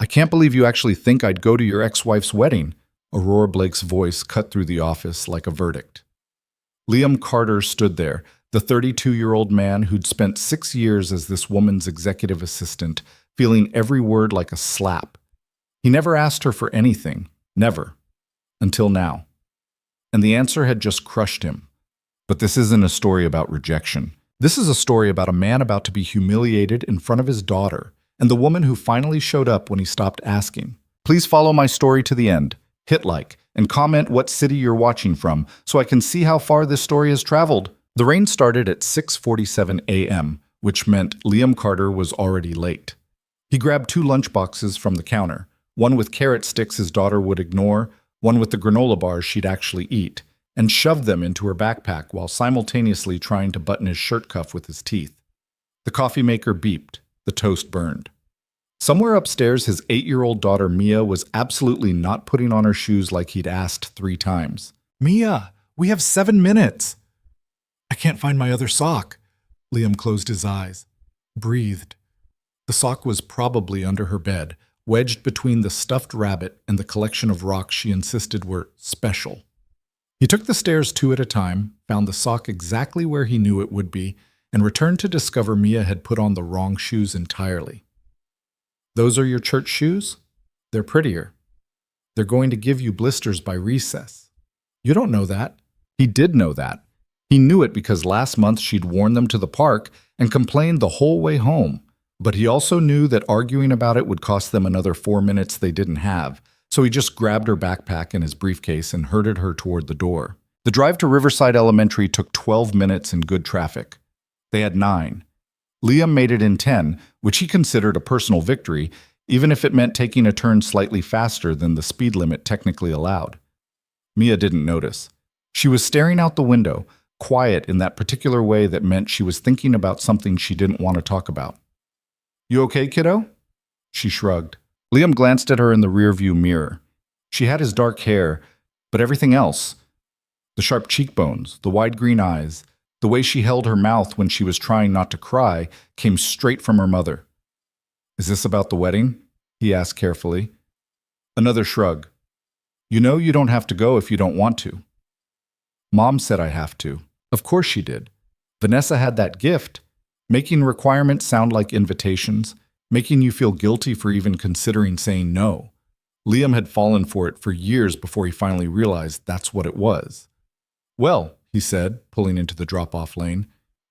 I can't believe you actually think I'd go to your ex-wife's wedding. Aurora Blake's voice cut through the office like a verdict. Liam Carter stood there, the 32-year-old man who'd spent 6 years as this woman's executive assistant, feeling every word like a slap. He never asked her for anything, never, until now. And the answer had just crushed him. But this isn't a story about rejection. This is a story about a man about to be humiliated in front of his daughter, and the woman who finally showed up when he stopped asking. Please follow my story to the end. Hit like, and comment what city you're watching from so I can see how far this story has traveled. The rain started at 6:47 a.m., which meant Liam Carter was already late. He grabbed 2 lunchboxes from the counter, one with carrot sticks his daughter would ignore, one with the granola bars she'd actually eat, and shoved them into her backpack while simultaneously trying to button his shirt cuff with his teeth. The coffee maker beeped. The toast burned. Somewhere upstairs, his 8-year-old daughter Mia was absolutely not putting on her shoes like he'd asked 3 times. Mia, we have 7 minutes. I can't find my other sock. Liam closed his eyes, breathed. The sock was probably under her bed, wedged between the stuffed rabbit and the collection of rocks she insisted were special. He took the stairs 2 at a time, found the sock exactly where he knew it would be, and returned to discover Mia had put on the wrong shoes entirely. Those are your church shoes? They're prettier. They're going to give you blisters by recess. You don't know that. He did know that. He knew it because last month she'd worn them to the park and complained the whole way home. But he also knew that arguing about it would cost them another 4 minutes they didn't have, so he just grabbed her backpack and his briefcase and herded her toward the door. The drive to Riverside Elementary took 12 minutes in good traffic. They had 9. Liam made it in 10, which he considered a personal victory, even if it meant taking a turn slightly faster than the speed limit technically allowed. Mia didn't notice. She was staring out the window, quiet in that particular way that meant she was thinking about something she didn't want to talk about. You okay, kiddo? She shrugged. Liam glanced at her in the rearview mirror. She had his dark hair, but everything else. The sharp cheekbones, the wide green eyes, the way she held her mouth when she was trying not to cry came straight from her mother. Is this about the wedding? He asked carefully. Another shrug. You know you don't have to go if you don't want to. Mom said I have to. Of course she did. Vanessa had that gift, making requirements sound like invitations, making you feel guilty for even considering saying no. Liam had fallen for it for years before he finally realized that's what it was. Well, he said, pulling into the drop-off lane,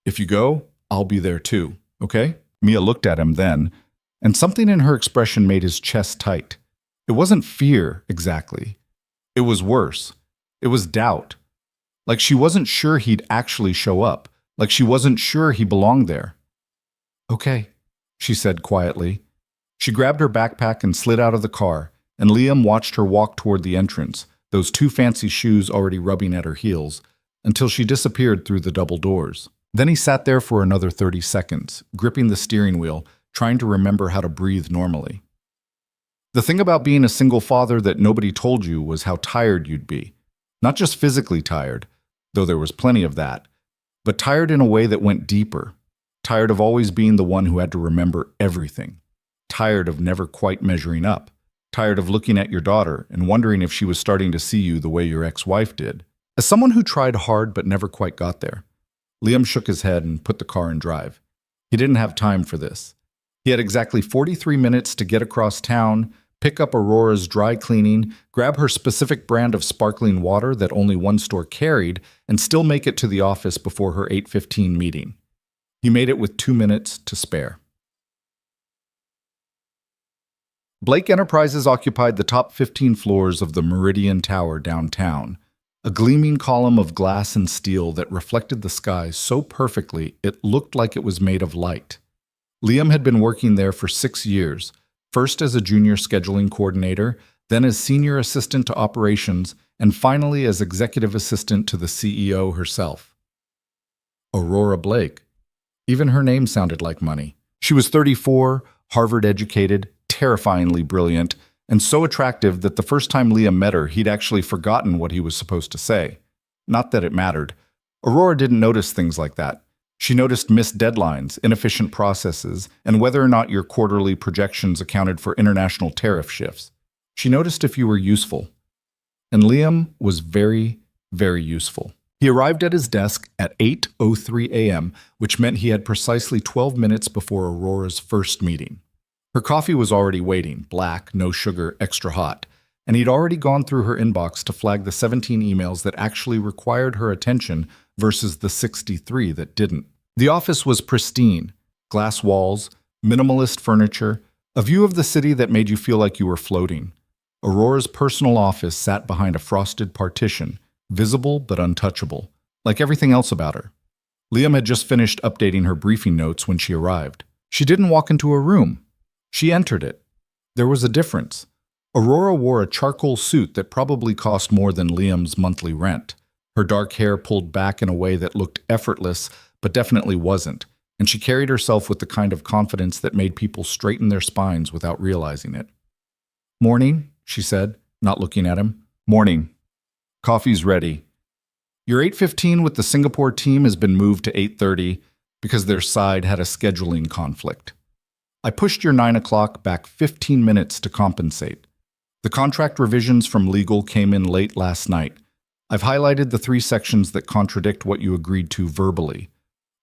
if you go, I'll be there too, okay? Mia looked at him then, and something in her expression made his chest tight. It wasn't fear, exactly. It was worse. It was doubt. Like she wasn't sure he'd actually show up, like she wasn't sure he belonged there. Okay, she said quietly. She grabbed her backpack and slid out of the car, and Liam watched her walk toward the entrance, those 2 fancy shoes already rubbing at her heels, until she disappeared through the double doors. Then he sat there for another 30 seconds, gripping the steering wheel, trying to remember how to breathe normally. The thing about being a single father that nobody told you was how tired you'd be. Not just physically tired, though there was plenty of that, but tired in a way that went deeper. Tired of always being the one who had to remember everything. Tired of never quite measuring up. Tired of looking at your daughter and wondering if she was starting to see you the way your ex-wife did. As someone who tried hard but never quite got there, Liam shook his head and put the car in drive. He didn't have time for this. He had exactly 43 minutes to get across town, pick up Aurora's dry cleaning, grab her specific brand of sparkling water that only one store carried, and still make it to the office before her 8:15 meeting. He made it with 2 minutes to spare. Blake Enterprises occupied the top 15 floors of the Meridian Tower downtown, a gleaming column of glass and steel that reflected the sky so perfectly it looked like it was made of light. Liam had been working there for 6 years, first as a junior scheduling coordinator, then as senior assistant to operations, and finally as executive assistant to the CEO herself. Aurora Blake. Even her name sounded like money. She was 34, Harvard-educated, terrifyingly brilliant, and so attractive that the first time Liam met her, he'd actually forgotten what he was supposed to say. Not that it mattered. Aurora didn't notice things like that. She noticed missed deadlines, inefficient processes, and whether or not your quarterly projections accounted for international tariff shifts. She noticed if you were useful. And Liam was very, very useful. He arrived at his desk at 8:03 a.m., which meant he had precisely 12 minutes before Aurora's first meeting. Her coffee was already waiting, black, no sugar, extra hot, and he'd already gone through her inbox to flag the 17 emails that actually required her attention versus the 63 that didn't. The office was pristine, glass walls, minimalist furniture, a view of the city that made you feel like you were floating. Aurora's personal office sat behind a frosted partition, visible but untouchable, like everything else about her. Liam had just finished updating her briefing notes when she arrived. She didn't walk into a room. She entered it. There was a difference. Aurora wore a charcoal suit that probably cost more than Liam's monthly rent. Her dark hair pulled back in a way that looked effortless, but definitely wasn't, and she carried herself with the kind of confidence that made people straighten their spines without realizing it. "Morning," she said, not looking at him. "Morning. Coffee's ready. Your 8:15 with the Singapore team has been moved to 8:30 because their side had a scheduling conflict. I pushed your 9 o'clock back 15 minutes to compensate. The contract revisions from legal came in late last night. I've highlighted the 3 sections that contradict what you agreed to verbally.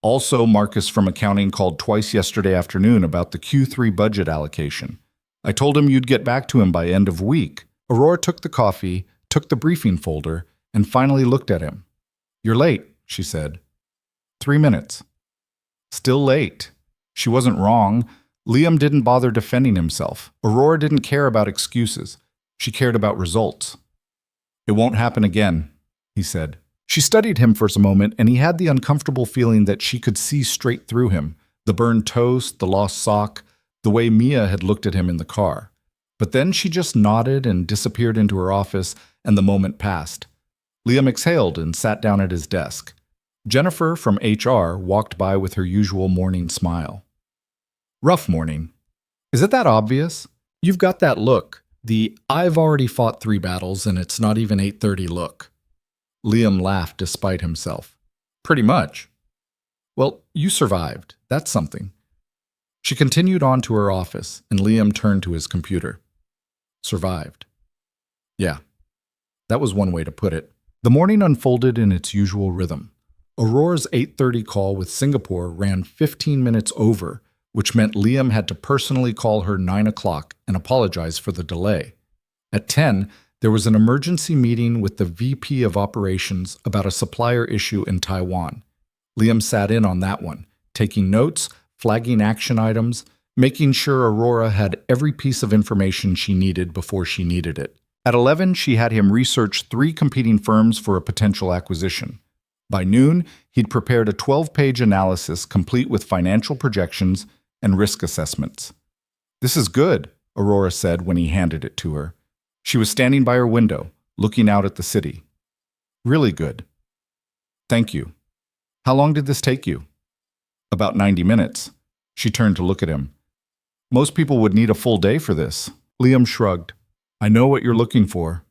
Also, Marcus from accounting called twice yesterday afternoon about the Q3 budget allocation. I told him you'd get back to him by end of week." Aurora took the coffee, took the briefing folder, and finally looked at him. "You're late," she said. 3 minutes. Still late. She wasn't wrong. Liam didn't bother defending himself. Aurora didn't care about excuses. She cared about results. "It won't happen again," he said. She studied him for a moment, and he had the uncomfortable feeling that she could see straight through him, the burned toast, the lost sock, the way Mia had looked at him in the car. But then she just nodded and disappeared into her office, and the moment passed. Liam exhaled and sat down at his desk. Jennifer from HR walked by with her usual morning smile. "Rough morning. Is it that obvious? You've got that look, the 'I've already fought 3 battles and it's not even 8:30 look.'" Liam laughed despite himself. "Pretty much." "Well, you survived. That's something." She continued on to her office, and Liam turned to his computer. Survived. Yeah, that was one way to put it. The morning unfolded in its usual rhythm. Aurora's 8:30 call with Singapore ran 15 minutes over, which meant Liam had to personally call her 9 o'clock and apologize for the delay. At 10, there was an emergency meeting with the VP of Operations about a supplier issue in Taiwan. Liam sat in on that one, taking notes, flagging action items, making sure Aurora had every piece of information she needed before she needed it. At 11, she had him research 3 competing firms for a potential acquisition. By noon, he'd prepared a 12-page analysis complete with financial projections and risk assessments. "This is good," Aurora said when he handed it to her. She was standing by her window, looking out at the city. "Really good." "Thank you. How long did this take you?" "About 90 minutes. She turned to look at him. "Most people would need a full day for this." Liam shrugged. "I know what you're looking for."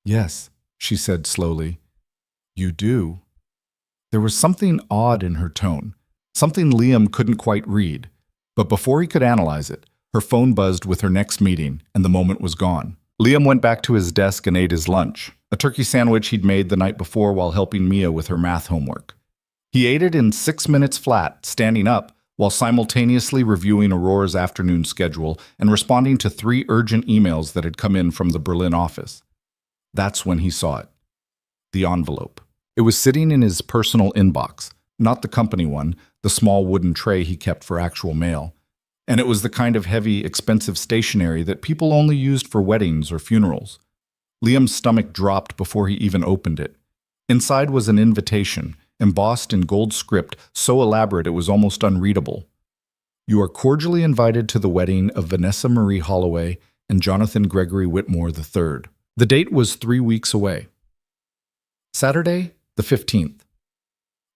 "Yes," she said slowly. "You do." There was something odd in her tone, something Liam couldn't quite read. But before he could analyze it, her phone buzzed with her next meeting, and the moment was gone. Liam went back to his desk and ate his lunch, a turkey sandwich he'd made the night before while helping Mia with her math homework. He ate it in 6 minutes flat, standing up, while simultaneously reviewing Aurora's afternoon schedule and responding to 3 urgent emails that had come in from the Berlin office. That's when he saw it. The envelope. It was sitting in his personal inbox, not the company one, the small wooden tray he kept for actual mail. And it was the kind of heavy, expensive stationery that people only used for weddings or funerals. Liam's stomach dropped before he even opened it. Inside was an invitation, embossed in gold script, so elaborate it was almost unreadable. "You are cordially invited to the wedding of Vanessa Marie Holloway and Jonathan Gregory Whitmore III." The date was 3 weeks away. Saturday, the 15th.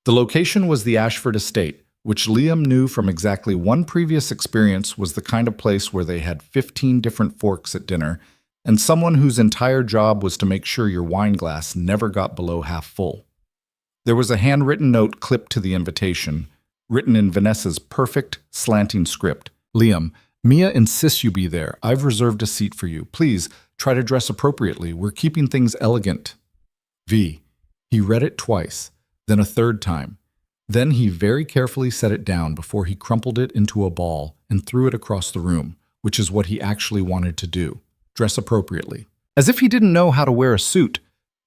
The location was the Ashford Estate, which Liam knew from exactly one previous experience was the kind of place where they had 15 different forks at dinner, and someone whose entire job was to make sure your wine glass never got below half full. There was a handwritten note clipped to the invitation, written in Vanessa's perfect, slanting script. Liam, Mia insists you be there. I've reserved a seat for you. Please, try to dress appropriately. We're keeping things elegant. V. He read it twice, then a third time. Then he very carefully set it down before he crumpled it into a ball and threw it across the room, which is what he actually wanted to do. Dress appropriately. As if he didn't know how to wear a suit.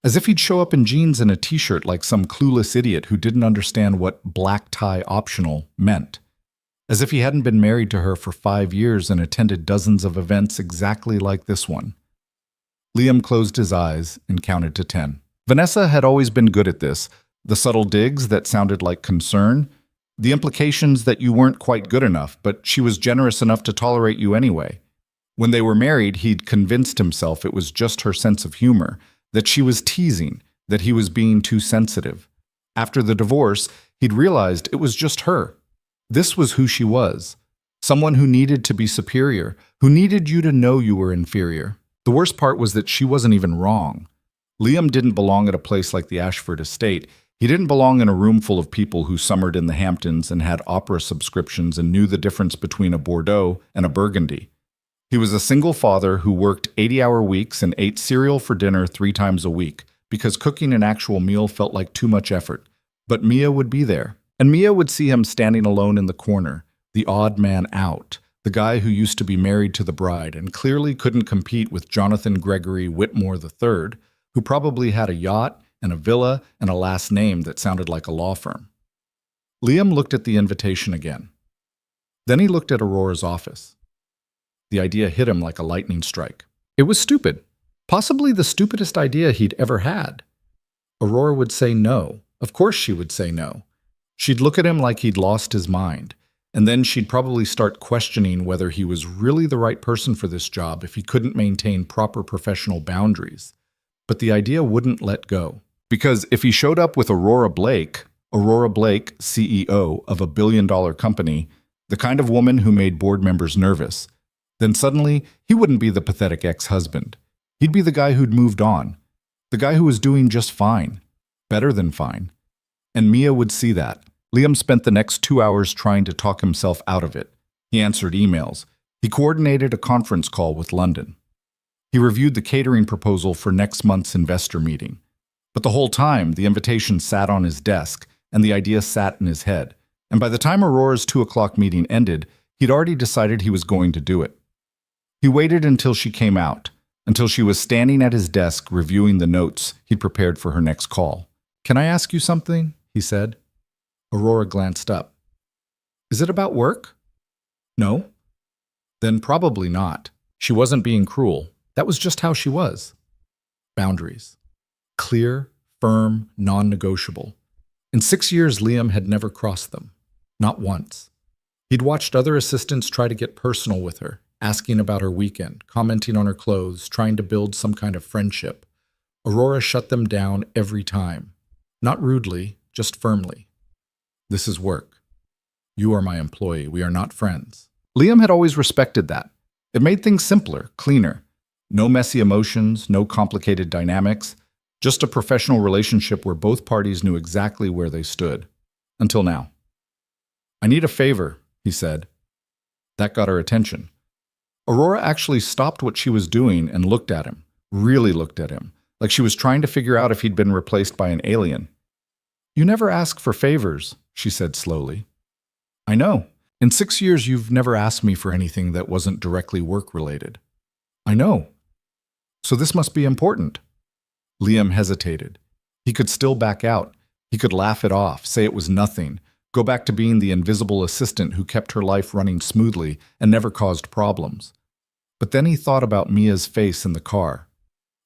As if he'd show up in jeans and a t-shirt like some clueless idiot who didn't understand what black tie optional meant. As if he hadn't been married to her for 5 years and attended dozens of events exactly like this one. Liam closed his eyes and counted to 10. Vanessa had always been good at this. The subtle digs that sounded like concern. The implications that you weren't quite good enough, but she was generous enough to tolerate you anyway. When they were married, he'd convinced himself it was just her sense of humor, that she was teasing, that he was being too sensitive. After the divorce, he'd realized it was just her. This was who she was. Someone who needed to be superior, who needed you to know you were inferior. The worst part was that she wasn't even wrong. Liam didn't belong at a place like the Ashford estate. He didn't belong in a room full of people who summered in the Hamptons and had opera subscriptions and knew the difference between a Bordeaux and a Burgundy. He was a single father who worked 80-hour weeks and ate cereal for dinner 3 times a week because cooking an actual meal felt like too much effort. But Mia would be there. And Mia would see him standing alone in the corner, the odd man out, the guy who used to be married to the bride and clearly couldn't compete with Jonathan Gregory Whitmore III, who probably had a yacht and a villa and a last name that sounded like a law firm. Liam looked at the invitation again. Then he looked at Aurora's office. The idea hit him like a lightning strike. It was stupid. Possibly the stupidest idea he'd ever had. Aurora would say no. Of course she would say no. She'd look at him like he'd lost his mind, and then she'd probably start questioning whether he was really the right person for this job if he couldn't maintain proper professional boundaries. But the idea wouldn't let go. Because if he showed up with Aurora Blake, CEO of a billion-dollar company, the kind of woman who made board members nervous, then suddenly he wouldn't be the pathetic ex-husband. He'd be the guy who'd moved on, the guy who was doing just fine, better than fine. And Mia would see that. Liam spent the next 2 hours trying to talk himself out of it. He answered emails. He coordinated a conference call with London. He reviewed the catering proposal for next month's investor meeting. But the whole time, the invitation sat on his desk, and the idea sat in his head. And by the time Aurora's 2 o'clock meeting ended, he'd already decided he was going to do it. He waited until she came out, until she was standing at his desk reviewing the notes he'd prepared for her next call. "Can I ask you something?" he said. Aurora glanced up. "Is it about work?" "No." Then probably not. She wasn't being cruel. That was just how she was. Boundaries. Clear, firm, non-negotiable. In 6 years, Liam had never crossed them. Not once. He'd watched other assistants try to get personal with her, asking about her weekend, commenting on her clothes, trying to build some kind of friendship. Aurora shut them down every time. Not rudely, just firmly. "This is work. You are my employee. We are not friends." Liam had always respected that. It made things simpler, cleaner. No messy emotions, no complicated dynamics, just a professional relationship where both parties knew exactly where they stood. Until now. "I need a favor," he said. That got her attention. Aurora actually stopped what she was doing and looked at him, really looked at him, like she was trying to figure out if he'd been replaced by an alien. "You never ask for favors," she said slowly. "I know. In 6 years, you've never asked me for anything that wasn't directly work-related." "I know. So this must be important." Liam hesitated. He could still back out. He could laugh it off, say it was nothing, go back to being the invisible assistant who kept her life running smoothly and never caused problems. But then he thought about Mia's face in the car.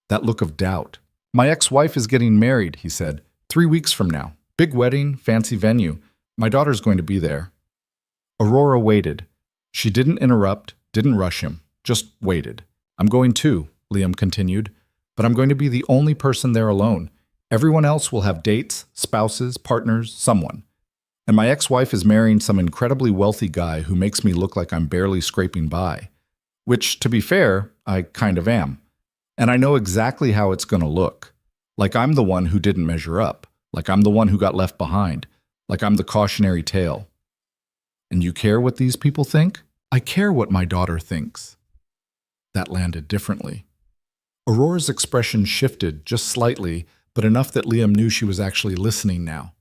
That look of doubt. "My ex-wife is getting married," he said. 3 weeks from now. Big wedding, fancy venue. My daughter's going to be there." Aurora waited. She didn't interrupt, didn't rush him, just waited. "I'm going too," Liam continued, "but I'm going to be the only person there alone. Everyone else will have dates, spouses, partners, someone. And my ex-wife is marrying some incredibly wealthy guy who makes me look like I'm barely scraping by. Which, to be fair, I kind of am. And I know exactly how it's going to look. Like I'm the one who didn't measure up. Like I'm the one who got left behind. Like I'm the cautionary tale. And you care what these people think? I care what my daughter thinks. That landed differently. Aurora's expression shifted just slightly, but enough that Liam knew she was actually listening now.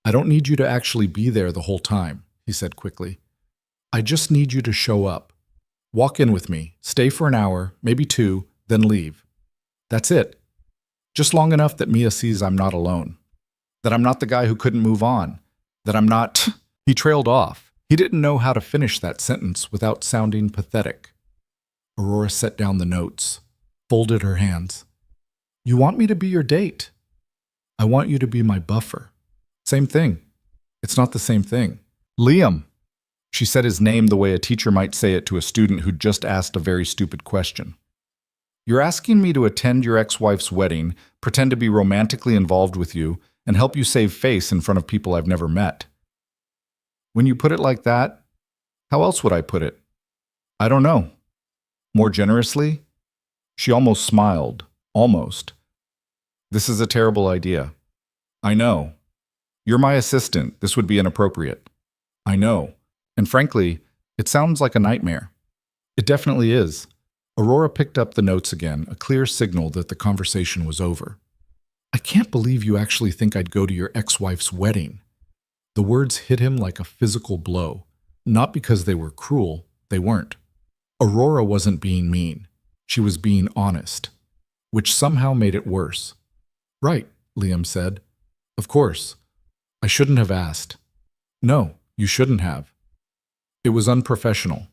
I don't need you to actually be there the whole time, he said quickly. I just need you to show up. Walk in with me, stay for an hour, maybe 2, then leave. That's it. Just long enough that Mia sees I'm not alone. That I'm not the guy who couldn't move on. That I'm not… He trailed off. He didn't know how to finish that sentence without sounding pathetic. Aurora set down the notes, folded her hands. You want me to be your date. I want you to be my buffer. Same thing. It's not the same thing. Liam. She said his name the way a teacher might say it to a student who'd just asked a very stupid question. You're asking me to attend your ex-wife's wedding, pretend to be romantically involved with you, and help you save face in front of people I've never met. When you put it like that, how else would I put it? I don't know. More generously? She almost smiled. Almost. This is a terrible idea. I know. You're my assistant. This would be inappropriate. I know. And frankly, it sounds like a nightmare. It definitely is. Aurora picked up the notes again, a clear signal that the conversation was over. I can't believe you actually think I'd go to your ex-wife's wedding. The words hit him like a physical blow. Not because they were cruel, they weren't. Aurora wasn't being mean. She was being honest, which somehow made it worse. Right, Liam said. Of course. I shouldn't have asked. No, you shouldn't have. It was unprofessional.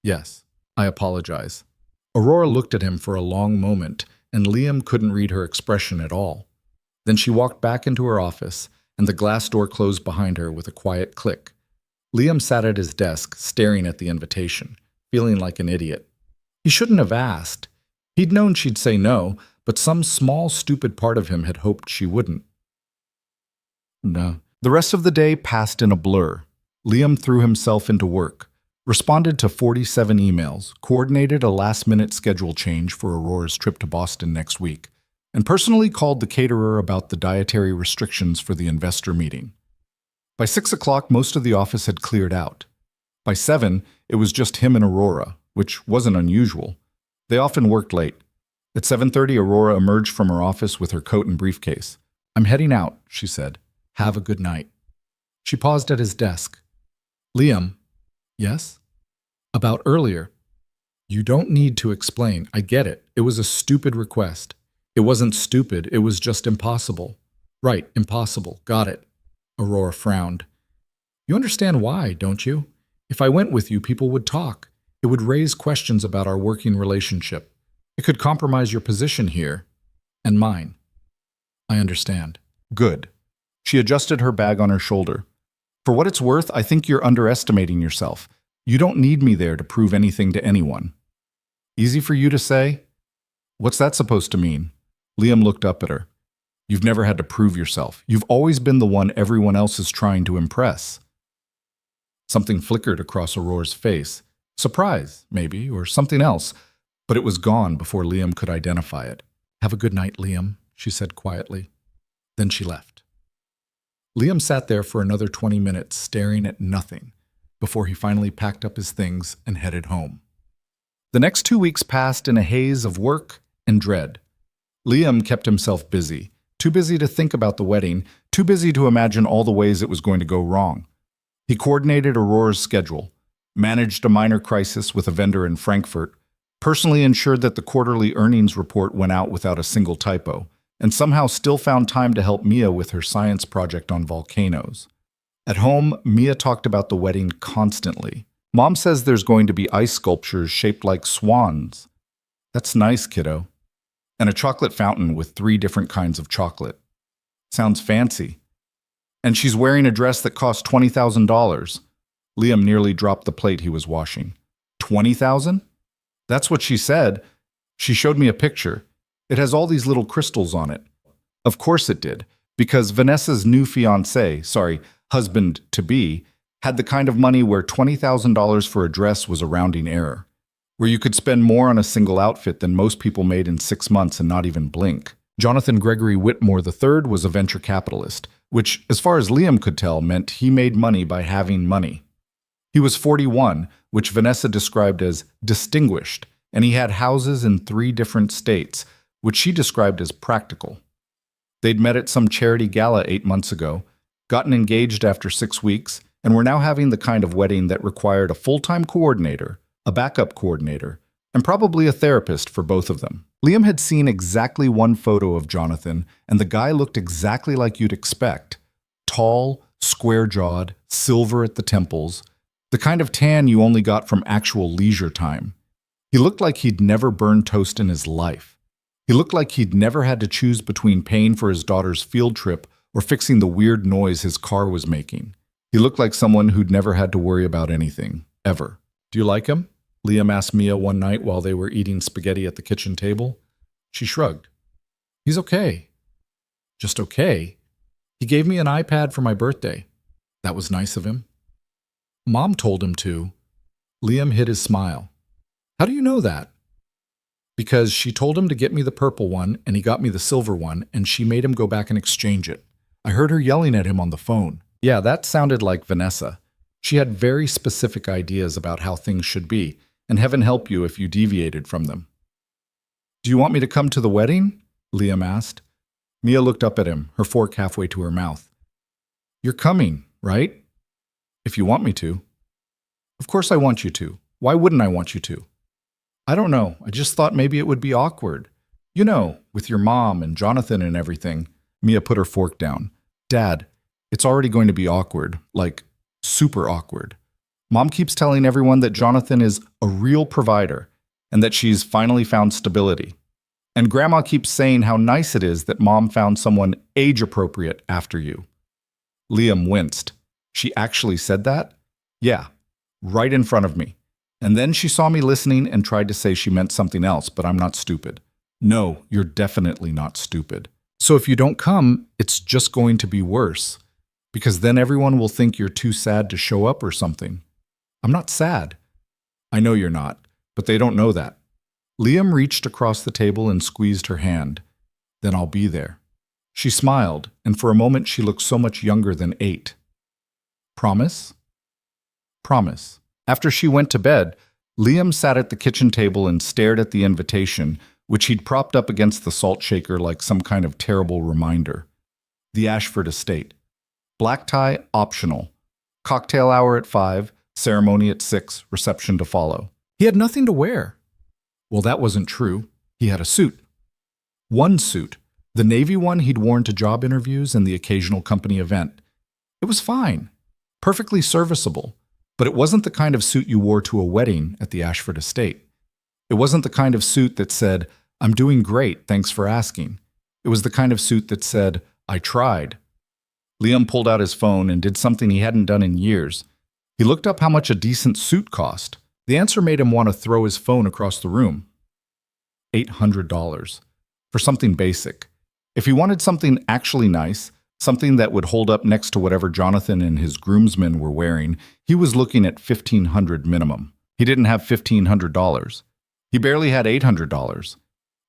Yes, I apologize. Aurora looked at him for a long moment, and Liam couldn't read her expression at all. Then she walked back into her office, and the glass door closed behind her with a quiet click. Liam sat at his desk, staring at the invitation, feeling like an idiot. He shouldn't have asked. He'd known she'd say no, but some small, stupid part of him had hoped she wouldn't. No. The rest of the day passed in a blur. Liam threw himself into work, responded to 47 emails, coordinated a last-minute schedule change for Aurora's trip to Boston next week, and personally called the caterer about the dietary restrictions for the investor meeting. By 6 o'clock, most of the office had cleared out. By 7, it was just him and Aurora, which wasn't unusual. They often worked late. At 7:30, Aurora emerged from her office with her coat and briefcase. I'm heading out, she said. Have a good night. She paused at his desk. Liam. Yes? About earlier. You don't need to explain. I get it. It was a stupid request. It wasn't stupid. It was just impossible. Right, impossible. Got it. Aurora frowned. You understand why, don't you? If I went with you, people would talk. It would raise questions about our working relationship. It could compromise your position here. And mine. I understand. Good. She adjusted her bag on her shoulder. For what it's worth, I think you're underestimating yourself. You don't need me there to prove anything to anyone. Easy for you to say? What's that supposed to mean? Liam looked up at her. You've never had to prove yourself. You've always been the one everyone else is trying to impress. Something flickered across Aurora's face. Surprise, maybe, or something else, but it was gone before Liam could identify it. Have a good night, Liam, she said quietly. Then she left. Liam sat there for another 20 minutes, staring at nothing, before he finally packed up his things and headed home. The next 2 weeks passed in a haze of work and dread. Liam kept himself busy, too busy to think about the wedding, too busy to imagine all the ways it was going to go wrong. He coordinated Aurora's schedule, managed a minor crisis with a vendor in Frankfurt, personally ensured that the quarterly earnings report went out without a single typo, and somehow still found time to help Mia with her science project on volcanoes. At home, Mia talked about the wedding constantly. Mom says there's going to be ice sculptures shaped like swans. That's nice, kiddo. And a chocolate fountain with 3 different kinds of chocolate. Sounds fancy. And she's wearing a dress that cost $20,000. Liam nearly dropped the plate he was washing. $20,000? That's what she said. She showed me a picture. It has all these little crystals on it. Of course it did, because Vanessa's new husband-to-be, had the kind of money where $20,000 for a dress was a rounding error, where you could spend more on a single outfit than most people made in 6 months and not even blink. Jonathan Gregory Whitmore III was a venture capitalist, which, as far as Liam could tell, meant he made money by having money. He was 41, which Vanessa described as distinguished, and he had houses in 3 different states, which she described as practical. They'd met at some charity gala 8 months ago, gotten engaged after 6 weeks, and were now having the kind of wedding that required a full-time coordinator, a backup coordinator, and probably a therapist for both of them. Liam had seen exactly one photo of Jonathan, and the guy looked exactly like you'd expect. Tall, square-jawed, silver at the temples, the kind of tan you only got from actual leisure time. He looked like he'd never burned toast in his life. He looked like he'd never had to choose between paying for his daughter's field trip or fixing the weird noise his car was making. He looked like someone who'd never had to worry about anything, ever. "Do you like him?" Liam asked Mia one night while they were eating spaghetti at the kitchen table. She shrugged. "He's okay." "Just okay? He gave me an iPad for my birthday." "That was nice of him." "Mom told him to." Liam hid his smile. "How do you know that?" "Because she told him to get me the purple one, and he got me the silver one, and she made him go back and exchange it. I heard her yelling at him on the phone." Yeah, that sounded like Vanessa. She had very specific ideas about how things should be, and heaven help you if you deviated from them. "Do you want me to come to the wedding?" Liam asked. Mia looked up at him, her fork halfway to her mouth. "You're coming, right?" "If you want me to." "Of course I want you to. Why wouldn't I want you to?" "I don't know. I just thought maybe it would be awkward. You know, with your mom and Jonathan and everything." Mia put her fork down. "Dad, it's already going to be awkward, like super awkward. Mom keeps telling everyone that Jonathan is a real provider and that she's finally found stability. And Grandma keeps saying how nice it is that Mom found someone age-appropriate after you." Liam winced. "She actually said that?" "Yeah, right in front of me. And then she saw me listening and tried to say she meant something else, but I'm not stupid." "No, you're definitely not stupid. So if you don't come, it's just going to be worse. Because then everyone will think you're too sad to show up or something." "I'm not sad." "I know you're not, but they don't know that." Liam reached across the table and squeezed her hand. "Then I'll be there." She smiled, and for a moment she looked so much younger than 8. "Promise?" "Promise." After she went to bed, Liam sat at the kitchen table and stared at the invitation, which he'd propped up against the salt shaker like some kind of terrible reminder. The Ashford Estate. Black tie optional. Cocktail hour at 5, ceremony at 6, reception to follow. He had nothing to wear. Well, that wasn't true. He had a suit. One suit. The navy one he'd worn to job interviews and the occasional company event. It was fine. Perfectly serviceable. But it wasn't the kind of suit you wore to a wedding at the Ashford Estate. It wasn't the kind of suit that said, "I'm doing great, thanks for asking." It was the kind of suit that said, "I tried." Liam pulled out his phone and did something he hadn't done in years. He looked up how much a decent suit cost. The answer made him want to throw his phone across the room. $800. For something basic. If he wanted something actually nice, something that would hold up next to whatever Jonathan and his groomsmen were wearing, he was looking at $1,500 minimum. He didn't have $1,500. He barely had $800.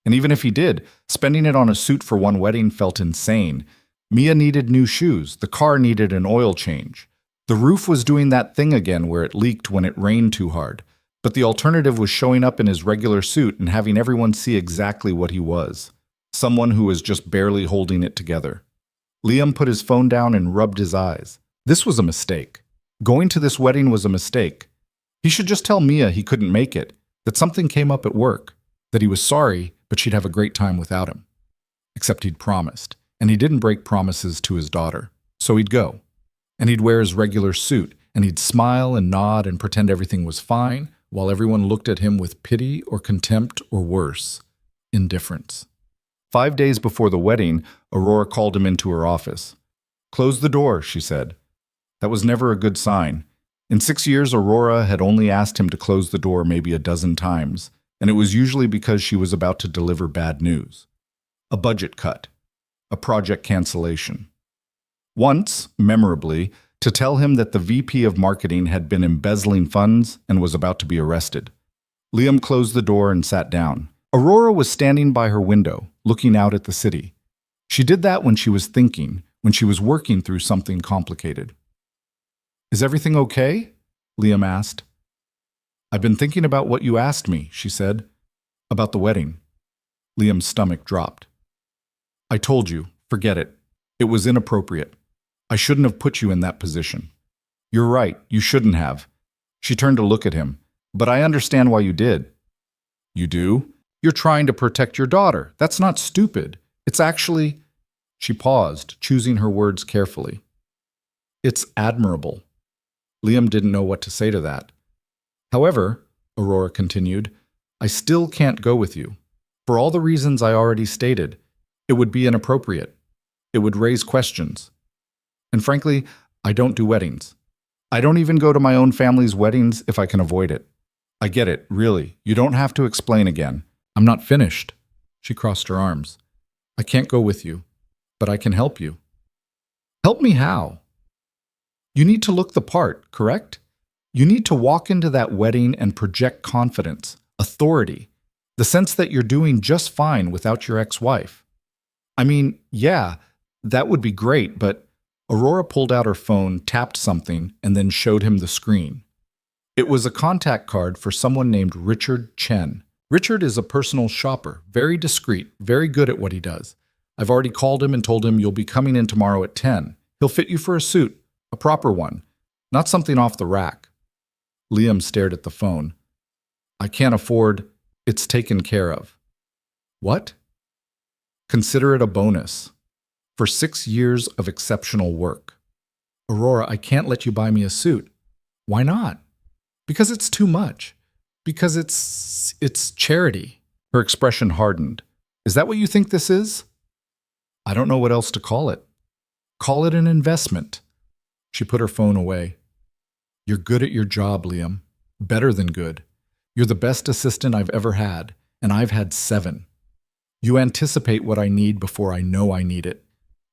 And even if he did, spending it on a suit for one wedding felt insane. Mia needed new shoes. The car needed an oil change. The roof was doing that thing again where it leaked when it rained too hard. But the alternative was showing up in his regular suit and having everyone see exactly what he was. Someone who was just barely holding it together. Liam put his phone down and rubbed his eyes. This was a mistake. Going to this wedding was a mistake. He should just tell Mia he couldn't make it, that something came up at work, that he was sorry, but she'd have a great time without him. Except he'd promised, and he didn't break promises to his daughter. So he'd go. And he'd wear his regular suit, and he'd smile and nod and pretend everything was fine, while everyone looked at him with pity or contempt or worse, indifference. 5 days before the wedding, Aurora called him into her office. "Close the door," she said. That was never a good sign. In 6 years, Aurora had only asked him to close the door maybe a dozen times, and it was usually because she was about to deliver bad news. A budget cut. A project cancellation. Once, memorably, to tell him that the VP of marketing had been embezzling funds and was about to be arrested. Liam closed the door and sat down. Aurora was standing by her window, looking out at the city. She did that when she was thinking, when she was working through something complicated. "Is everything okay?" Liam asked. I've been thinking about what you asked me, she said. About the wedding. Liam's stomach dropped. I told you, forget it. It was inappropriate. I shouldn't have put you in that position. You're right, you shouldn't have. She turned to look at him. But I understand why you did. You do? You're trying to protect your daughter. That's not stupid. It's actually… She paused, choosing her words carefully. It's admirable. Liam didn't know what to say to that. However, Aurora continued, I still can't go with you. For all the reasons I already stated, it would be inappropriate. It would raise questions. And frankly, I don't do weddings. I don't even go to my own family's weddings if I can avoid it. I get it, really. You don't have to explain again. I'm not finished. She crossed her arms. I can't go with you, but I can help you. Help me how? You need to look the part, correct? You need to walk into that wedding and project confidence, authority, the sense that you're doing just fine without your ex-wife. I mean, yeah, that would be great, but… Aurora pulled out her phone, tapped something, and then showed him the screen. It was a contact card for someone named Richard Chen. Richard is a personal shopper, very discreet, very good at what he does. I've already called him and told him you'll be coming in tomorrow at 10. He'll fit you for a suit, a proper one, not something off the rack. Liam stared at the phone. I can't afford… It's taken care of. What? Consider it a bonus. For 6 years of exceptional work. Aurora, I can't let you buy me a suit. Why not? Because it's too much. Because it's charity. Her expression hardened. Is that what you think this is? I don't know what else to call it. Call it an investment. She put her phone away. You're good at your job, Liam. Better than good. You're the best assistant I've ever had, and I've had 7. You anticipate what I need before I know I need it.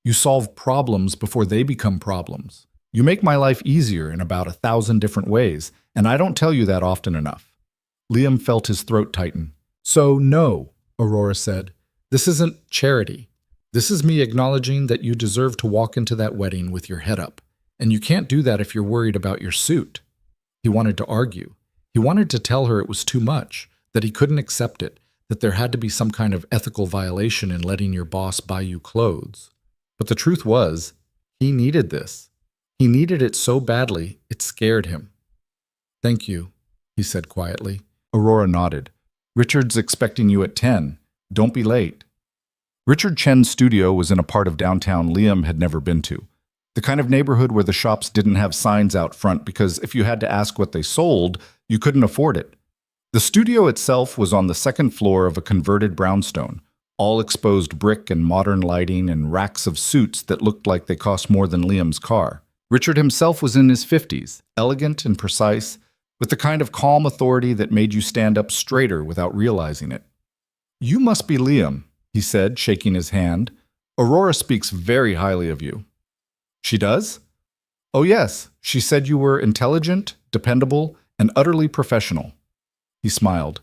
You solve problems before they become problems. You make my life easier in about 1,000 different ways, and I don't tell you that often enough. Liam felt his throat tighten. So no, Aurora said. This isn't charity. This is me acknowledging that you deserve to walk into that wedding with your head up. And you can't do that if you're worried about your suit. He wanted to argue. He wanted to tell her it was too much, that he couldn't accept it, that there had to be some kind of ethical violation in letting your boss buy you clothes. But the truth was, he needed this. He needed it so badly, it scared him. Thank you, he said quietly. Aurora nodded. Richard's expecting you at 10. Don't be late. Richard Chen's studio was in a part of downtown Liam had never been to. The kind of neighborhood where the shops didn't have signs out front because if you had to ask what they sold, you couldn't afford it. The studio itself was on the 2nd floor of a converted brownstone. All exposed brick and modern lighting and racks of suits that looked like they cost more than Liam's car. Richard himself was in his 50s, elegant and precise, with the kind of calm authority that made you stand up straighter without realizing it. You must be Liam, he said, shaking his hand. Aurora speaks very highly of you. She does? Oh yes, she said you were intelligent, dependable, and utterly professional. He smiled.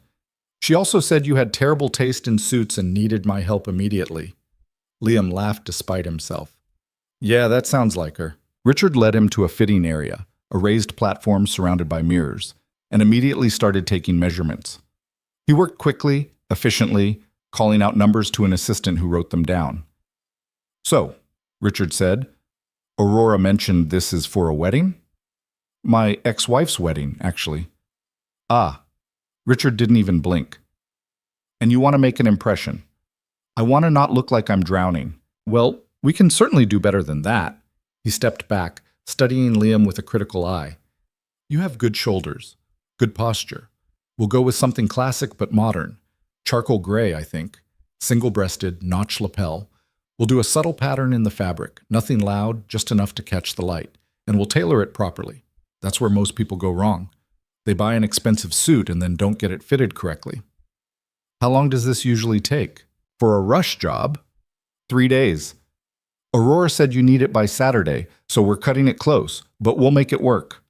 She also said you had terrible taste in suits and needed my help immediately. Liam laughed despite himself. Yeah, that sounds like her. Richard led him to a fitting area, a raised platform surrounded by mirrors, and immediately started taking measurements. He worked quickly, efficiently, calling out numbers to an assistant who wrote them down. So, Richard said, Aurora mentioned this is for a wedding? My ex-wife's wedding, actually. Ah. Richard didn't even blink. And you want to make an impression. I want to not look like I'm drowning. Well, we can certainly do better than that. He stepped back, studying Liam with a critical eye. You have good shoulders, good posture. We'll go with something classic but modern. Charcoal gray, I think. Single-breasted, notch lapel. We'll do a subtle pattern in the fabric, nothing loud, just enough to catch the light. And we'll tailor it properly. That's where most people go wrong. They buy an expensive suit and then don't get it fitted correctly. How long does this usually take? For a rush job? 3 days. Aurora said you need it by Saturday, so we're cutting it close, but we'll make it work.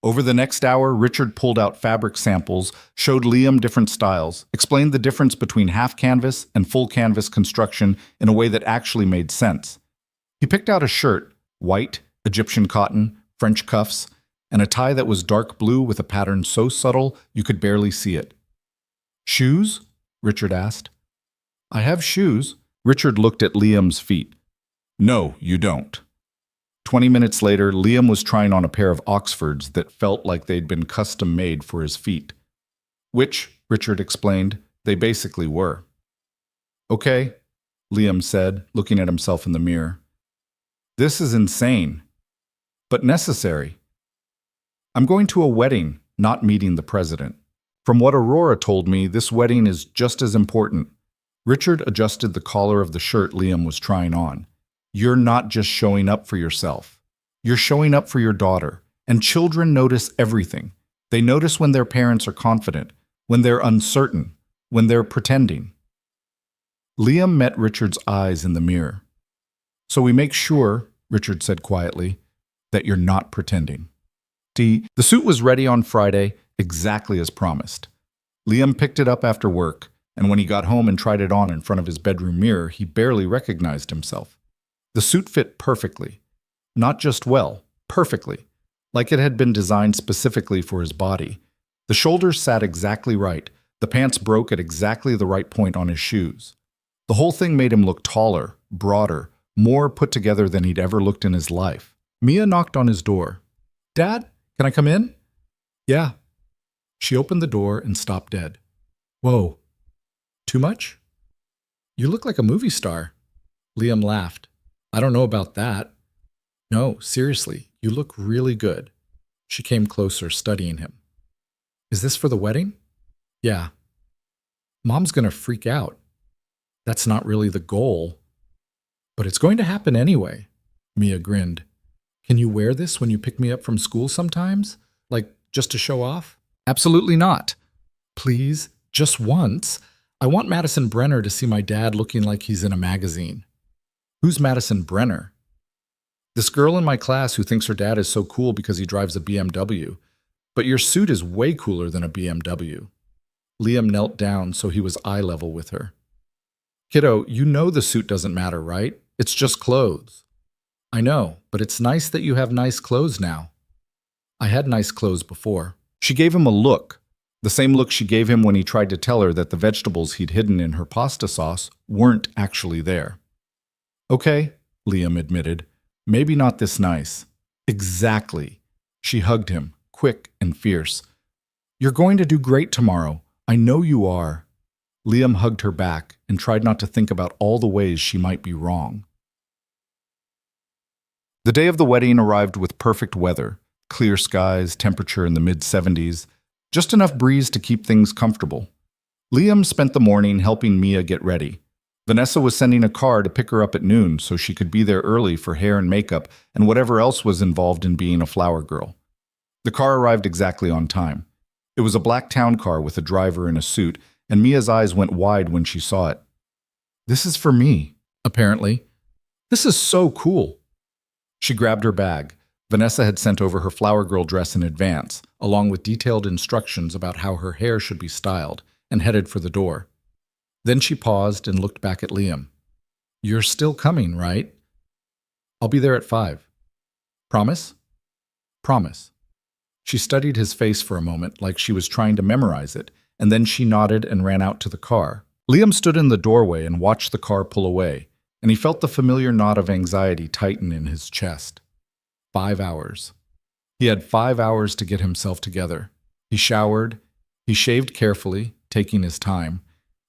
Over the next hour, Richard pulled out fabric samples, showed Liam different styles, explained the difference between half canvas and full canvas construction in a way that actually made sense. He picked out a shirt, white, Egyptian cotton, French cuffs, and a tie that was dark blue with a pattern so subtle you could barely see it. "Shoes?" Richard asked. "I have shoes." Richard looked at Liam's feet. "No, you don't." 20 minutes later, Liam was trying on a pair of Oxfords that felt like they'd been custom made for his feet. Which, Richard explained, they basically were. "Okay," Liam said, looking at himself in the mirror. "This is insane, but necessary. I'm going to a wedding, not meeting the president. From what Aurora told me, this wedding is just as important." Richard adjusted the collar of the shirt Liam was trying on. "You're not just showing up for yourself. You're showing up for your daughter. And children notice everything. They notice when their parents are confident, when they're uncertain, when they're pretending." Liam met Richard's eyes in the mirror. "So we make sure," Richard said quietly, "that you're not pretending." The suit was ready on Friday, exactly as promised. Liam picked it up after work, and when he got home and tried it on in front of his bedroom mirror, he barely recognized himself. The suit fit perfectly. Not just well, perfectly. Like it had been designed specifically for his body. The shoulders sat exactly right. The pants broke at exactly the right point on his shoes. The whole thing made him look taller, broader, more put together than he'd ever looked in his life. Mia knocked on his door. "Dad, can I come in?" "Yeah." She opened the door and stopped dead. "Whoa. Too much?" "You look like a movie star." Liam laughed. "I don't know about that." "No, seriously, you look really good." She came closer, studying him. "Is this for the wedding?" "Yeah." "Mom's gonna freak out." "That's not really the goal." "But it's going to happen anyway." Mia grinned. "Can you wear this when you pick me up from school sometimes? Like, just to show off?" "Absolutely not." "Please, just once. I want Madison Brenner to see my dad looking like he's in a magazine." "Who's Madison Brenner?" "This girl in my class who thinks her dad is so cool because he drives a BMW. But your suit is way cooler than a BMW." Liam knelt down so he was eye level with her. "Kiddo, you know the suit doesn't matter, right? It's just clothes." "I know, but it's nice that you have nice clothes now." "I had nice clothes before." She gave him a look, the same look she gave him when he tried to tell her that the vegetables he'd hidden in her pasta sauce weren't actually there. "Okay," Liam admitted. "Maybe not this nice." "Exactly." She hugged him, quick and fierce. "You're going to do great tomorrow. I know you are." Liam hugged her back and tried not to think about all the ways she might be wrong. The day of the wedding arrived with perfect weather, clear skies, temperature in the mid-70s, just enough breeze to keep things comfortable. Liam spent the morning helping Mia get ready. Vanessa was sending a car to pick her up at noon so she could be there early for hair and makeup and whatever else was involved in being a flower girl. The car arrived exactly on time. It was a black town car with a driver in a suit, and Mia's eyes went wide when she saw it. "This is for me," apparently. "This is so cool." She grabbed her bag. Vanessa had sent over her flower girl dress in advance, along with detailed instructions about how her hair should be styled, and headed for the door. Then she paused and looked back at Liam. "You're still coming, right?" "I'll be there at 5. "Promise?" "Promise." She studied his face for a moment, like she was trying to memorize it, and then she nodded and ran out to the car. Liam stood in the doorway and watched the car pull away, and he felt the familiar knot of anxiety tighten in his chest. 5 hours. He had 5 hours to get himself together. He showered. He shaved carefully, taking his time.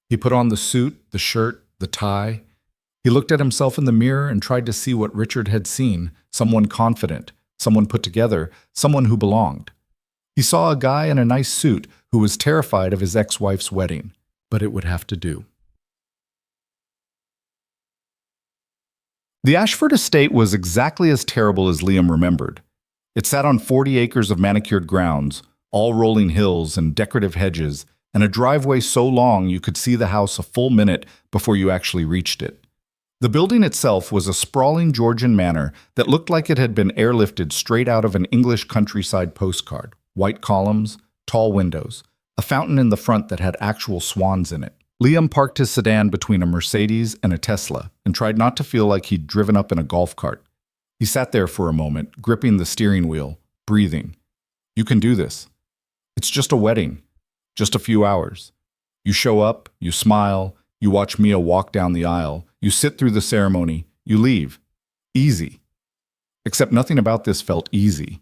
He put on the suit, the shirt, the tie. He looked at himself in the mirror and tried to see what Richard had seen, someone confident, someone put together, someone who belonged. He saw a guy in a nice suit who was terrified of his ex-wife's wedding, but it would have to do. The Ashford estate was exactly as terrible as Liam remembered. It sat on 40 acres of manicured grounds, all rolling hills and decorative hedges, and a driveway so long you could see the house a full minute before you actually reached it. The building itself was a sprawling Georgian manor that looked like it had been airlifted straight out of an English countryside postcard. White columns, tall windows, a fountain in the front that had actual swans in it. Liam parked his sedan between a Mercedes and a Tesla and tried not to feel like he'd driven up in a golf cart. He sat there for a moment, gripping the steering wheel, breathing, You can do this. It's just a wedding. Just a few hours. You show up, you smile, you watch Mia walk down the aisle, you sit through the ceremony, you leave. Easy. Except nothing about this felt easy.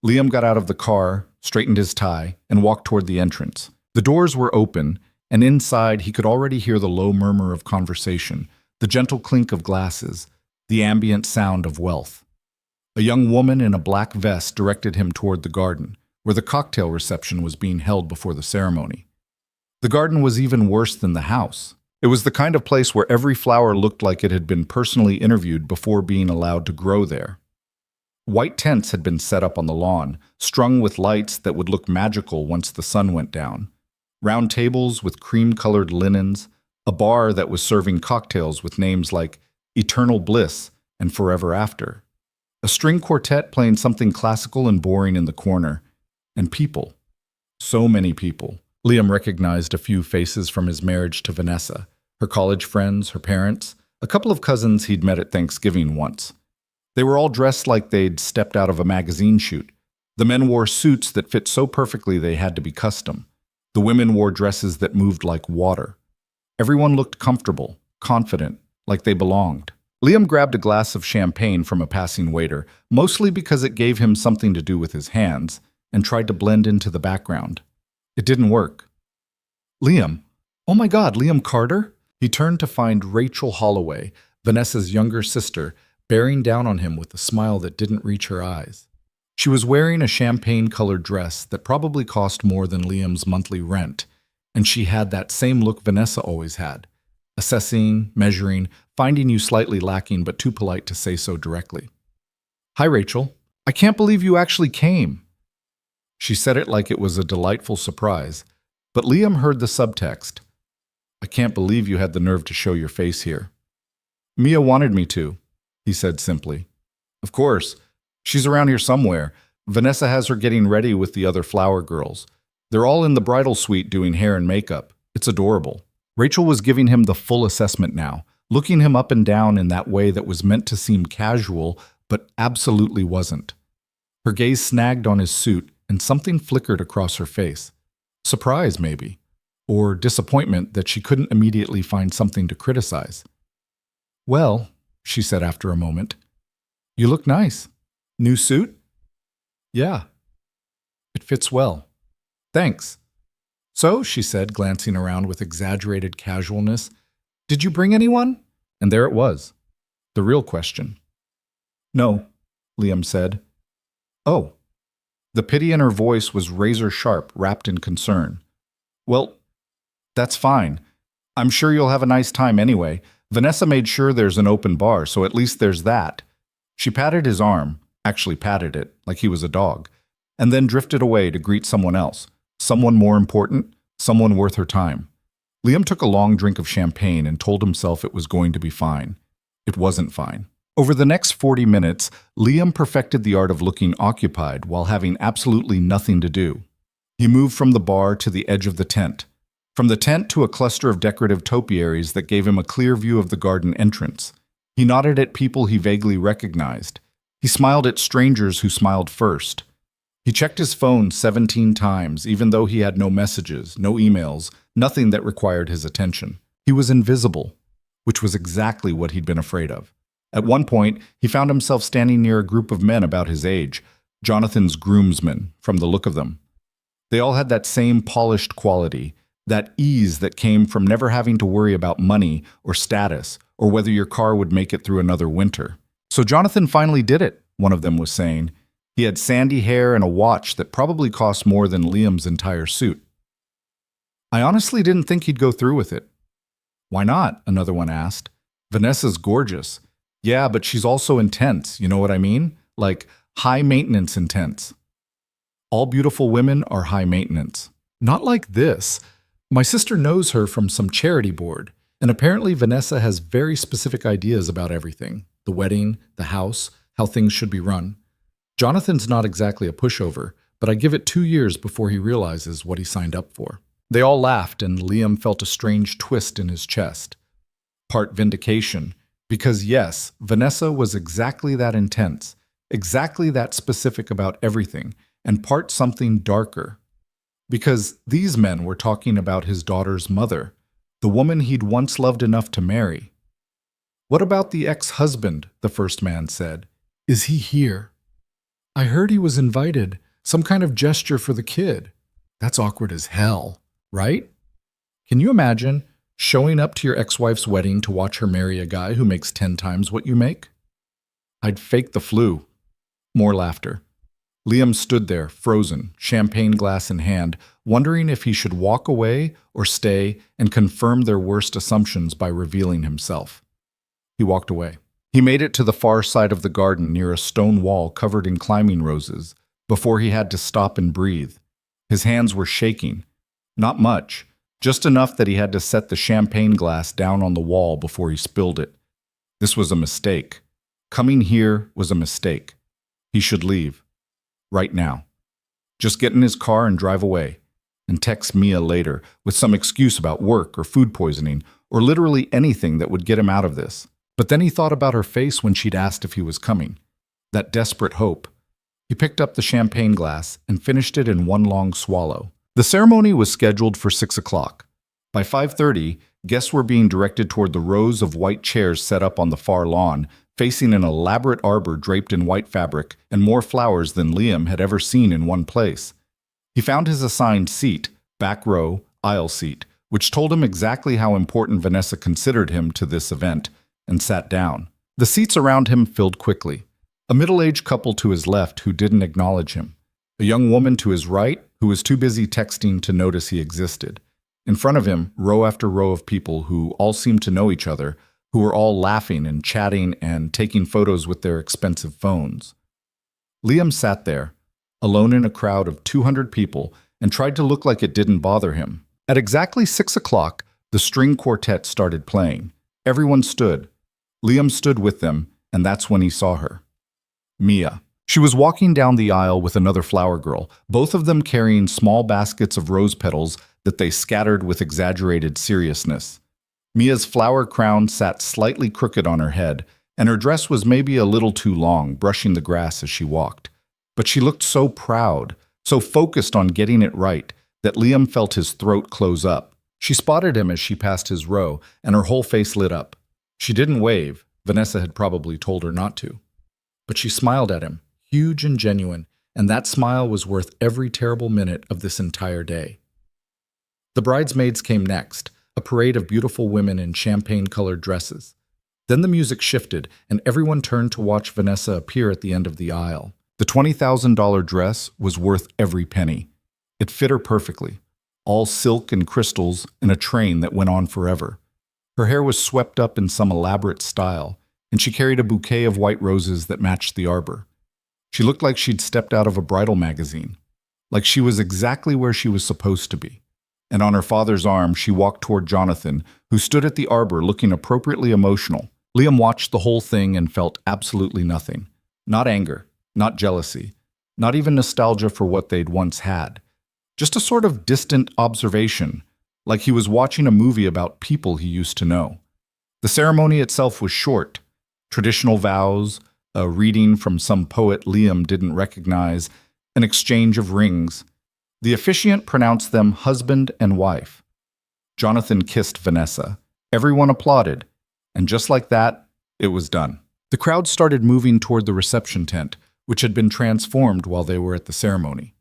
Liam got out of the car, straightened his tie, and walked toward the entrance. The doors were open, and inside he could already hear the low murmur of conversation, the gentle clink of glasses, the ambient sound of wealth. A young woman in a black vest directed him toward the garden, where the cocktail reception was being held before the ceremony. The garden was even worse than the house. It was the kind of place where every flower looked like it had been personally interviewed before being allowed to grow there. White tents had been set up on the lawn, strung with lights that would look magical once the sun went down. Round tables with cream-colored linens, a bar that was serving cocktails with names like Eternal Bliss and Forever After. A string quartet playing something classical and boring in the corner. And people. So many people. Liam recognized a few faces from his marriage to Vanessa, her college friends, her parents, a couple of cousins he'd met at Thanksgiving once. They were all dressed like they'd stepped out of a magazine shoot. The men wore suits that fit so perfectly they had to be custom. The women wore dresses that moved like water. Everyone looked comfortable, confident, like they belonged. Liam grabbed a glass of champagne from a passing waiter, mostly because it gave him something to do with his hands, and tried to blend into the background. It didn't work. Liam. Oh my God, Liam Carter? He turned to find Rachel Holloway, Vanessa's younger sister, bearing down on him with a smile that didn't reach her eyes. She was wearing a champagne-colored dress that probably cost more than Liam's monthly rent, and she had that same look Vanessa always had, assessing, measuring, finding you slightly lacking but too polite to say so directly. Hi, Rachel. I can't believe you actually came. She said it like it was a delightful surprise, but Liam heard the subtext. I can't believe you had the nerve to show your face here. Mia wanted me to, he said simply. Of course. She's around here somewhere. Vanessa has her getting ready with the other flower girls. They're all in the bridal suite doing hair and makeup. It's adorable. Rachel was giving him the full assessment now, looking him up and down in that way that was meant to seem casual, but absolutely wasn't. Her gaze snagged on his suit, and something flickered across her face. Surprise, maybe. Or disappointment that she couldn't immediately find something to criticize. Well, she said after a moment, you look nice. New suit? Yeah. It fits well. Thanks. So, she said, glancing around with exaggerated casualness, did you bring anyone? And there it was. The real question. No, Liam said. Oh. The pity in her voice was razor-sharp, wrapped in concern. Well, that's fine. I'm sure you'll have a nice time anyway. Vanessa made sure there's an open bar, so at least there's that. She patted his arm, actually patted it, like he was a dog, and then drifted away to greet someone else. Someone more important, someone worth her time. Liam took a long drink of champagne and told himself it was going to be fine. It wasn't fine. Over the next 40 minutes, Liam perfected the art of looking occupied while having absolutely nothing to do. He moved from the bar to the edge of the tent, from the tent to a cluster of decorative topiaries that gave him a clear view of the garden entrance. He nodded at people he vaguely recognized. He smiled at strangers who smiled first. He checked his phone 17 times, even though he had no messages, no emails, nothing that required his attention. He was invisible, which was exactly what he'd been afraid of. At one point, he found himself standing near a group of men about his age, Jonathan's groomsmen, from the look of them. They all had that same polished quality, that ease that came from never having to worry about money or status or whether your car would make it through another winter. So Jonathan finally did it, one of them was saying. He had sandy hair and a watch that probably cost more than Liam's entire suit. I honestly didn't think he'd go through with it. Why not? Another one asked. Vanessa's gorgeous. Yeah, but she's also intense, you know what I mean? Like, high-maintenance intense. All beautiful women are high maintenance. Not like this. My sister knows her from some charity board, and apparently Vanessa has very specific ideas about everything. The wedding, the house, how things should be run. Jonathan's not exactly a pushover, but I give it 2 years before he realizes what he signed up for. They all laughed, and Liam felt a strange twist in his chest. Part vindication. Because yes, Vanessa was exactly that intense, exactly that specific about everything, and part something darker. Because these men were talking about his daughter's mother, the woman he'd once loved enough to marry. "What about the ex-husband?" the first man said. "Is he here?" "I heard he was invited. Some kind of gesture for the kid." That's awkward as hell, right? Can you imagine showing up to your ex-wife's wedding to watch her marry a guy who makes 10 times what you make? "I'd fake the flu." More laughter. Liam stood there, frozen, champagne glass in hand, wondering if he should walk away or stay and confirm their worst assumptions by revealing himself. He walked away. He made it to the far side of the garden near a stone wall covered in climbing roses before he had to stop and breathe. His hands were shaking. Not much, just enough that he had to set the champagne glass down on the wall before he spilled it. This was a mistake. Coming here was a mistake. He should leave. Right now. Just get in his car and drive away, and text Mia later with some excuse about work or food poisoning or literally anything that would get him out of this. But then he thought about her face when she'd asked if he was coming. That desperate hope. He picked up the champagne glass and finished it in one long swallow. The ceremony was scheduled for 6 o'clock. By 5:30, guests were being directed toward the rows of white chairs set up on the far lawn, facing an elaborate arbor draped in white fabric and more flowers than Liam had ever seen in one place. He found his assigned seat, back row, aisle seat, which told him exactly how important Vanessa considered him to this event, and sat down. The seats around him filled quickly. A middle-aged couple to his left who didn't acknowledge him. A young woman to his right who was too busy texting to notice he existed. In front of him, row after row of people who all seemed to know each other, who were all laughing and chatting and taking photos with their expensive phones. Liam sat there, alone in a crowd of 200 people, and tried to look like it didn't bother him. At exactly 6 o'clock, the string quartet started playing. Everyone stood. Liam stood with them, and that's when he saw her. Mia. She was walking down the aisle with another flower girl, both of them carrying small baskets of rose petals that they scattered with exaggerated seriousness. Mia's flower crown sat slightly crooked on her head, and her dress was maybe a little too long, brushing the grass as she walked. But she looked so proud, so focused on getting it right, that Liam felt his throat close up. She spotted him as she passed his row, and her whole face lit up. She didn't wave. Vanessa had probably told her not to. But she smiled at him, huge and genuine, and that smile was worth every terrible minute of this entire day. The bridesmaids came next, a parade of beautiful women in champagne-colored dresses. Then the music shifted, and everyone turned to watch Vanessa appear at the end of the aisle. The $20,000 dress was worth every penny. It fit her perfectly, all silk and crystals in a train that went on forever. Her hair was swept up in some elaborate style, and she carried a bouquet of white roses that matched the arbor. She looked like she'd stepped out of a bridal magazine, like she was exactly where she was supposed to be. And on her father's arm, she walked toward Jonathan, who stood at the arbor looking appropriately emotional. Liam watched the whole thing and felt absolutely nothing. Not anger, not jealousy, not even nostalgia for what they'd once had. Just a sort of distant observation, like he was watching a movie about people he used to know. The ceremony itself was short. Traditional vows, a reading from some poet Liam didn't recognize, an exchange of rings. The officiant pronounced them husband and wife. Jonathan kissed Vanessa. Everyone applauded, and just like that, it was done. The crowd started moving toward the reception tent, which had been transformed while they were at the ceremony.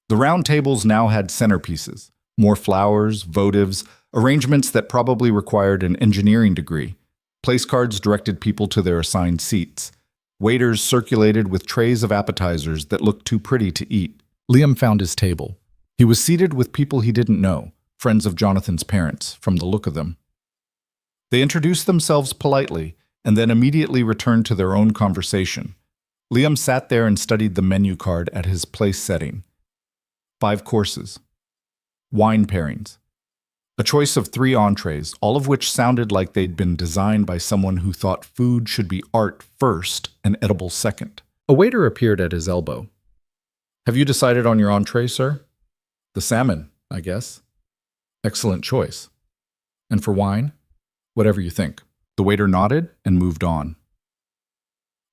The round tables now had centerpieces, more flowers, votives, arrangements that probably required an engineering degree. Place cards directed people to their assigned seats. Waiters circulated with trays of appetizers that looked too pretty to eat. Liam found his table. He was seated with people he didn't know, friends of Jonathan's parents, from the look of them. They introduced themselves politely and then immediately returned to their own conversation. Liam sat there and studied the menu card at his place setting. 5 courses. Wine pairings. A choice of 3 entrees, all of which sounded like they'd been designed by someone who thought food should be art first and edible second. A waiter appeared at his elbow. "Have you decided on your entree, sir?" "The salmon, I guess." "Excellent choice. And for wine?" "Whatever you think." The waiter nodded and moved on.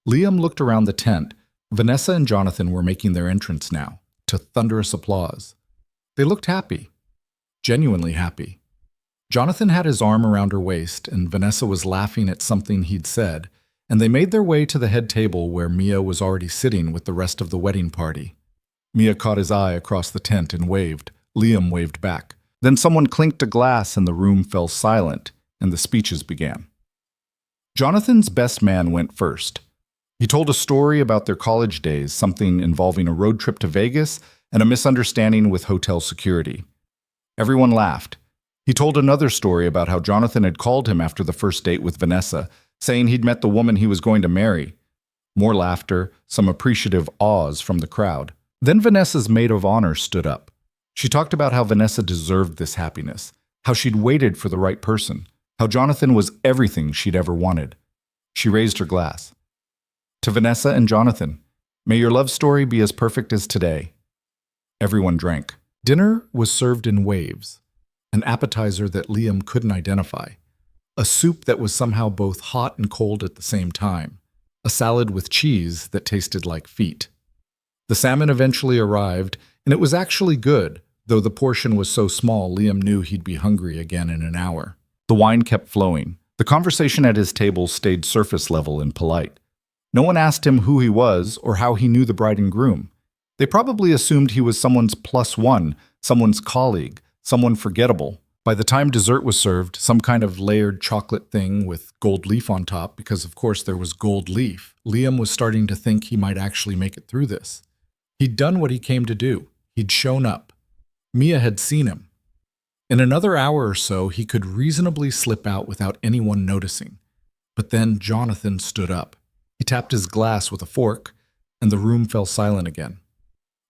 Liam looked around the tent. Vanessa and Jonathan were making their entrance now. to thunderous applause. They looked happy, genuinely happy. Jonathan had his arm around her waist, and Vanessa was laughing at something he'd said, and they made their way to the head table where Mia was already sitting with the rest of the wedding party. Mia caught his eye across the tent and waved. Liam waved back. Then someone clinked a glass and the room fell silent, and the speeches began. Jonathan's best man went first. He told a story about their college days, something involving a road trip to Vegas and a misunderstanding with hotel security. Everyone laughed. He told another story about how Jonathan had called him after the first date with Vanessa, saying he'd met the woman he was going to marry. More laughter, some appreciative awes from the crowd. Then Vanessa's maid of honor stood up. She talked about how Vanessa deserved this happiness, how she'd waited for the right person, how Jonathan was everything she'd ever wanted. She raised her glass. To Vanessa and Jonathan, may your love story be as perfect as today. Everyone drank. Dinner was served in waves, an appetizer that Liam couldn't identify, a soup that was somehow both hot and cold at the same time, a salad with cheese that tasted like feet. The salmon eventually arrived, and it was actually good, though the portion was so small Liam knew he'd be hungry again in an hour. The wine kept flowing. The conversation at his table stayed surface level and polite. No one asked him who he was or how he knew the bride and groom. They probably assumed he was someone's plus one, someone's colleague, someone forgettable. By the time dessert was served, some kind of layered chocolate thing with gold leaf on top, because of course there was gold leaf, Liam was starting to think he might actually make it through this. He'd done what he came to do. He'd shown up. Mia had seen him. In another hour or so, he could reasonably slip out without anyone noticing. But then Jonathan stood up. He tapped his glass with a fork, and the room fell silent again.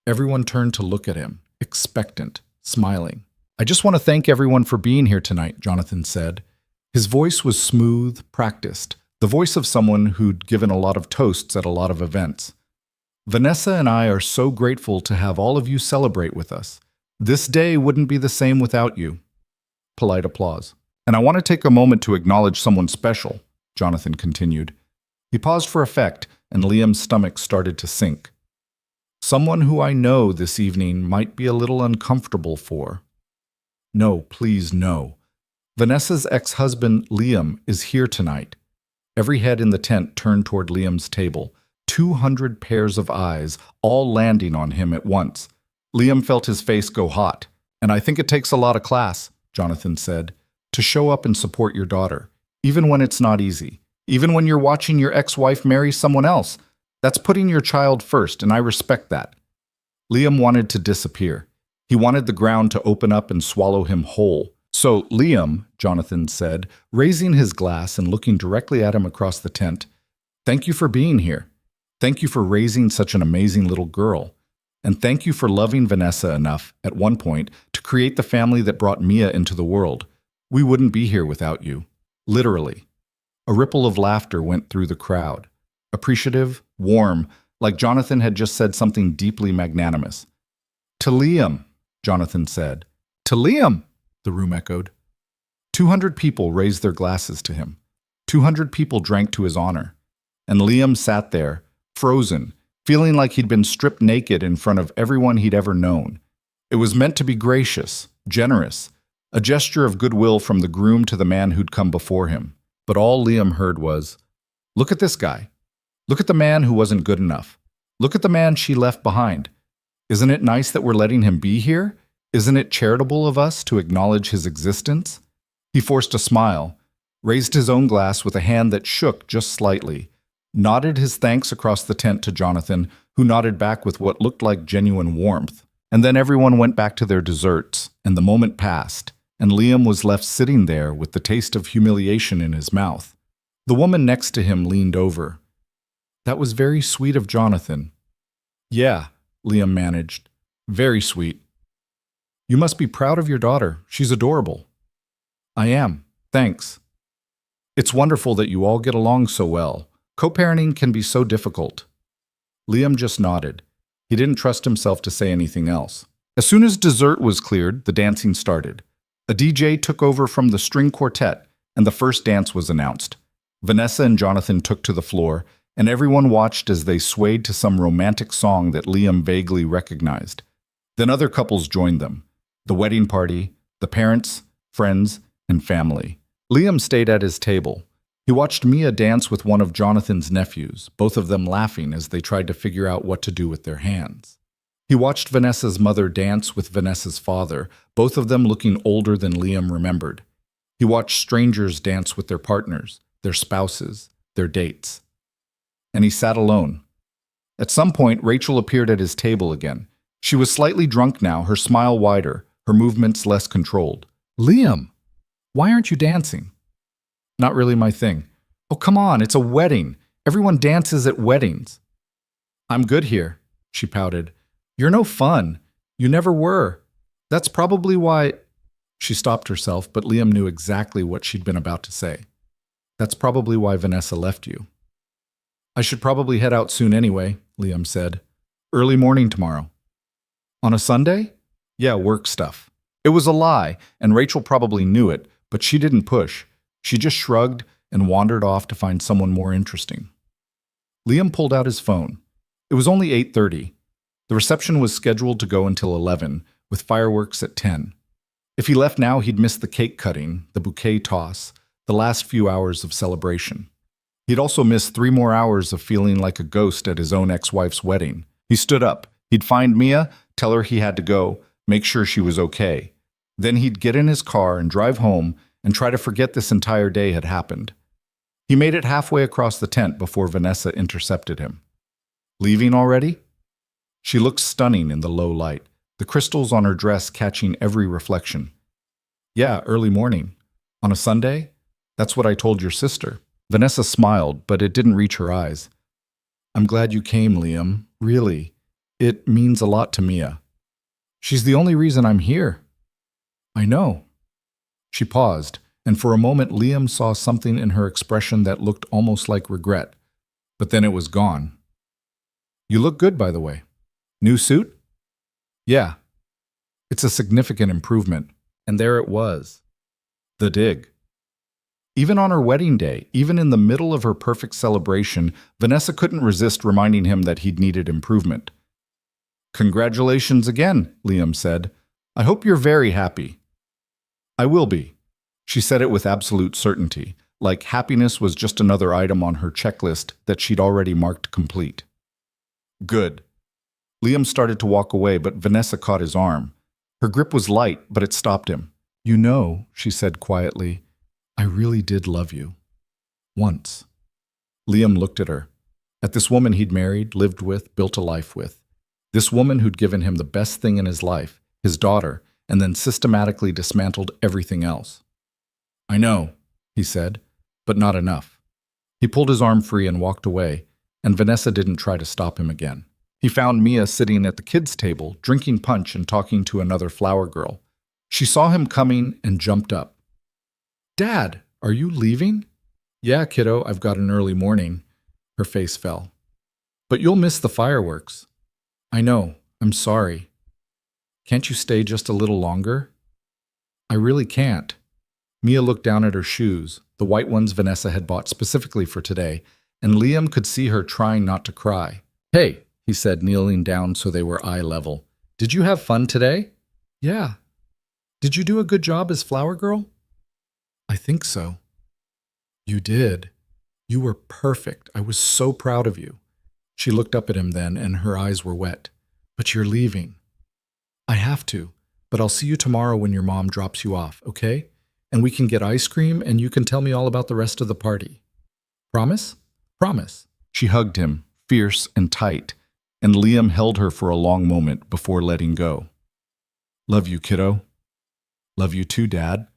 Everyone turned to look at him, expectant, smiling. I just want to thank everyone for being here tonight, Jonathan said. His voice was smooth, practiced, the voice of someone who'd given a lot of toasts at a lot of events. Vanessa and I are so grateful to have all of you celebrate with us. This day wouldn't be the same without you. Polite applause. And I want to take a moment to acknowledge someone special, Jonathan continued. He paused for effect, and Liam's stomach started to sink. Someone who I know this evening might be a little uncomfortable for. No, please no. Vanessa's ex-husband, Liam, is here tonight. Every head in the tent turned toward Liam's table. 200 pairs of eyes, all landing on him at once. Liam felt his face go hot. And I think it takes a lot of class, Jonathan said, to show up and support your daughter, even when it's not easy. Even when you're watching your ex-wife marry someone else. That's putting your child first, and I respect that. Liam wanted to disappear. He wanted the ground to open up and swallow him whole. So, Liam, Jonathan said, raising his glass and looking directly at him across the tent, thank you for being here. Thank you for raising such an amazing little girl. And thank you for loving Vanessa enough, at one point, to create the family that brought Mia into the world. We wouldn't be here without you. Literally. A ripple of laughter went through the crowd. Appreciative, warm, like Jonathan had just said something deeply magnanimous. To Liam, Jonathan said. To Liam, the room echoed. 200 people raised their glasses to him. 200 people drank to his honor. And Liam sat there, frozen, feeling like he'd been stripped naked in front of everyone he'd ever known. It was meant to be gracious, generous, a gesture of goodwill from the groom to the man who'd come before him. But all Liam heard was, look at this guy. Look at the man who wasn't good enough. Look at the man she left behind. Isn't it nice that we're letting him be here? Isn't it charitable of us to acknowledge his existence? He forced a smile, raised his own glass with a hand that shook just slightly, nodded his thanks across the tent to Jonathan, who nodded back with what looked like genuine warmth. And then everyone went back to their desserts, and the moment passed, and Liam was left sitting there with the taste of humiliation in his mouth. The woman next to him leaned over. That was very sweet of Jonathan. Yeah, Liam managed. Very sweet. You must be proud of your daughter. She's adorable. I am. Thanks. It's wonderful that you all get along so well. Co-parenting can be so difficult. Liam just nodded. He didn't trust himself to say anything else. As soon as dessert was cleared, the dancing started. A DJ took over from the string quartet, and the first dance was announced. Vanessa and Jonathan took to the floor, and everyone watched as they swayed to some romantic song that Liam vaguely recognized. Then other couples joined them. The wedding party, the parents, friends, and family. Liam stayed at his table. He watched Mia dance with one of Jonathan's nephews, both of them laughing as they tried to figure out what to do with their hands. He watched Vanessa's mother dance with Vanessa's father, both of them looking older than Liam remembered. He watched strangers dance with their partners, their spouses, their dates. And he sat alone. At some point, Rachel appeared at his table again. She was slightly drunk now, her smile wider, her movements less controlled. "Liam, why aren't you dancing?" "Not really my thing." "Oh, come on, it's a wedding. Everyone dances at weddings." "I'm good here," she pouted. "You're no fun. You never were. That's probably why—" She stopped herself, but Liam knew exactly what she'd been about to say. "That's probably why Vanessa left you." "I should probably head out soon anyway," Liam said. "Early morning tomorrow." "On a Sunday?" "Yeah, work stuff." It was a lie, and Rachel probably knew it, but she didn't push. She just shrugged and wandered off to find someone more interesting. Liam pulled out his phone. It was only 8:30. The reception was scheduled to go until 11, with fireworks at 10. If he left now, he'd miss the cake cutting, the bouquet toss, the last few hours of celebration. He'd also miss 3 more hours of feeling like a ghost at his own ex-wife's wedding. He stood up. He'd find Mia, tell her he had to go, make sure she was okay. Then he'd get in his car and drive home and try to forget this entire day had happened. He made it halfway across the tent before Vanessa intercepted him. "Leaving already?" She looked stunning in the low light, the crystals on her dress catching every reflection. "Yeah, early morning. On a Sunday? That's what I told your sister." Vanessa smiled, but it didn't reach her eyes. "I'm glad you came, Liam. Really. It means a lot to Mia. She's the only reason I'm here." "I know." She paused, and for a moment Liam saw something in her expression that looked almost like regret, but then it was gone. "You look good, by the way. New suit?" "Yeah." It's a significant improvement, and there it was. The dig. Even on her wedding day, even in the middle of her perfect celebration, Vanessa couldn't resist reminding him that he'd needed improvement. "Congratulations again," Liam said. "I hope you're very happy." "I will be." She said it with absolute certainty, like happiness was just another item on her checklist that she'd already marked complete. "Good." Liam started to walk away, but Vanessa caught his arm. Her grip was light, but it stopped him. "You know," she said quietly, "I really did love you. Once." Liam looked at her. At this woman he'd married, lived with, built a life with. This woman who'd given him the best thing in his life, his daughter, and then systematically dismantled everything else. "I know," he said, "but not enough." He pulled his arm free and walked away, and Vanessa didn't try to stop him again. He found Mia sitting at the kids' table, drinking punch and talking to another flower girl. She saw him coming and jumped up. "Dad, are you leaving?" "Yeah, kiddo, I've got an early morning." Her face fell. "But you'll miss the fireworks." "I know. I'm sorry." "Can't you stay just a little longer?" "I really can't." Mia looked down at her shoes, the white ones Vanessa had bought specifically for today, and Liam could see her trying not to cry. "Hey," he said, kneeling down so they were eye level. "Did you have fun today?" "Yeah." "Did you do a good job as flower girl?" "I think so." "You did. You were perfect. I was so proud of you." She looked up at him then, and her eyes were wet. "But you're leaving." "I have to, but I'll see you tomorrow when your mom drops you off, okay? And we can get ice cream, and you can tell me all about the rest of the party. Promise?" "Promise." She hugged him, fierce and tight, and Liam held her for a long moment before letting go. "Love you, kiddo." "Love you too, Dad."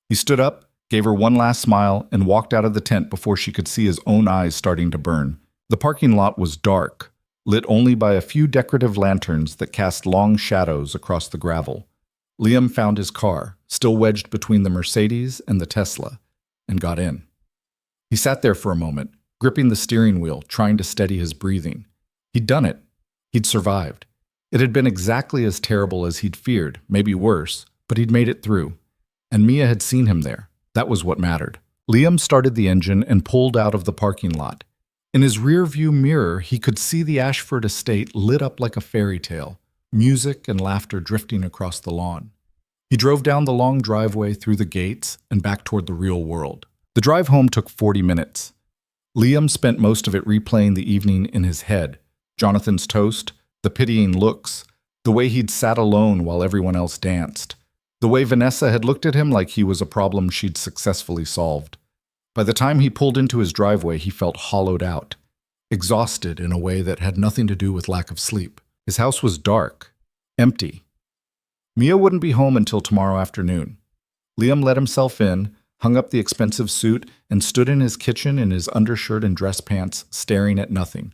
He stood up, gave her one last smile, and walked out of the tent before she could see his own eyes starting to burn. The parking lot was dark, lit only by a few decorative lanterns that cast long shadows across the gravel. Liam found his car, still wedged between the Mercedes and the Tesla, and got in. He sat there for a moment, gripping the steering wheel, trying to steady his breathing. He'd done it. He'd survived. It had been exactly as terrible as he'd feared, maybe worse, but he'd made it through. And Mia had seen him there. That was what mattered. Liam started the engine and pulled out of the parking lot. In his rear-view mirror, he could see the Ashford estate lit up like a fairy tale. music and laughter drifting across the lawn. He drove down the long driveway through the gates and back toward the real world. The drive home took 40 minutes. Liam spent most of it replaying the evening in his head. Jonathan's toast, the pitying looks, the way he'd sat alone while everyone else danced, the way Vanessa had looked at him like he was a problem she'd successfully solved. By the time he pulled into his driveway, he felt hollowed out, exhausted in a way that had nothing to do with lack of sleep. His house was dark, empty. Mia wouldn't be home until tomorrow afternoon. Liam let himself in, hung up the expensive suit, and stood in his kitchen in his undershirt and dress pants, staring at nothing.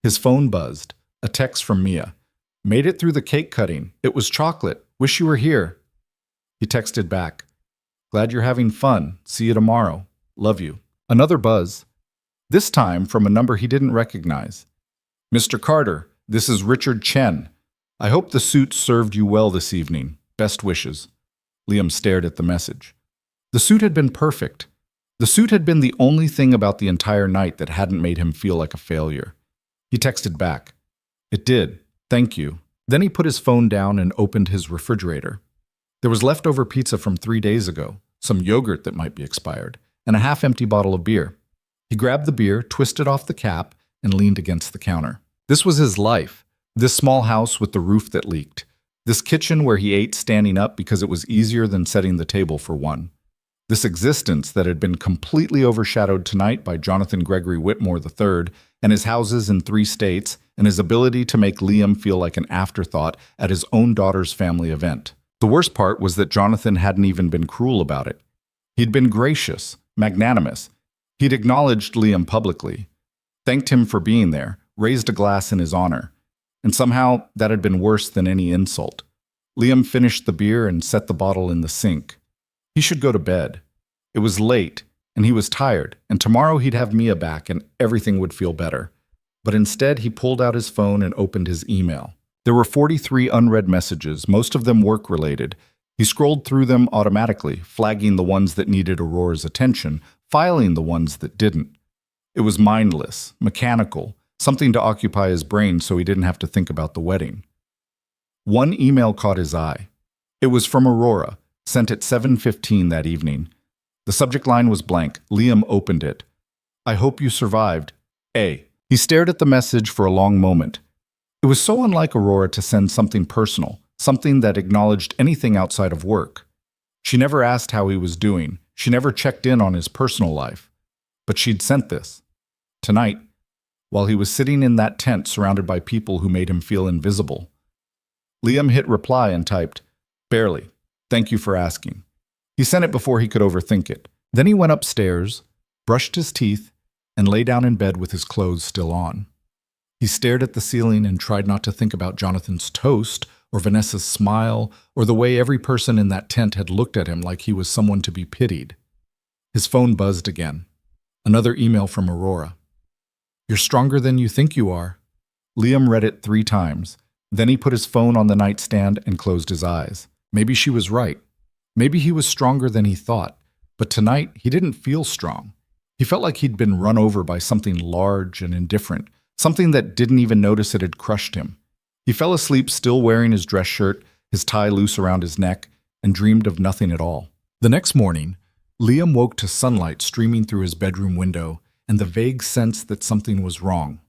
His phone buzzed. A text from Mia. Made it through the cake cutting. It was chocolate. Wish you were here. He texted back. Glad you're having fun. See you tomorrow. Love you. Another buzz. This time from a number he didn't recognize. Mr. Carter, this is Richard Chen. I hope the suit served you well this evening. Best wishes. Liam stared at the message. The suit had been perfect. The suit had been the only thing about the entire night that hadn't made him feel like a failure. He texted back. It did. Thank you. Then he put his phone down and opened his refrigerator. There was leftover pizza from 3 days ago, some yogurt that might be expired, and a half-empty bottle of beer. He grabbed the beer, twisted off the cap, and leaned against the counter. This was his life. This small house with the roof that leaked. This kitchen where he ate standing up because it was easier than setting the table for one. This existence that had been completely overshadowed tonight by Jonathan Gregory Whitmore III and his houses in 3 states and his ability to make Liam feel like an afterthought at his own daughter's family event. The worst part was that Jonathan hadn't even been cruel about it. He'd been gracious, magnanimous. He'd acknowledged Liam publicly, thanked him for being there, raised a glass in his honor. And somehow that had been worse than any insult. Liam finished the beer and set the bottle in the sink. He should go to bed. It was late, and he was tired, and tomorrow he'd have Mia back and everything would feel better. But instead, he pulled out his phone and opened his email. There were 43 unread messages, most of them work-related. He scrolled through them automatically, flagging the ones that needed Aurora's attention, filing the ones that didn't. It was mindless, mechanical, something to occupy his brain so he didn't have to think about the wedding. One email caught his eye. It was from Aurora, sent at 7:15 that evening. The subject line was blank. Liam opened it. I hope you survived. A. He stared at the message for a long moment. It was so unlike Aurora to send something personal, something that acknowledged anything outside of work. She never asked how he was doing. She never checked in on his personal life. But she'd sent this. Tonight, while he was sitting in that tent surrounded by people who made him feel invisible. Liam hit reply and typed, Barely. Thank you for asking. He sent it before he could overthink it. Then he went upstairs, brushed his teeth, and lay down in bed with his clothes still on. He stared at the ceiling and tried not to think about Jonathan's toast or Vanessa's smile or the way every person in that tent had looked at him like he was someone to be pitied. His phone buzzed again. Another email from Aurora. You're stronger than you think you are. Liam read it 3 times. Then he put his phone on the nightstand and closed his eyes. Maybe she was right. Maybe he was stronger than he thought. But tonight, he didn't feel strong. He felt like he'd been run over by something large and indifferent, something that didn't even notice it had crushed him. He fell asleep still wearing his dress shirt, his tie loose around his neck, and dreamed of nothing at all. The next morning, Liam woke to sunlight streaming through his bedroom window and the vague sense that something was wrong.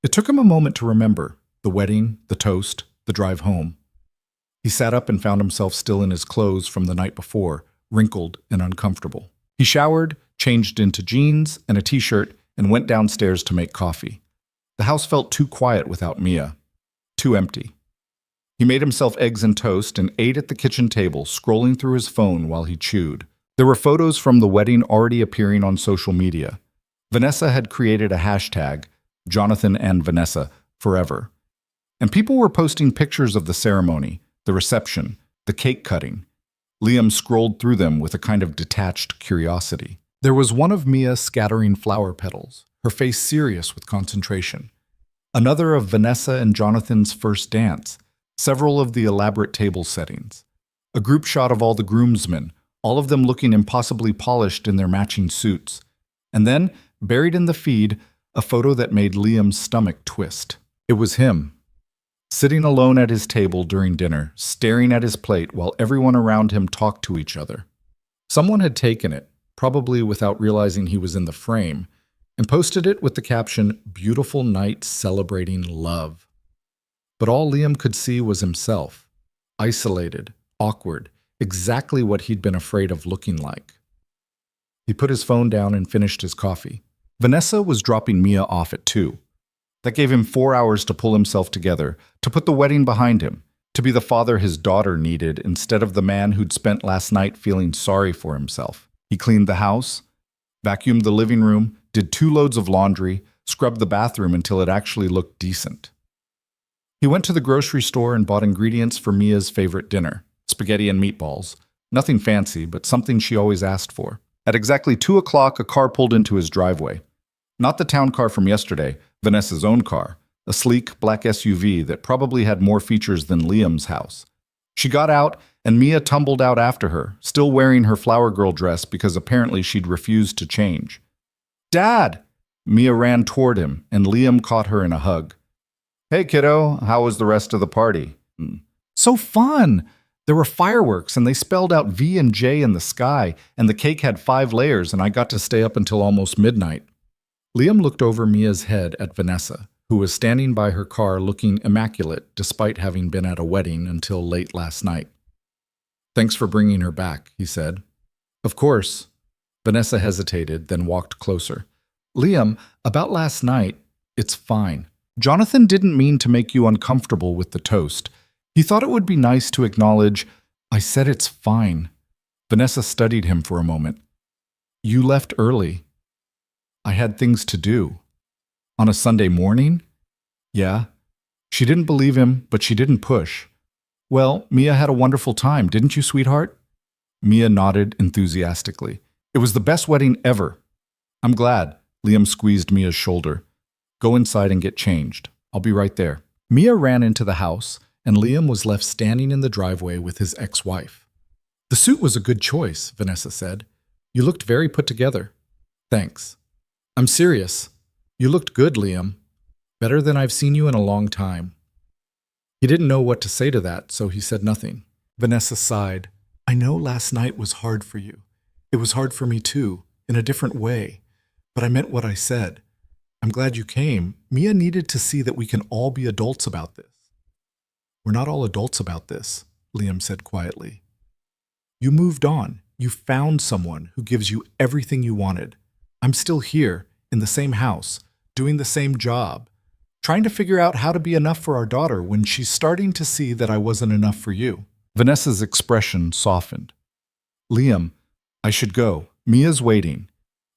It took him a moment to remember the wedding, the toast, the drive home. He sat up and found himself still in his clothes from the night before, wrinkled and uncomfortable. He showered, changed into jeans and a t-shirt, and went downstairs to make coffee. The house felt too quiet without Mia, too empty. He made himself eggs and toast and ate at the kitchen table, scrolling through his phone while he chewed. There were photos from the wedding already appearing on social media. Vanessa had created a hashtag, Jonathan and Vanessa, forever. And people were posting pictures of the ceremony, the reception, the cake cutting. Liam scrolled through them with a kind of detached curiosity. There was one of Mia scattering flower petals, her face serious with concentration. Another of Vanessa and Jonathan's first dance, several of the elaborate table settings. A group shot of all the groomsmen, all of them looking impossibly polished in their matching suits. And then, buried in the feed, a photo that made Liam's stomach twist. It was him. sitting alone at his table during dinner, staring at his plate while everyone around him talked to each other. Someone had taken it, probably without realizing he was in the frame, and posted it with the caption, "Beautiful night celebrating love." But all Liam could see was himself, isolated, awkward, exactly what he'd been afraid of looking like. He put his phone down and finished his coffee. Vanessa was dropping Mia off at 2. That gave him 4 hours to pull himself together, to put the wedding behind him, to be the father his daughter needed instead of the man who'd spent last night feeling sorry for himself. He cleaned the house, vacuumed the living room, did 2 loads of laundry, scrubbed the bathroom until it actually looked decent. He went to the grocery store and bought ingredients for Mia's favorite dinner, spaghetti and meatballs. Nothing fancy, but something she always asked for. At exactly 2 o'clock, a car pulled into his driveway. Not the town car from yesterday, Vanessa's own car, a sleek black SUV that probably had more features than Liam's house. She got out, and Mia tumbled out after her, still wearing her flower girl dress because apparently she'd refused to change. "Dad!" Mia ran toward him, and Liam caught her in a hug. "Hey, kiddo, how was the rest of the party?" "So fun! There were fireworks, and they spelled out V and J in the sky, and the cake had 5 layers, and I got to stay up until almost midnight." Liam looked over Mia's head at Vanessa, who was standing by her car looking immaculate despite having been at a wedding until late last night. "Thanks for bringing her back," he said. "Of course." Vanessa hesitated, then walked closer. "Liam, about last night, it's fine. Jonathan didn't mean to make you uncomfortable with the toast. He thought it would be nice to acknowledge, I said it's fine." Vanessa studied him for a moment. "You left early." "I had things to do." "On a Sunday morning?" "Yeah." She didn't believe him, but she didn't push. "Well, Mia had a wonderful time, didn't you, sweetheart?" Mia nodded enthusiastically. "It was the best wedding ever." "I'm glad." Liam squeezed Mia's shoulder. "Go inside and get changed. I'll be right there." Mia ran into the house, and Liam was left standing in the driveway with his ex-wife. "The suit was a good choice," Vanessa said. "You looked very put together." "Thanks." "I'm serious. You looked good, Liam. Better than I've seen you in a long time." He didn't know what to say to that, so he said nothing. Vanessa sighed. "I know last night was hard for you. It was hard for me too, in a different way. But I meant what I said. I'm glad you came. Mia needed to see that we can all be adults about this." "We're not all adults about this," Liam said quietly. "You moved on. You found someone who gives you everything you wanted. I'm still here, in the same house, doing the same job, trying to figure out how to be enough for our daughter when she's starting to see that I wasn't enough for you." Vanessa's expression softened. "Liam, I should go. Mia's waiting."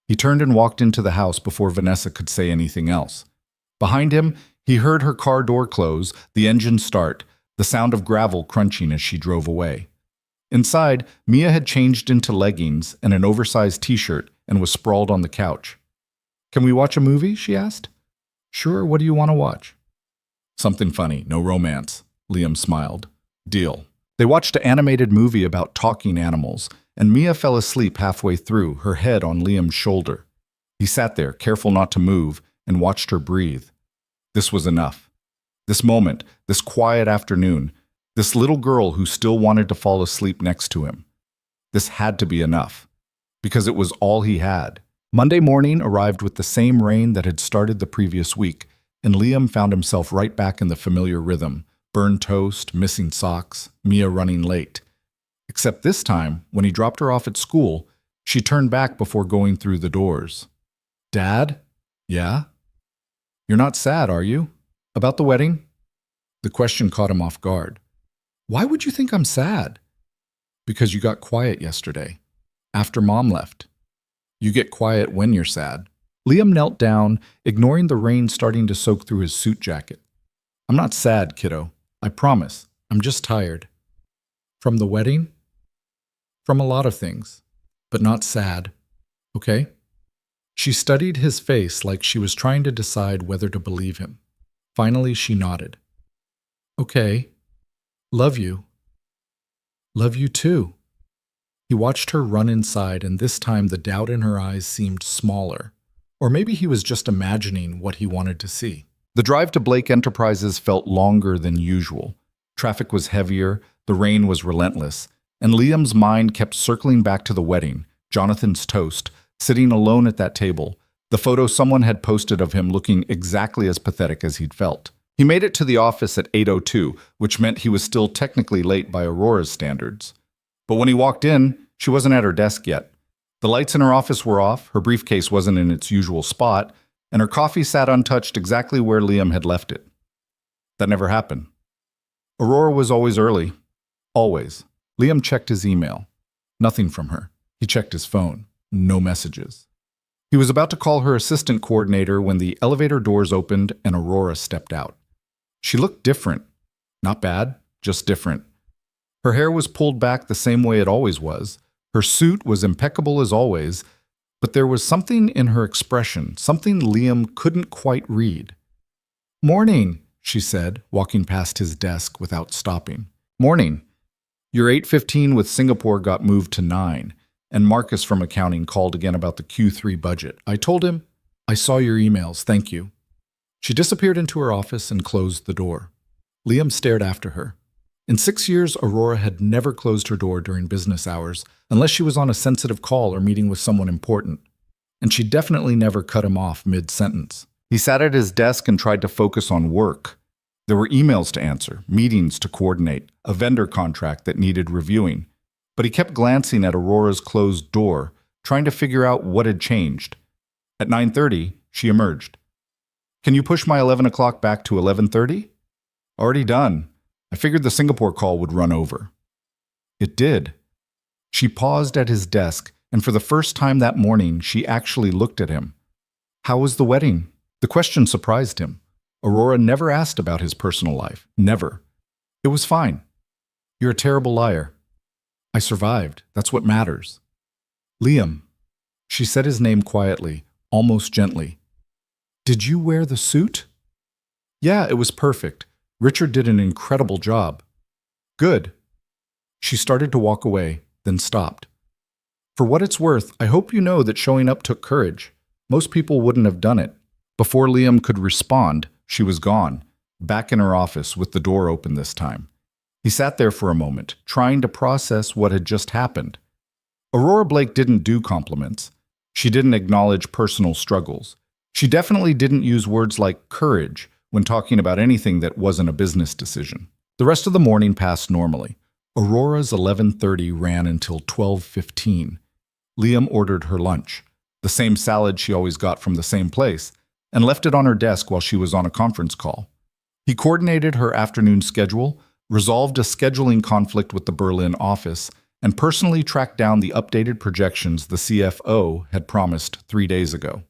He turned and walked into the house before Vanessa could say anything else. Behind him, he heard her car door close, the engine start, the sound of gravel crunching as she drove away. Inside, Mia had changed into leggings and an oversized t-shirt and was sprawled on the couch. "Can we watch a movie?" she asked. "Sure, what do you want to watch?" "Something funny, no romance," Liam smiled. "Deal." They watched an animated movie about talking animals, and Mia fell asleep halfway through, her head on Liam's shoulder. He sat there, careful not to move, and watched her breathe. This was enough. This moment, this quiet afternoon, this little girl who still wanted to fall asleep next to him. This had to be enough, because it was all he had. Monday morning arrived with the same rain that had started the previous week, and Liam found himself right back in the familiar rhythm: burned toast, missing socks, Mia running late. Except this time, when he dropped her off at school, she turned back before going through the doors. "Dad?" "Yeah?" "You're not sad, are you? About the wedding?" The question caught him off guard. "Why would you think I'm sad?" "Because you got quiet yesterday, after Mom left. You get quiet when you're sad." Liam knelt down, ignoring the rain starting to soak through his suit jacket. "I'm not sad, kiddo. I promise. I'm just tired." "From the wedding?" "From a lot of things, but not sad. Okay?" She studied his face like she was trying to decide whether to believe him. Finally, she nodded. "Okay. Love you." "Love you too." He watched her run inside, and this time the doubt in her eyes seemed smaller. Or maybe he was just imagining what he wanted to see. The drive to Blake Enterprises felt longer than usual. Traffic was heavier, the rain was relentless, and Liam's mind kept circling back to the wedding, Jonathan's toast, sitting alone at that table, the photo someone had posted of him looking exactly as pathetic as he'd felt. He made it to the office at 8:02, which meant he was still technically late by Aurora's standards. But when he walked in, she wasn't at her desk yet. The lights in her office were off, her briefcase wasn't in its usual spot, and her coffee sat untouched exactly where Liam had left it. That never happened. Aurora was always early. Always. Liam checked his email. Nothing from her. He checked his phone. No messages. He was about to call her assistant coordinator when the elevator doors opened and Aurora stepped out. She looked different. Not bad, just different. Her hair was pulled back the same way it always was. Her suit was impeccable as always, but there was something in her expression, something Liam couldn't quite read. "Morning," she said, walking past his desk without stopping. "Morning. Your 8:15 with Singapore got moved to 9, and Marcus from accounting called again about the Q3 budget. I told him, I saw your emails, thank you." She disappeared into her office and closed the door. Liam stared after her. In 6 years, Aurora had never closed her door during business hours, unless she was on a sensitive call or meeting with someone important. And she definitely never cut him off mid-sentence. He sat at his desk and tried to focus on work. There were emails to answer, meetings to coordinate, a vendor contract that needed reviewing. But he kept glancing at Aurora's closed door, trying to figure out what had changed. At 9:30, she emerged. "Can you push my 11 o'clock back to 11:30? "Already done. I figured the Singapore call would run over." It did. She paused at his desk, and for the first time that morning, she actually looked at him. "How was the wedding?" The question surprised him. Aurora never asked about his personal life. Never. "It was fine." "You're a terrible liar." "I survived. That's what matters." "Liam." She said his name quietly, almost gently. "Did you wear the suit?" "Yeah, it was perfect. Richard did an incredible job." "Good." She started to walk away, then stopped. "For what it's worth, I hope you know that showing up took courage. Most people wouldn't have done it." Before Liam could respond, she was gone, back in her office with the door open this time. He sat there for a moment, trying to process what had just happened. Aurora Blake didn't do compliments. She didn't acknowledge personal struggles. She definitely didn't use words like courage when talking about anything that wasn't a business decision. The rest of the morning passed normally. Aurora's 11:30 ran until 12:15. Liam ordered her lunch, the same salad she always got from the same place, and left it on her desk while she was on a conference call. He coordinated her afternoon schedule, resolved a scheduling conflict with the Berlin office, and personally tracked down the updated projections the CFO had promised 3 days ago.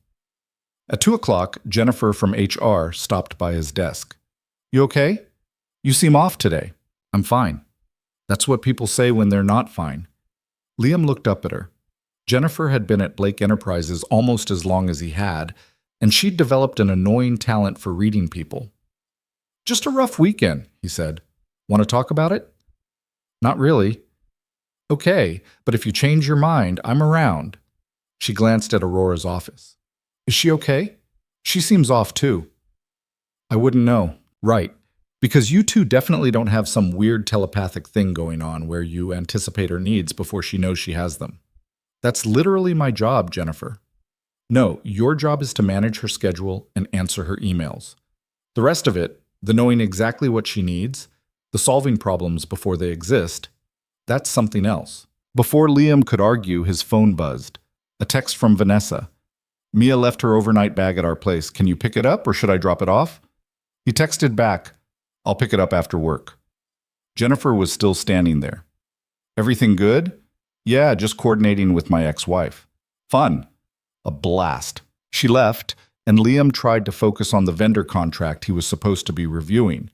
At 2 o'clock, Jennifer from HR stopped by his desk. "You okay? You seem off today." "I'm fine." That's what people say when they're not fine. Liam looked up at her. Jennifer had been at Blake Enterprises almost as long as he had, and she'd developed an annoying talent for reading people. "Just a rough weekend," he said. "Want to talk about it?" "Not really." "Okay, but if you change your mind, I'm around." She glanced at Aurora's office. "Is she okay? She seems off too." "I wouldn't know." "Right. Because you two definitely don't have some weird telepathic thing going on where you anticipate her needs before she knows she has them." "That's literally my job, Jennifer." "No, your job is to manage her schedule and answer her emails. The rest of it, the knowing exactly what she needs, the solving problems before they exist, that's something else." Before Liam could argue, his phone buzzed. A text from Vanessa. "Mia left her overnight bag at our place. Can you pick it up or should I drop it off?" He texted back, "I'll pick it up after work." Jennifer was still standing there. "Everything good?" "Yeah, just coordinating with my ex-wife." "Fun." A blast. She left, and Liam tried to focus on the vendor contract he was supposed to be reviewing,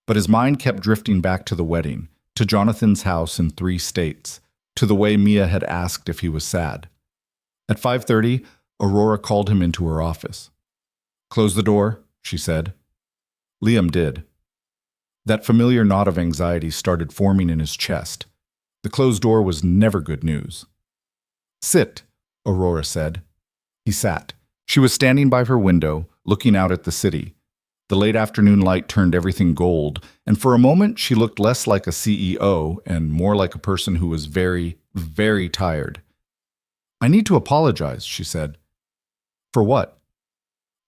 but his mind kept drifting back to the wedding, to Jonathan's house in 3 states, to the way Mia had asked if he was sad. At 5:30, Aurora called him into her office. "Close the door," she said. Liam did. That familiar knot of anxiety started forming in his chest. The closed door was never good news. "Sit," Aurora said. He sat. She was standing by her window, looking out at the city. The late afternoon light turned everything gold, and for a moment she looked less like a CEO and more like a person who was very, very tired. "I need to apologize," she said. "For what?"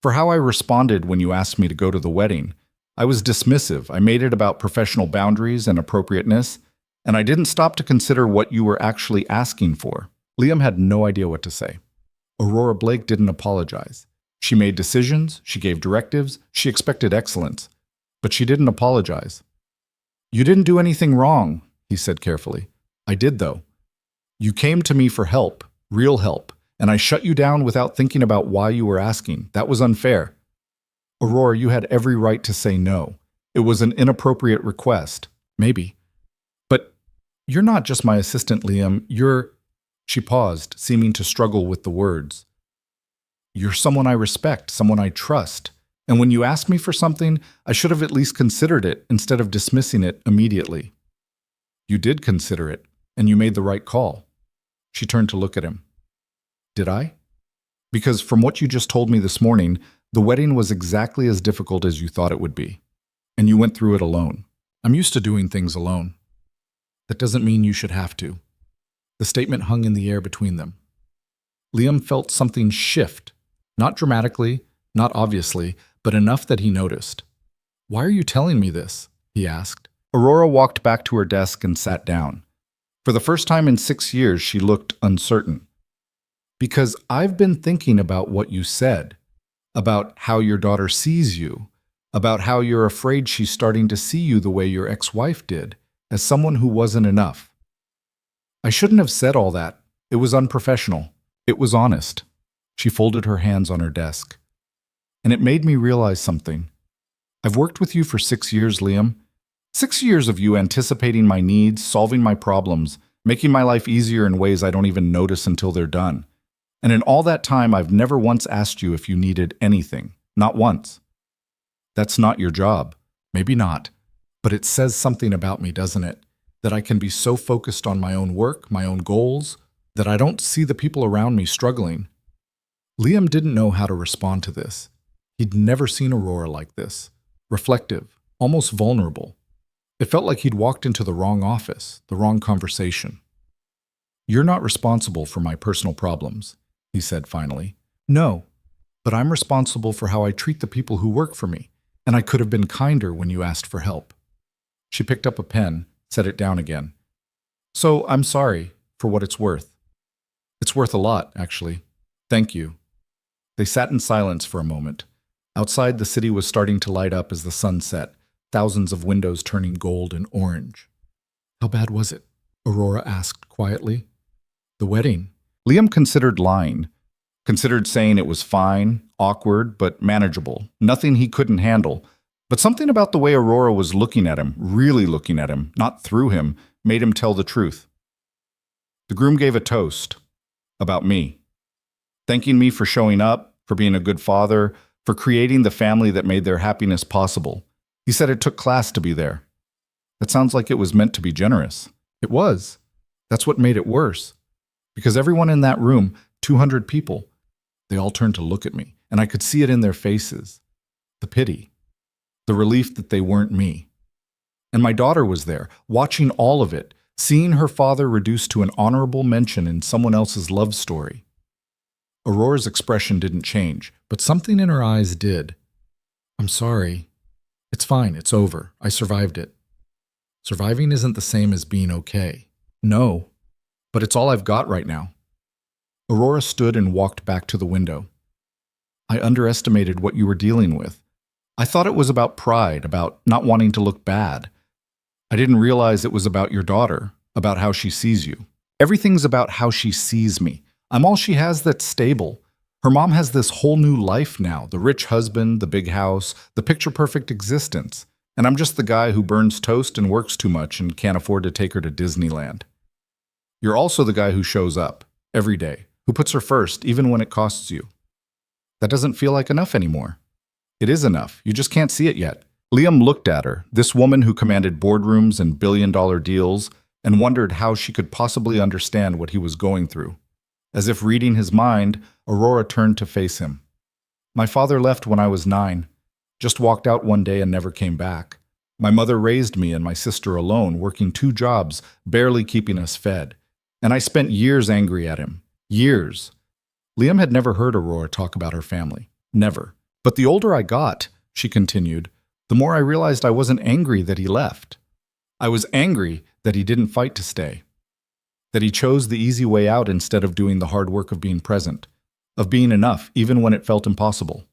"For how I responded when you asked me to go to the wedding. I was dismissive. I made it about professional boundaries and appropriateness, and I didn't stop to consider what you were actually asking for." Liam had no idea what to say. Aurora Blake didn't apologize. She made decisions, she gave directives, she expected excellence, but she didn't apologize. "You didn't do anything wrong," he said carefully. "I did, though. You came to me for help, real help, and I shut you down without thinking about why you were asking. That was unfair. Aurora, you had every right to say no. It was an inappropriate request. Maybe. But you're not just my assistant, Liam. You're—" She paused, seeming to struggle with the words. "You're someone I respect, someone I trust. And when you asked me for something, I should have at least considered it instead of dismissing it immediately." "You did consider it, and you made the right call." She turned to look at him. "Did I? Because from what you just told me this morning, the wedding was exactly as difficult as you thought it would be. And you went through it alone. I'm used to doing things alone. That doesn't mean you should have to." The statement hung in the air between them. Liam felt something shift, not dramatically, not obviously, but enough that he noticed. "Why are you telling me this?" he asked. Aurora walked back to her desk and sat down. For the first time in 6 years, she looked uncertain. "Because I've been thinking about what you said, about how your daughter sees you, about how you're afraid she's starting to see you the way your ex-wife did, as someone who wasn't enough. I shouldn't have said all that. It was unprofessional. It was honest." She folded her hands on her desk. "And it made me realize something. I've worked with you for 6 years, Liam. 6 years of you anticipating my needs, solving my problems, making my life easier in ways I don't even notice until they're done. And in all that time, I've never once asked you if you needed anything. Not once. That's not your job. Maybe not. But it says something about me, doesn't it? That I can be so focused on my own work, my own goals, that I don't see the people around me struggling." Liam didn't know how to respond to this. He'd never seen Aurora like this. Reflective, almost vulnerable. It felt like he'd walked into the wrong office, the wrong conversation. "You're not responsible for my personal problems," he said finally. "No, but I'm responsible for how I treat the people who work for me, and I could have been kinder when you asked for help." She picked up a pen, set it down again. "So I'm sorry, for what it's worth." "It's worth a lot, actually. Thank you." They sat in silence for a moment. Outside, the city was starting to light up as the sun set, thousands of windows turning gold and orange. "How bad was it?" Aurora asked quietly. "The wedding." Liam considered lying, considered saying it was fine, awkward, but manageable, nothing he couldn't handle. But something about the way Aurora was looking at him, really looking at him, not through him, made him tell the truth. The groom gave a toast about me, thanking me for showing up, for being a good father, for creating the family that made their happiness possible. He said it took class to be there. That sounds like it was meant to be generous. It was. That's what made it worse. Because everyone in that room, 200 people, they all turned to look at me, and I could see it in their faces. The pity. The relief that they weren't me. And my daughter was there, watching all of it, seeing her father reduced to an honorable mention in someone else's love story. Aurora's expression didn't change, but something in her eyes did. "I'm sorry. It's fine, it's over. I survived it." Surviving isn't the same as being okay. No, but it's all I've got right now. Aurora stood and walked back to the window. "I underestimated what you were dealing with. I thought it was about pride, about not wanting to look bad. I didn't realize it was about your daughter, about how she sees you. Everything's about how she sees me. I'm all she has that's stable. Her mom has this whole new life now, the rich husband, the big house, the picture-perfect existence. And I'm just the guy who burns toast and works too much and can't afford to take her to Disneyland. You're also the guy who shows up, every day, who puts her first, even when it costs you. That doesn't feel like enough anymore. It is enough. You just can't see it yet." Liam looked at her, this woman who commanded boardrooms and billion-dollar deals, and wondered how she could possibly understand what he was going through. As if reading his mind, Aurora turned to face him. "My father left when I was 9. Just walked out one day and never came back. My mother raised me and my sister alone, working 2 jobs, barely keeping us fed. And I spent years angry at him. Years. Liam had never heard Aurora talk about her family. Never. But the older I got, she continued, the more I realized I wasn't angry that he left. I was angry that he didn't fight to stay. That he chose the easy way out instead of doing the hard work of being present, of being enough even when it felt impossible.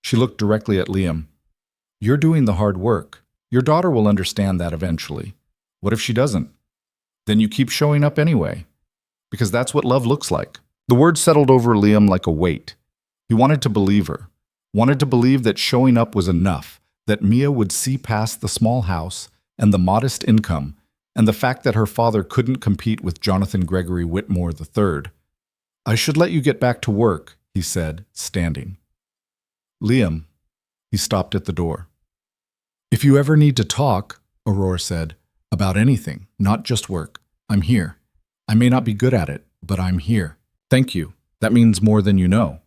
She looked directly at Liam. You're doing the hard work. Your daughter will understand that eventually. What if she doesn't? Then you keep showing up anyway. Because that's what love looks like. The words settled over Liam like a weight. He wanted to believe her. Wanted to believe that showing up was enough, that Mia would see past the small house and the modest income, and the fact that her father couldn't compete with Jonathan Gregory Whitmore III. I should let you get back to work, he said, standing. Liam, he stopped at the door. If you ever need to talk, Aurora said, about anything, not just work, I'm here. I may not be good at it, but I'm here. Thank you. That means more than you know.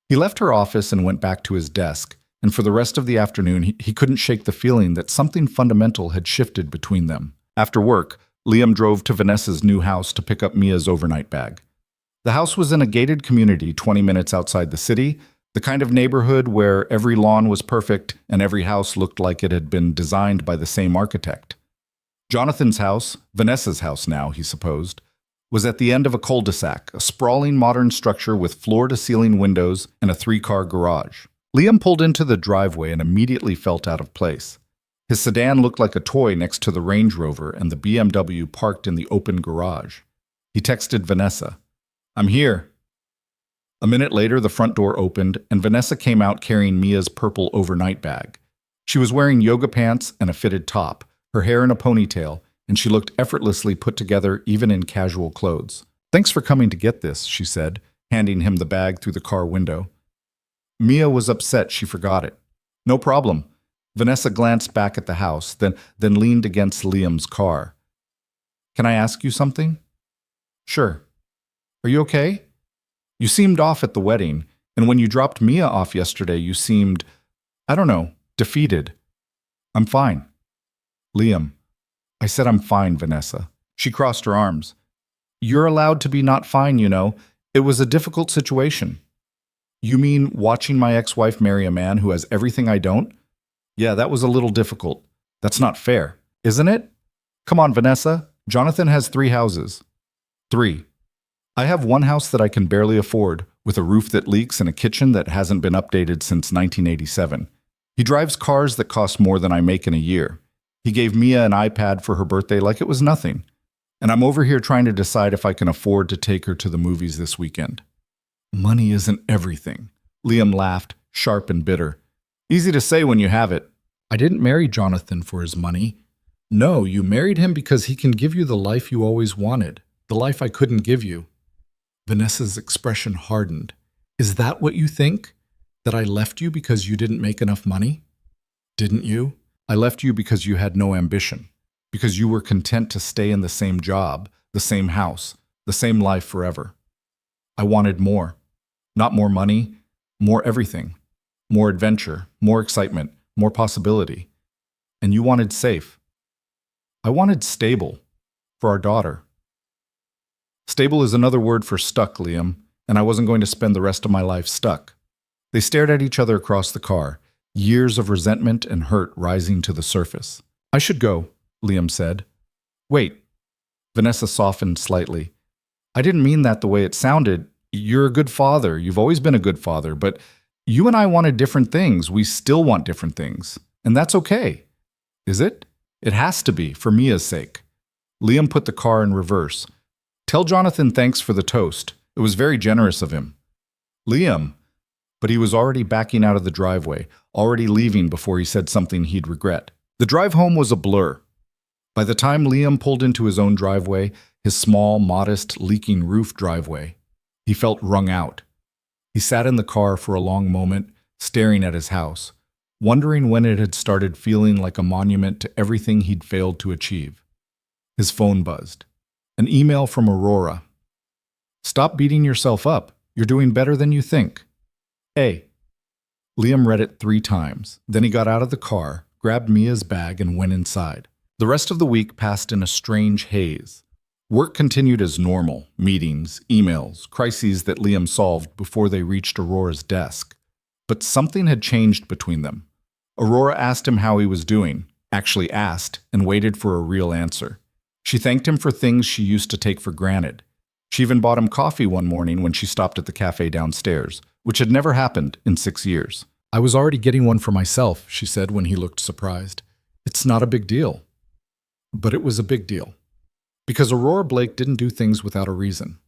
He left her office and went back to his desk, and for the rest of the afternoon he couldn't shake the feeling that something fundamental had shifted between them. After work, Liam drove to Vanessa's new house to pick up Mia's overnight bag. The house was in a gated community 20 minutes outside the city, the kind of neighborhood where every lawn was perfect and every house looked like it had been designed by the same architect. Jonathan's house, Vanessa's house now, he supposed, was at the end of a cul-de-sac, a sprawling modern structure with floor-to-ceiling windows and a 3-car garage. Liam pulled into the driveway and immediately felt out of place. His sedan looked like a toy next to the Range Rover and the BMW parked in the open garage. He texted Vanessa, I'm here. A minute later, the front door opened and Vanessa came out carrying Mia's purple overnight bag. She was wearing yoga pants and a fitted top, her hair in a ponytail, and she looked effortlessly put together even in casual clothes. Thanks for coming to get this, she said, handing him the bag through the car window. Mia was upset she forgot it. No problem. Vanessa glanced back at the house, then leaned against Liam's car. Can I ask you something? Sure. Are you okay? You seemed off at the wedding, and when you dropped Mia off yesterday, you seemed, I don't know, defeated. I'm fine. Liam. I said I'm fine, Vanessa. She crossed her arms. You're allowed to be not fine, you know. It was a difficult situation. You mean watching my ex-wife marry a man who has everything I don't? Yeah, that was a little difficult. That's not fair, isn't it? Come on, Vanessa. Jonathan has 3 houses. 3. I have 1 house that I can barely afford, with a roof that leaks and a kitchen that hasn't been updated since 1987. He drives cars that cost more than I make in a year. He gave Mia an iPad for her birthday like it was nothing. And I'm over here trying to decide if I can afford to take her to the movies this weekend. Money isn't everything. Liam laughed, sharp and bitter. Easy to say when you have it. I didn't marry Jonathan for his money. No, you married him because he can give you the life you always wanted, the life I couldn't give you. Vanessa's expression hardened. Is that what you think? That I left you because you didn't make enough money? Didn't you? I left you because you had no ambition, because you were content to stay in the same job, the same house, the same life forever. I wanted more. Not more money, more everything. More adventure, more excitement, more possibility. And you wanted safe. I wanted stable, for our daughter. Stable is another word for stuck, Liam, and I wasn't going to spend the rest of my life stuck. They stared at each other across the car, years of resentment and hurt rising to the surface. I should go, Liam said. Wait. Vanessa softened slightly. I didn't mean that the way it sounded. You're a good father. You've always been a good father, but you and I wanted different things. We still want different things. And that's okay. Is it? It has to be, for Mia's sake. Liam put the car in reverse. Tell Jonathan thanks for the toast. It was very generous of him. Liam. But he was already backing out of the driveway, already leaving before he said something he'd regret. The drive home was a blur. By the time Liam pulled into his own driveway, his small, modest, leaking roof driveway, he felt wrung out. He sat in the car for a long moment, staring at his house, wondering when it had started feeling like a monument to everything he'd failed to achieve. His phone buzzed. An email from Aurora. Stop beating yourself up. You're doing better than you think. A. Liam read it 3 times. Then he got out of the car, grabbed Mia's bag, and went inside. The rest of the week passed in a strange haze. Work continued as normal, meetings, emails, crises that Liam solved before they reached Aurora's desk. But something had changed between them. Aurora asked him how he was doing, actually asked, and waited for a real answer. She thanked him for things she used to take for granted. She even bought him coffee one morning when she stopped at the cafe downstairs, which had never happened in 6 years. "I was already getting one for myself," she said when he looked surprised. "It's not a big deal." But it was a big deal. Because Aurora Blake didn't do things without a reason.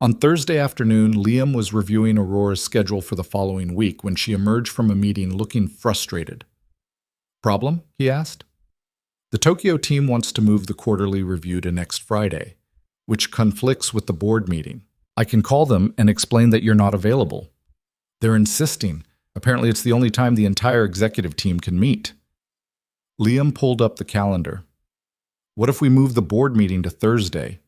On Thursday afternoon, Liam was reviewing Aurora's schedule for the following week when she emerged from a meeting looking frustrated. "Problem?" he asked. "The Tokyo team wants to move the quarterly review to next Friday, which conflicts with the board meeting. I can call them and explain that you're not available. They're insisting. Apparently it's the only time the entire executive team can meet." Liam pulled up the calendar. "What if we move the board meeting to Thursday?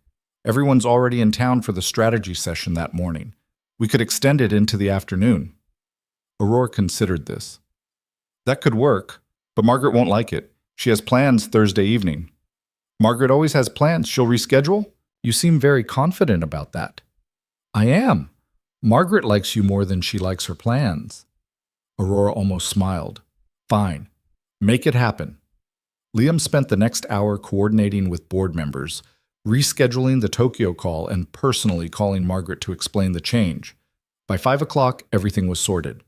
Everyone's already in town for the strategy session that morning. We could extend it into the afternoon." Aurora considered this. "That could work, but Margaret won't like it. She has plans Thursday evening." "Margaret always has plans. She'll reschedule?" "You seem very confident about that." "I am. Margaret likes you more than she likes her plans." Aurora almost smiled. "Fine. Make it happen." Liam spent the next hour coordinating with board members, rescheduling the Tokyo call, and personally calling Margaret to explain the change. By 5 o'clock, everything was sorted.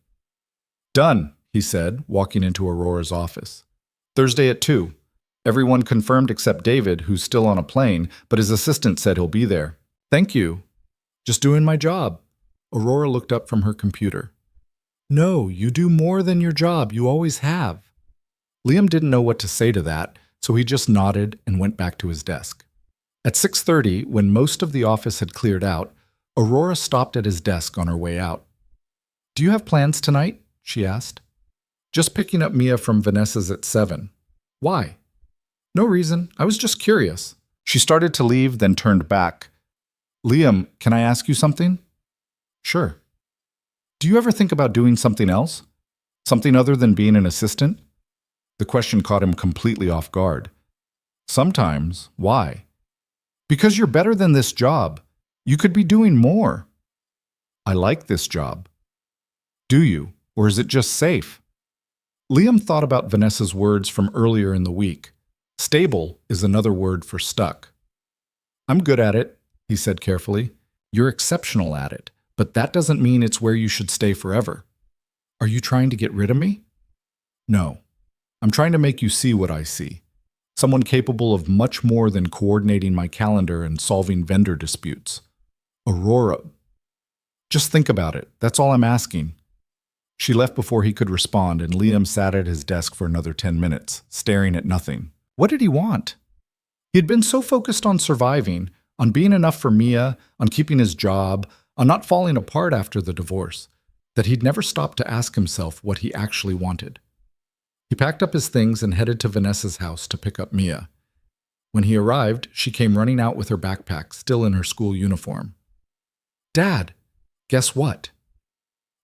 "Done," he said, walking into Aurora's office. "Thursday at 2. Everyone confirmed except David, who's still on a plane, but his assistant said he'll be there." "Thank you. Just doing my job." Aurora looked up from her computer. "No, you do more than your job. You always have." Liam didn't know what to say to that, so he just nodded and went back to his desk. At 6:30, when most of the office had cleared out, Aurora stopped at his desk on her way out. "Do you have plans tonight?" she asked. "Just picking up Mia from Vanessa's at 7. "Why?" "No reason. I was just curious." She started to leave, then turned back. "Liam, can I ask you something?" "Sure." "Do you ever think about doing something else? Something other than being an assistant?" The question caught him completely off guard. "Sometimes. Why?" "Because you're better than this job. You could be doing more." "I like this job." "Do you? Or is it just safe?" Liam thought about Vanessa's words from earlier in the week. Stable is another word for stuck. "I'm good at it," he said carefully. "You're exceptional at it, but that doesn't mean it's where you should stay forever." "Are you trying to get rid of me?" "No. I'm trying to make you see what I see. Someone capable of much more than coordinating my calendar and solving vendor disputes." "Aurora." "Just think about it. That's all I'm asking." She left before he could respond, and Liam sat at his desk for another 10 minutes, staring at nothing. What did he want? He had been so focused on surviving, on being enough for Mia, on keeping his job, on not falling apart after the divorce, that he'd never stopped to ask himself what he actually wanted. He packed up his things and headed to Vanessa's house to pick up Mia. When he arrived, she came running out with her backpack, still in her school uniform. "Dad, guess what?"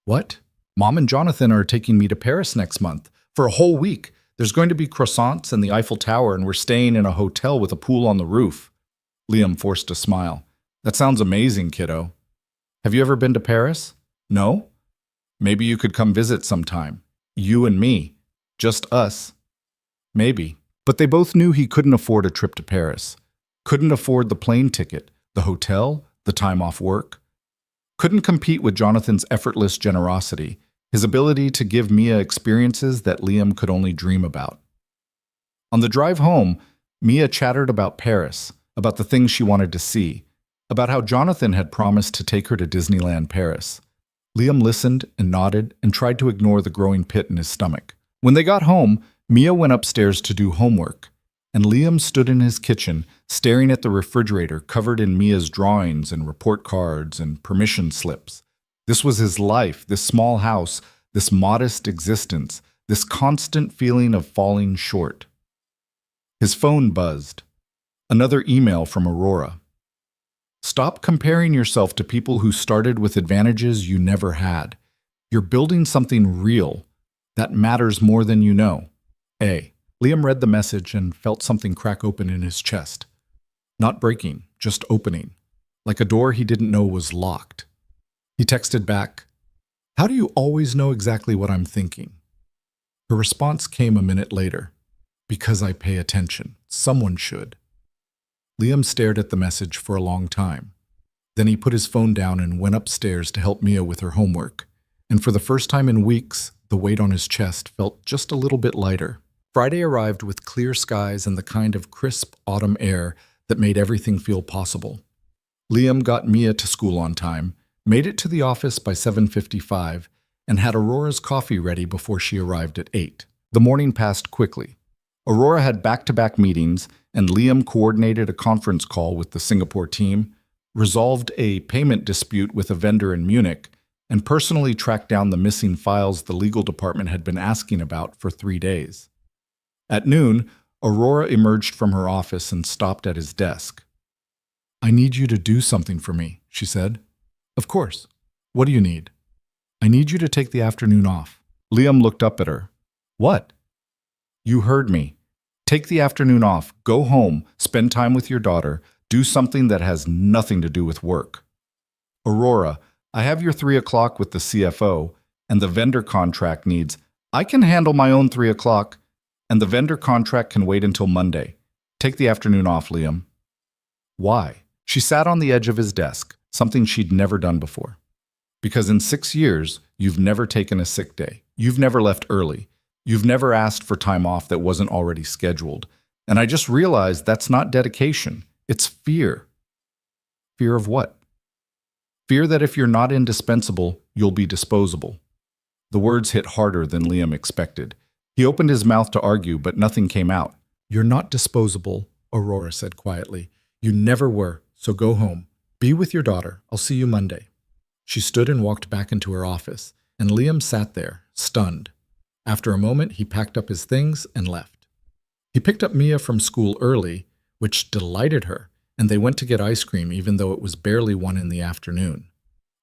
"What?" "Mom and Jonathan are taking me to Paris next month, for a whole week. There's going to be croissants and the Eiffel Tower, and we're staying in a hotel with a pool on the roof." Liam forced a smile. "That sounds amazing, kiddo. Have you ever been to Paris? No? Maybe you could come visit sometime. You and me. Just us." Maybe. But they both knew he couldn't afford a trip to Paris. Couldn't afford the plane ticket, the hotel, the time off work. Couldn't compete with Jonathan's effortless generosity, his ability to give Mia experiences that Liam could only dream about. On the drive home, Mia chattered about Paris, about the things she wanted to see, about how Jonathan had promised to take her to Disneyland Paris. Liam listened and nodded and tried to ignore the growing pit in his stomach. When they got home, Mia went upstairs to do homework, and Liam stood in his kitchen, staring at the refrigerator covered in Mia's drawings and report cards and permission slips. This was his life, this small house, this modest existence, this constant feeling of falling short. His phone buzzed. Another email from Aurora. "Stop comparing yourself to people who started with advantages you never had. You're building something real that matters more than you know. A. Liam read the message and felt something crack open in his chest. Not breaking, just opening, like a door he didn't know was locked. He texted back, "How do you always know exactly what I'm thinking?" Her response came a minute later. "Because I pay attention. Someone should." Liam stared at the message for a long time. Then he put his phone down and went upstairs to help Mia with her homework. And for the first time in weeks, the weight on his chest felt just a little bit lighter. Friday arrived with clear skies and the kind of crisp autumn air that made everything feel possible. Liam got Mia to school on time, made it to the office by 7:55, and had Aurora's coffee ready before she arrived at 8. The morning passed quickly. Aurora had back-to-back meetings, and Liam coordinated a conference call with the Singapore team, resolved a payment dispute with a vendor in Munich, and personally tracked down the missing files the legal department had been asking about for 3 days. At noon, Aurora emerged from her office and stopped at his desk. "I need you to do something for me," she said. "Of course. What do you need?" "I need you to take the afternoon off." Liam looked up at her. "What?" "You heard me. Take the afternoon off, go home, spend time with your daughter, do something that has nothing to do with work." "Aurora, I have your 3 o'clock with the CFO, and the vendor contract needs—" "I can handle my own 3 o'clock, and the vendor contract can wait until Monday. Take the afternoon off, Liam." "Why?" She sat on the edge of his desk, something she'd never done before. "Because in 6 years, you've never taken a sick day. You've never left early. You've never asked for time off that wasn't already scheduled. And I just realized that's not dedication. It's fear." "Fear of what?" "Fear that if you're not indispensable, you'll be disposable." The words hit harder than Liam expected. He opened his mouth to argue, but nothing came out. "You're not disposable," Aurora said quietly. "You never were, so go home. Be with your daughter. I'll see you Monday." She stood and walked back into her office, and Liam sat there, stunned. After a moment, he packed up his things and left. He picked up Mia from school early, which delighted her, and they went to get ice cream even though it was barely 1 in the afternoon.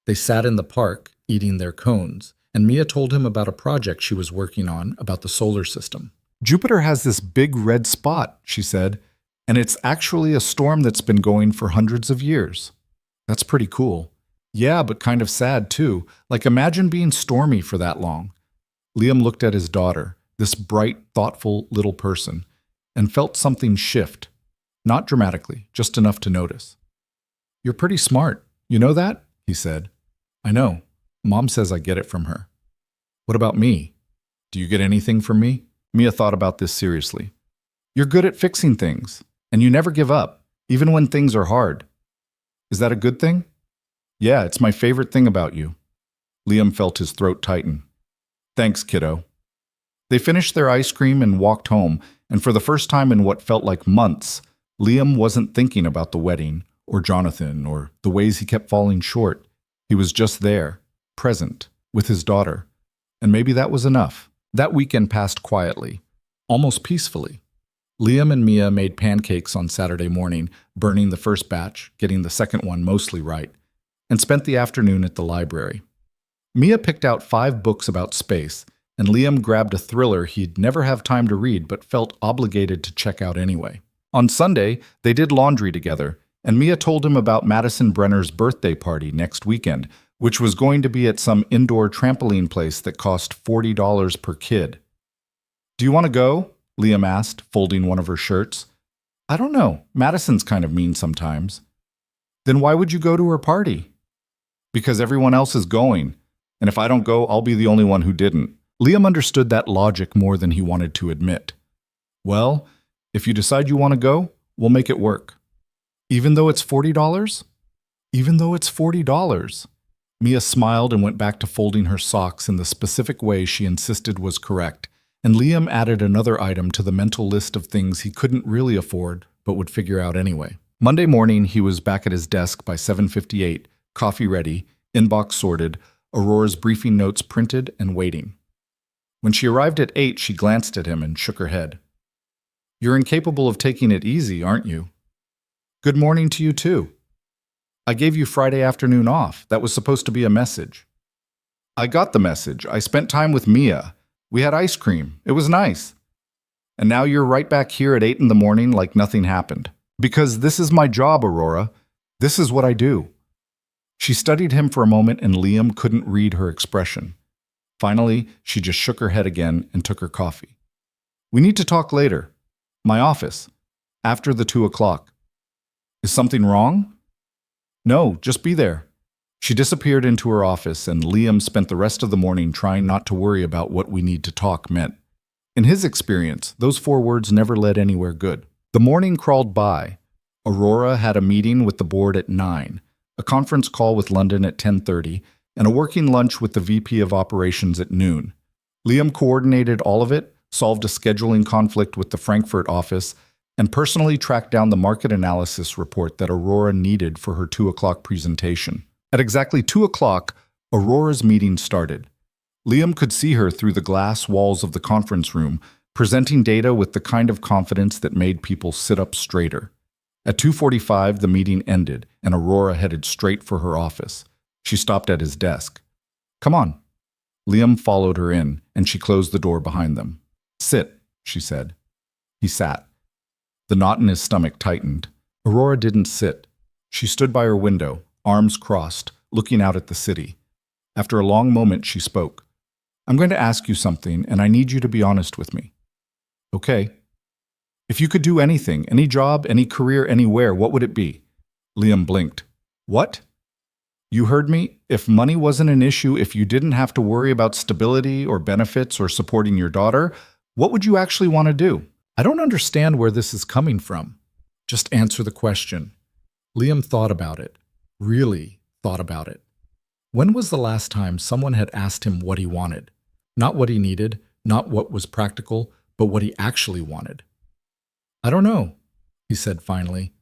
They sat in the park, eating their cones, and Mia told him about a project she was working on about the solar system. "Jupiter has this big red spot," she said, "and it's actually a storm that's been going for hundreds of years." "That's pretty cool." "Yeah, but kind of sad too. Like imagine being stormy for that long." Liam looked at his daughter, this bright, thoughtful little person, and felt something shift. Not dramatically, just enough to notice. "You're pretty smart. You know that?" he said. "I know. Mom says I get it from her." "What about me? Do you get anything from me?" Mia thought about this seriously. "You're good at fixing things, and you never give up, even when things are hard." "Is that a good thing?" "Yeah, it's my favorite thing about you." Liam felt his throat tighten. "Thanks, kiddo." They finished their ice cream and walked home, and for the first time in what felt like months, Liam wasn't thinking about the wedding, or Jonathan, or the ways he kept falling short. He was just there, present, with his daughter. And maybe that was enough. That weekend passed quietly, almost peacefully. Liam and Mia made pancakes on Saturday morning, burning the first batch, getting the second one mostly right, and spent the afternoon at the library. Mia picked out 5 books about space, and Liam grabbed a thriller he'd never have time to read but felt obligated to check out anyway. On Sunday, they did laundry together, and Mia told him about Madison Brenner's birthday party next weekend, which was going to be at some indoor trampoline place that cost $40 per kid. "Do you want to go?" Liam asked, folding one of her shirts. "I don't know. Madison's kind of mean sometimes." "Then why would you go to her party?" "Because everyone else is going. And if I don't go, I'll be the only one who didn't." Liam understood that logic more than he wanted to admit. "Well, if you decide you want to go, we'll make it work." "Even though it's $40? "Even though it's $40. Mia smiled and went back to folding her socks in the specific way she insisted was correct, and Liam added another item to the mental list of things he couldn't really afford but would figure out anyway. Monday morning, he was back at his desk by 7:58, coffee ready, inbox sorted, Aurora's briefing notes printed and waiting. When she arrived at 8, she glanced at him and shook her head. "You're incapable of taking it easy, aren't you?" "Good morning to you too." "I gave you Friday afternoon off. That was supposed to be a message." I got the message. I spent time with Mia. We had ice cream. It was nice. And now you're right back here at 8 in the morning like nothing happened. Because this is my job, Aurora. This is what I do. She studied him for a moment and Liam couldn't read her expression. Finally, she just shook her head again and took her coffee. We need to talk later. My office. After the 2 o'clock. Is something wrong? No, just be there. She disappeared into her office and Liam spent the rest of the morning trying not to worry about what we need to talk meant. In his experience, those 4 words never led anywhere good. The morning crawled by. Aurora had a meeting with the board at 9, a conference call with London at 10:30, and a working lunch with the VP of Operations at noon. Liam coordinated all of it, solved a scheduling conflict with the Frankfurt office, and personally tracked down the market analysis report that Aurora needed for her 2 o'clock presentation. At exactly 2 o'clock, Aurora's meeting started. Liam could see her through the glass walls of the conference room, presenting data with the kind of confidence that made people sit up straighter. At 2:45, the meeting ended, and Aurora headed straight for her office. She stopped at his desk. Come on. Liam followed her in, and she closed the door behind them. Sit, she said. He sat. The knot in his stomach tightened. Aurora didn't sit. She stood by her window, arms crossed, looking out at the city. After a long moment, she spoke. I'm going to ask you something, and I need you to be honest with me. Okay. If you could do anything, any job, any career, anywhere, what would it be? Liam blinked. What? You heard me. If money wasn't an issue, if you didn't have to worry about stability or benefits or supporting your daughter, what would you actually want to do? I don't understand where this is coming from. Just answer the question. Liam thought about it. Really thought about it. When was the last time someone had asked him what he wanted? Not what he needed, not what was practical, but what he actually wanted. I don't know, he said finally.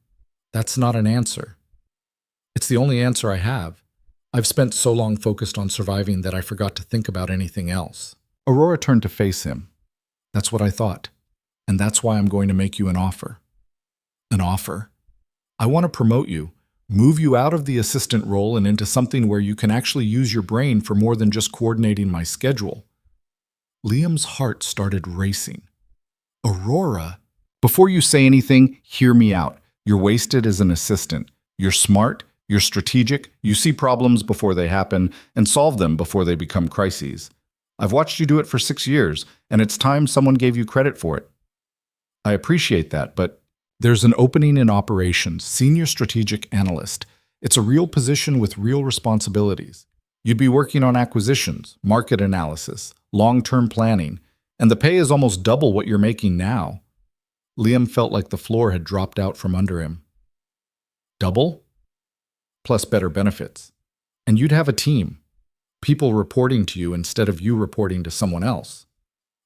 That's not an answer. It's the only answer I have. I've spent so long focused on surviving that I forgot to think about anything else. Aurora turned to face him. That's what I thought. And that's why I'm going to make you an offer. An offer? I want to promote you, move you out of the assistant role and into something where you can actually use your brain for more than just coordinating my schedule. Liam's heart started racing. Aurora? Before you say anything, hear me out. You're wasted as an assistant. You're smart, you're strategic, you see problems before they happen and solve them before they become crises. I've watched you do it for 6 years, and it's time someone gave you credit for it. I appreciate that, but there's an opening in operations, senior strategic analyst. It's a real position with real responsibilities. You'd be working on acquisitions, market analysis, long-term planning, and the pay is almost double what you're making now. Liam felt like the floor had dropped out from under him. Double? Plus better benefits. And you'd have a team. People reporting to you instead of you reporting to someone else.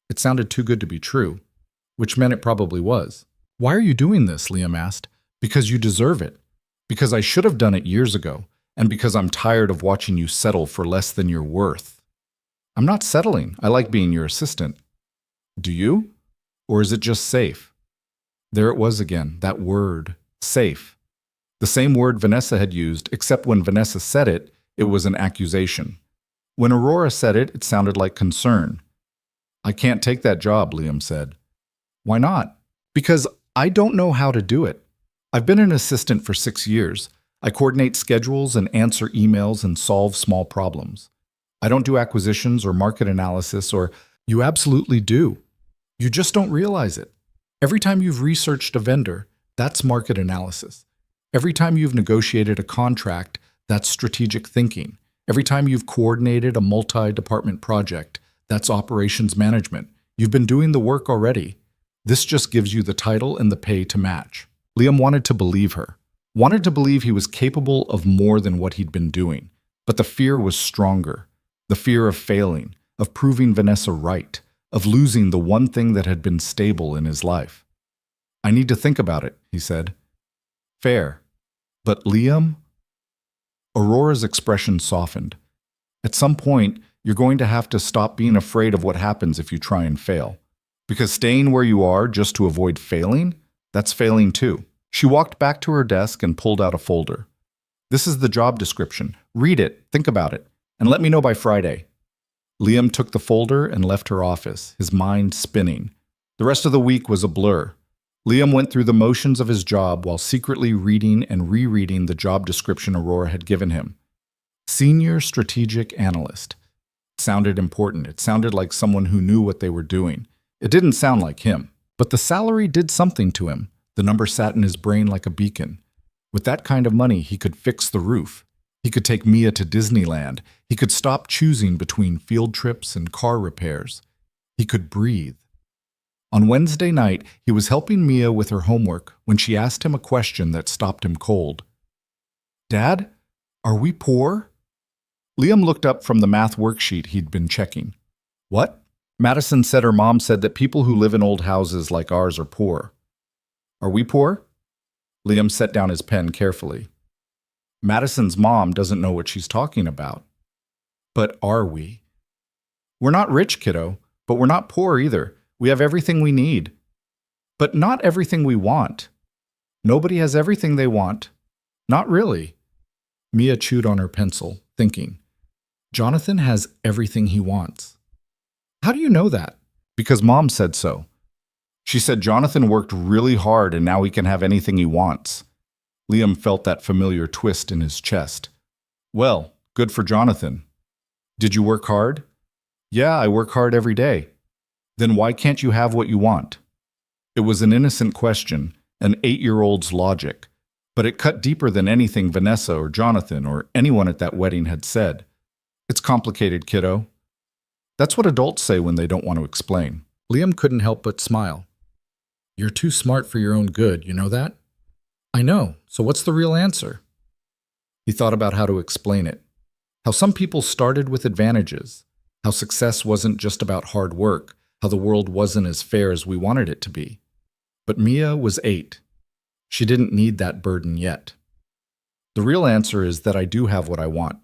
It sounded too good to be true, which meant it probably was. Why are you doing this? Liam asked. Because you deserve it. Because I should have done it years ago. And because I'm tired of watching you settle for less than you're worth. I'm not settling. I like being your assistant. Do you? Or is it just safe? There it was again, that word, safe. The same word Vanessa had used, except when Vanessa said it, it was an accusation. When Aurora said it, it sounded like concern. I can't take that job, Liam said. Why not? Because I don't know how to do it. I've been an assistant for 6 years. I coordinate schedules and answer emails and solve small problems. I don't do acquisitions or market analysis or you absolutely do. You just don't realize it. Every time you've researched a vendor, that's market analysis. Every time you've negotiated a contract, that's strategic thinking. Every time you've coordinated a multi-department project, that's operations management. You've been doing the work already. This just gives you the title and the pay to match. Liam wanted to believe her. Wanted to believe he was capable of more than what he'd been doing. But the fear was stronger. The fear of failing, of proving Vanessa right, of losing the one thing that had been stable in his life. I need to think about it, he said. Fair. But Liam? Aurora's expression softened. At some point, you're going to have to stop being afraid of what happens if you try and fail. Because staying where you are just to avoid failing, that's failing too. She walked back to her desk and pulled out a folder. This is the job description. Read it, think about it, and let me know by Friday. Liam took the folder and left her office, his mind spinning. The rest of the week was a blur. Liam went through the motions of his job while secretly reading and rereading the job description Aurora had given him. Senior Strategic Analyst. It sounded important. It sounded like someone who knew what they were doing. It didn't sound like him. But the salary did something to him. The number sat in his brain like a beacon. With that kind of money, he could fix the roof. He could take Mia to Disneyland. He could stop choosing between field trips and car repairs. He could breathe. On Wednesday night, he was helping Mia with her homework when she asked him a question that stopped him cold. "Dad, are we poor?" Liam looked up from the math worksheet he'd been checking. "What?" Madison said her mom said that people who live in old houses like ours are poor. "Are we poor?" Liam set down his pen carefully. Madison's mom doesn't know what she's talking about. But are we? We're not rich, kiddo, but we're not poor either. We have everything we need. But not everything we want. Nobody has everything they want. Not really. Mia chewed on her pencil, thinking. Jonathan has everything he wants. How do you know that? Because Mom said so. She said Jonathan worked really hard and now he can have anything he wants. Liam felt that familiar twist in his chest. Well, good for Jonathan. Did you work hard? Yeah, I work hard every day. Then why can't you have what you want? It was an innocent question, an 8-year-old's logic, but it cut deeper than anything Vanessa or Jonathan or anyone at that wedding had said. It's complicated, kiddo. That's what adults say when they don't want to explain. Liam couldn't help but smile. You're too smart for your own good, you know that? I know, so what's the real answer? He thought about how to explain it. How some people started with advantages. How success wasn't just about hard work. How the world wasn't as fair as we wanted it to be. But Mia was 8. She didn't need that burden yet. The real answer is that I do have what I want.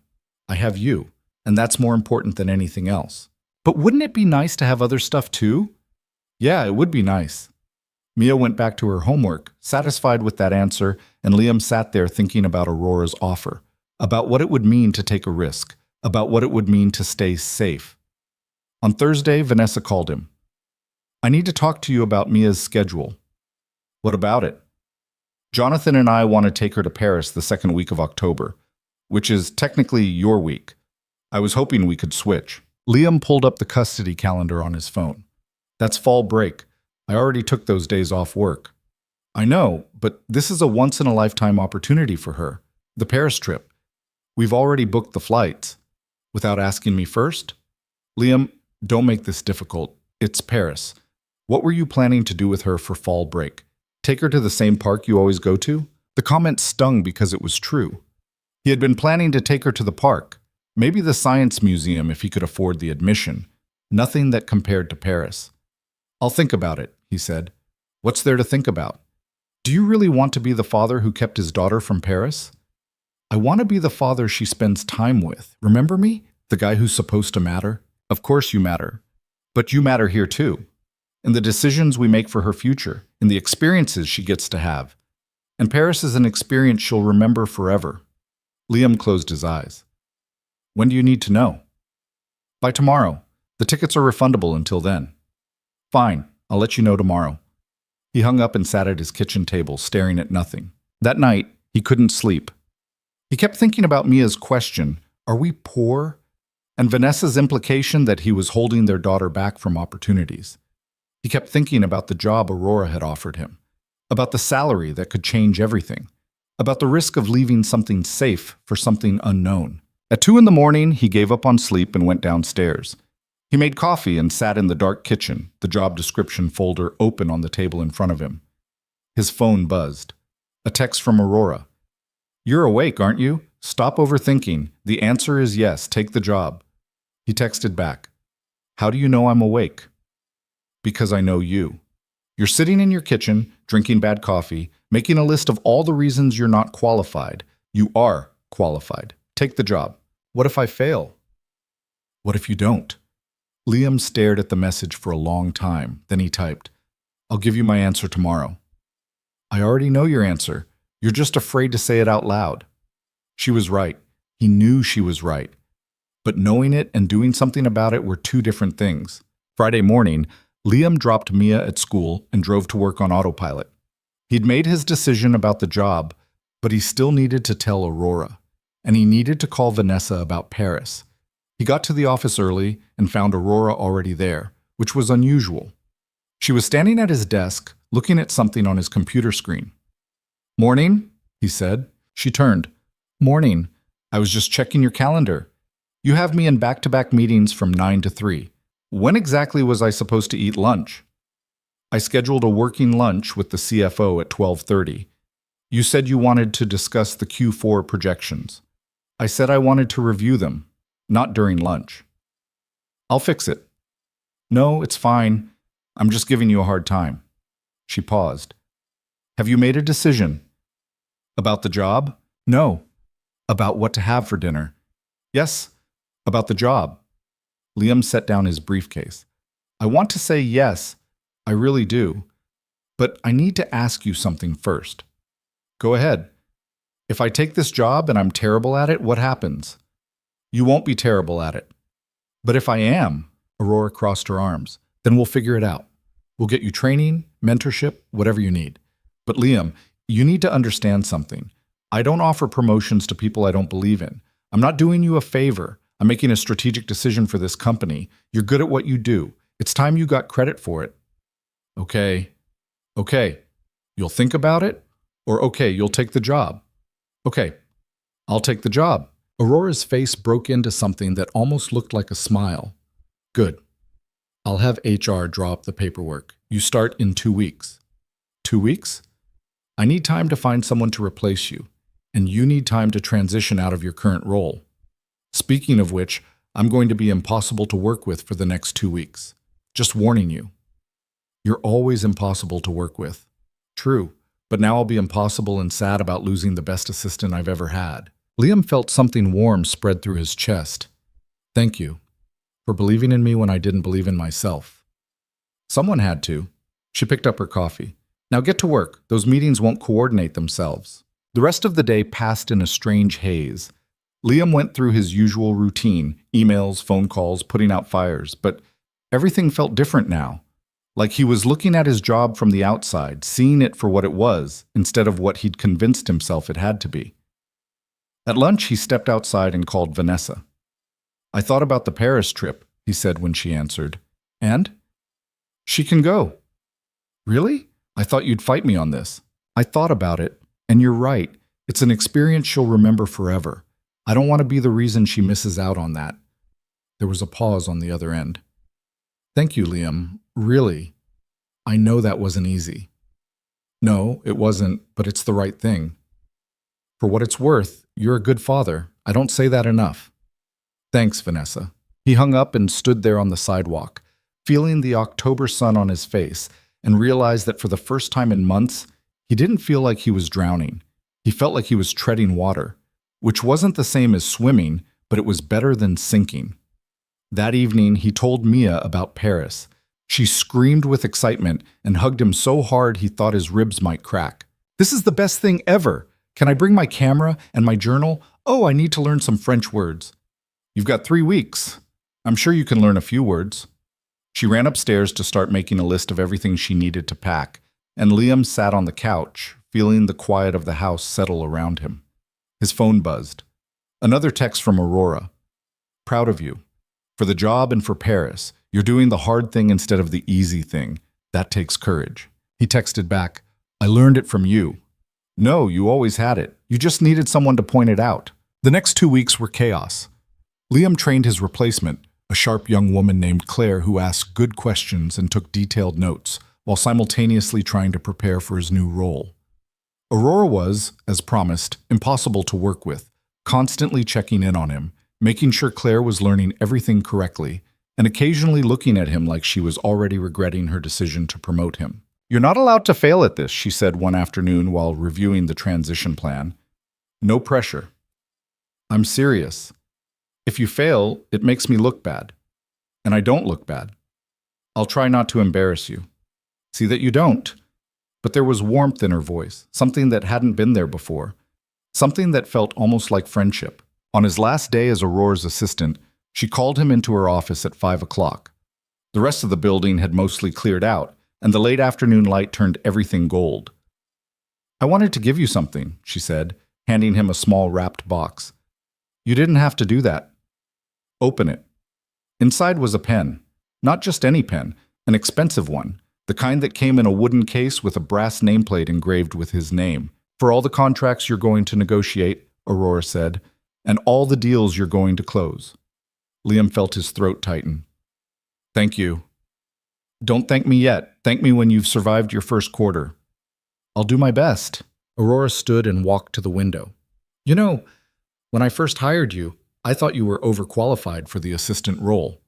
I have you, and that's more important than anything else. But wouldn't it be nice to have other stuff too? Yeah, it would be nice. Mia went back to her homework, satisfied with that answer, and Liam sat there thinking about Aurora's offer, about what it would mean to take a risk, about what it would mean to stay safe. On Thursday, Vanessa called him. I need to talk to you about Mia's schedule. What about it? Jonathan and I want to take her to Paris the second week of October, which is technically your week. I was hoping we could switch. Liam pulled up the custody calendar on his phone. That's fall break. I already took those days off work. I know, but this is a once-in-a-lifetime opportunity for her. The Paris trip. We've already booked the flights. Without asking me first? Liam, don't make this difficult. It's Paris. What were you planning to do with her for fall break? Take her to the same park you always go to? The comment stung because it was true. He had been planning to take her to the park. Maybe the science museum if he could afford the admission. Nothing that compared to Paris. I'll think about it, he said. What's there to think about? Do you really want to be the father who kept his daughter from Paris? I want to be the father she spends time with. Remember me? The guy who's supposed to matter? Of course you matter. But you matter here too. In the decisions we make for her future, in the experiences she gets to have. And Paris is an experience she'll remember forever. Liam closed his eyes. When do you need to know? By tomorrow. The tickets are refundable until then. Fine, I'll let you know tomorrow. He hung up and sat at his kitchen table, staring at nothing. That night, he couldn't sleep. He kept thinking about Mia's question, are we poor? And Vanessa's implication that he was holding their daughter back from opportunities. He kept thinking about the job Aurora had offered him, about the salary that could change everything, about the risk of leaving something safe for something unknown. At 2 a.m, he gave up on sleep and went downstairs. He made coffee and sat in the dark kitchen, the job description folder open on the table in front of him. His phone buzzed. A text from Aurora. You're awake, aren't you? Stop overthinking. The answer is yes, take the job. He texted back. How do you know I'm awake? Because I know you. You're sitting in your kitchen, drinking bad coffee, making a list of all the reasons you're not qualified. You are qualified. Take the job. What if I fail? What if you don't? Liam stared at the message for a long time. Then he typed, I'll give you my answer tomorrow. I already know your answer. You're just afraid to say it out loud. She was right. He knew she was right. But knowing it and doing something about it were two different things. Friday morning, Liam dropped Mia at school and drove to work on autopilot. He'd made his decision about the job, but he still needed to tell Aurora, and he needed to call Vanessa about Paris. He got to the office early and found Aurora already there, which was unusual. She was standing at his desk, looking at something on his computer screen. "Morning," he said. She turned. "Morning. I was just checking your calendar. You have me in back-to-back meetings from 9 to 3. When exactly was I supposed to eat lunch?" "I scheduled a working lunch with the CFO at 12:30. You said you wanted to discuss the Q4 projections. I said I wanted to review them, not during lunch." "I'll fix it." "No, it's fine. I'm just giving you a hard time." She paused. "Have you made a decision?" "About the job?" "No." "About what to have for dinner?" "Yes, about the job." Liam set down his briefcase. "I want to say yes, I really do. But I need to ask you something first." "Go ahead." "If I take this job and I'm terrible at it, what happens?" "You won't be terrible at it." "But if I am," Aurora crossed her arms, "then we'll figure it out. We'll get you training, mentorship, whatever you need. But Liam, you need to understand something. I don't offer promotions to people I don't believe in. I'm not doing you a favor. I'm making a strategic decision for this company. You're good at what you do. It's time you got credit for it." "Okay. Okay. You'll think about it? Or okay, you'll take the job?" "Okay. I'll take the job." Aurora's face broke into something that almost looked like a smile. "Good. I'll have HR draw up the paperwork. You start in 2 weeks." "2 weeks?" "I need time to find someone to replace you, and you need time to transition out of your current role. Speaking of which, I'm going to be impossible to work with for the next 2 weeks. Just warning you." "You're always impossible to work with." "True, but now I'll be impossible and sad about losing the best assistant I've ever had." Liam felt something warm spread through his chest. "Thank you for believing in me when I didn't believe in myself." "Someone had to." She picked up her coffee. "Now get to work. Those meetings won't coordinate themselves." The rest of the day passed in a strange haze. Liam went through his usual routine, emails, phone calls, putting out fires, but everything felt different now. Like he was looking at his job from the outside, seeing it for what it was, instead of what he'd convinced himself it had to be. At lunch, he stepped outside and called Vanessa. "I thought about the Paris trip," he said when she answered. "And?" "She can go." "Really? I thought you'd fight me on this." "I thought about it, and you're right. It's an experience she'll remember forever. I don't want to be the reason she misses out on that." There was a pause on the other end. "Thank you, Liam. Really. I know that wasn't easy." "No, it wasn't, but it's the right thing. For what it's worth, you're a good father. I don't say that enough." "Thanks, Vanessa." He hung up and stood there on the sidewalk, feeling the October sun on his face, and realized that for the first time in months, he didn't feel like he was drowning. He felt like he was treading water, which wasn't the same as swimming, but it was better than sinking. That evening, he told Mia about Paris. She screamed with excitement and hugged him so hard he thought his ribs might crack. "This is the best thing ever! Can I bring my camera and my journal? Oh, I need to learn some French words." "You've got 3 weeks. I'm sure you can learn a few words." She ran upstairs to start making a list of everything she needed to pack, and Liam sat on the couch, feeling the quiet of the house settle around him. His phone buzzed. Another text from Aurora. "Proud of you. For the job and for Paris, you're doing the hard thing instead of the easy thing. That takes courage." He texted back, "I learned it from you." "No, you always had it. You just needed someone to point it out." The next 2 weeks were chaos. Liam trained his replacement, a sharp young woman named Claire who asked good questions and took detailed notes, while simultaneously trying to prepare for his new role. Aurora was, as promised, impossible to work with, constantly checking in on him, making sure Claire was learning everything correctly, and occasionally looking at him like she was already regretting her decision to promote him. "You're not allowed to fail at this," she said one afternoon while reviewing the transition plan. "No pressure." "I'm serious. If you fail, it makes me look bad. And I don't look bad. I'll try not to embarrass you." "See that you don't." But there was warmth in her voice, something that hadn't been there before, something that felt almost like friendship. On his last day as Aurora's assistant, She called him into her office at 5 o'clock. The rest of the building had mostly cleared out, and the late afternoon light turned everything gold. "I wanted to give you something," she said, handing him a small wrapped box. "You didn't have to do that." "Open it." Inside was a pen. Not just any pen, an expensive one, the kind that came in a wooden case with a brass nameplate engraved with his name. "For all the contracts you're going to negotiate," Aurora said, "and all the deals you're going to close." Liam felt his throat tighten. "Thank you." "Don't thank me yet. Thank me when you've survived your first quarter." "I'll do my best." Aurora stood and walked to the window. "You know, when I first hired you, I thought you were overqualified for the assistant role.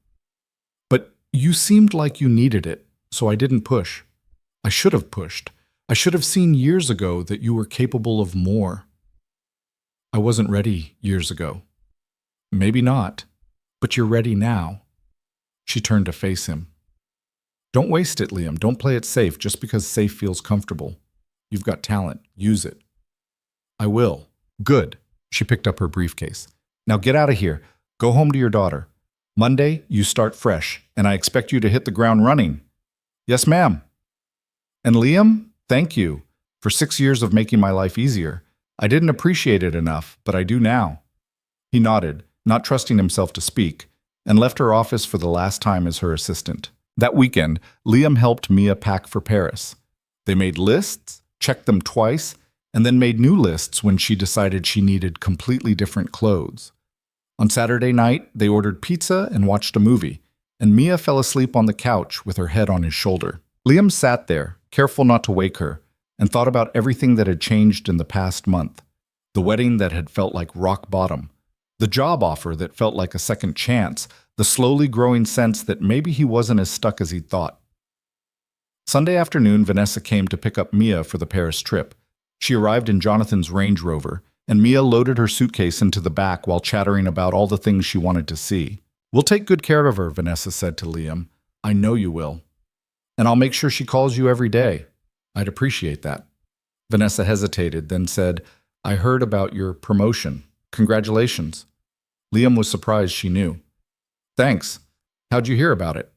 But you seemed like you needed it, so I didn't push. I should have pushed. I should have seen years ago that you were capable of more." "I wasn't ready years ago." "Maybe not, but you're ready now." She turned to face him. "Don't waste it, Liam. Don't play it safe just because safe feels comfortable. You've got talent. Use it." "I will." "Good." She picked up her briefcase. "Now get out of here. Go home to your daughter. Monday, you start fresh, and I expect you to hit the ground running." "Yes, ma'am." "And Liam, thank you for 6 years of making my life easier. I didn't appreciate it enough, but I do now." He nodded, not trusting himself to speak, and left her office for the last time as her assistant. That weekend, Liam helped Mia pack for Paris. They made lists, checked them twice, and then made new lists when she decided she needed completely different clothes. On Saturday night, they ordered pizza and watched a movie, and Mia fell asleep on the couch with her head on his shoulder. Liam sat there, careful not to wake her, and thought about everything that had changed in the past month. The wedding that had felt like rock bottom, the job offer that felt like a second chance, the slowly growing sense that maybe he wasn't as stuck as he'd thought. Sunday afternoon, Vanessa came to pick up Mia for the Paris trip. She arrived in Jonathan's Range Rover, and Mia loaded her suitcase into the back while chattering about all the things she wanted to see. "We'll take good care of her," Vanessa said to Liam. "I know you will. And I'll make sure she calls you every day." "I'd appreciate that." Vanessa hesitated, then said, "I heard about your promotion. Congratulations." Liam was surprised she knew. "Thanks. How'd you hear about it?"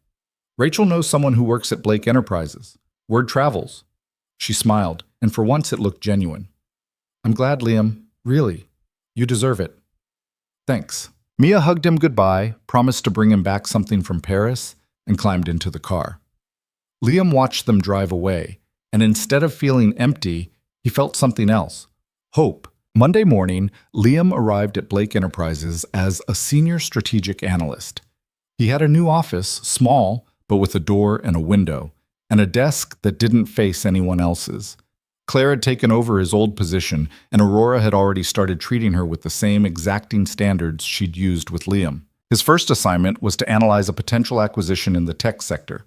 "Rachel knows someone who works at Blake Enterprises. Word travels." She smiled, and for once it looked genuine. "I'm glad, Liam. Really. You deserve it." "Thanks." Mia hugged him goodbye, promised to bring him back something from Paris, and climbed into the car. Liam watched them drive away, and instead of feeling empty, he felt something else. Hope. Monday morning, Liam arrived at Blake Enterprises as a senior strategic analyst. He had a new office, small, but with a door and a window, and a desk that didn't face anyone else's. Claire had taken over his old position, and Aurora had already started treating her with the same exacting standards she'd used with Liam. His first assignment was to analyze a potential acquisition in the tech sector.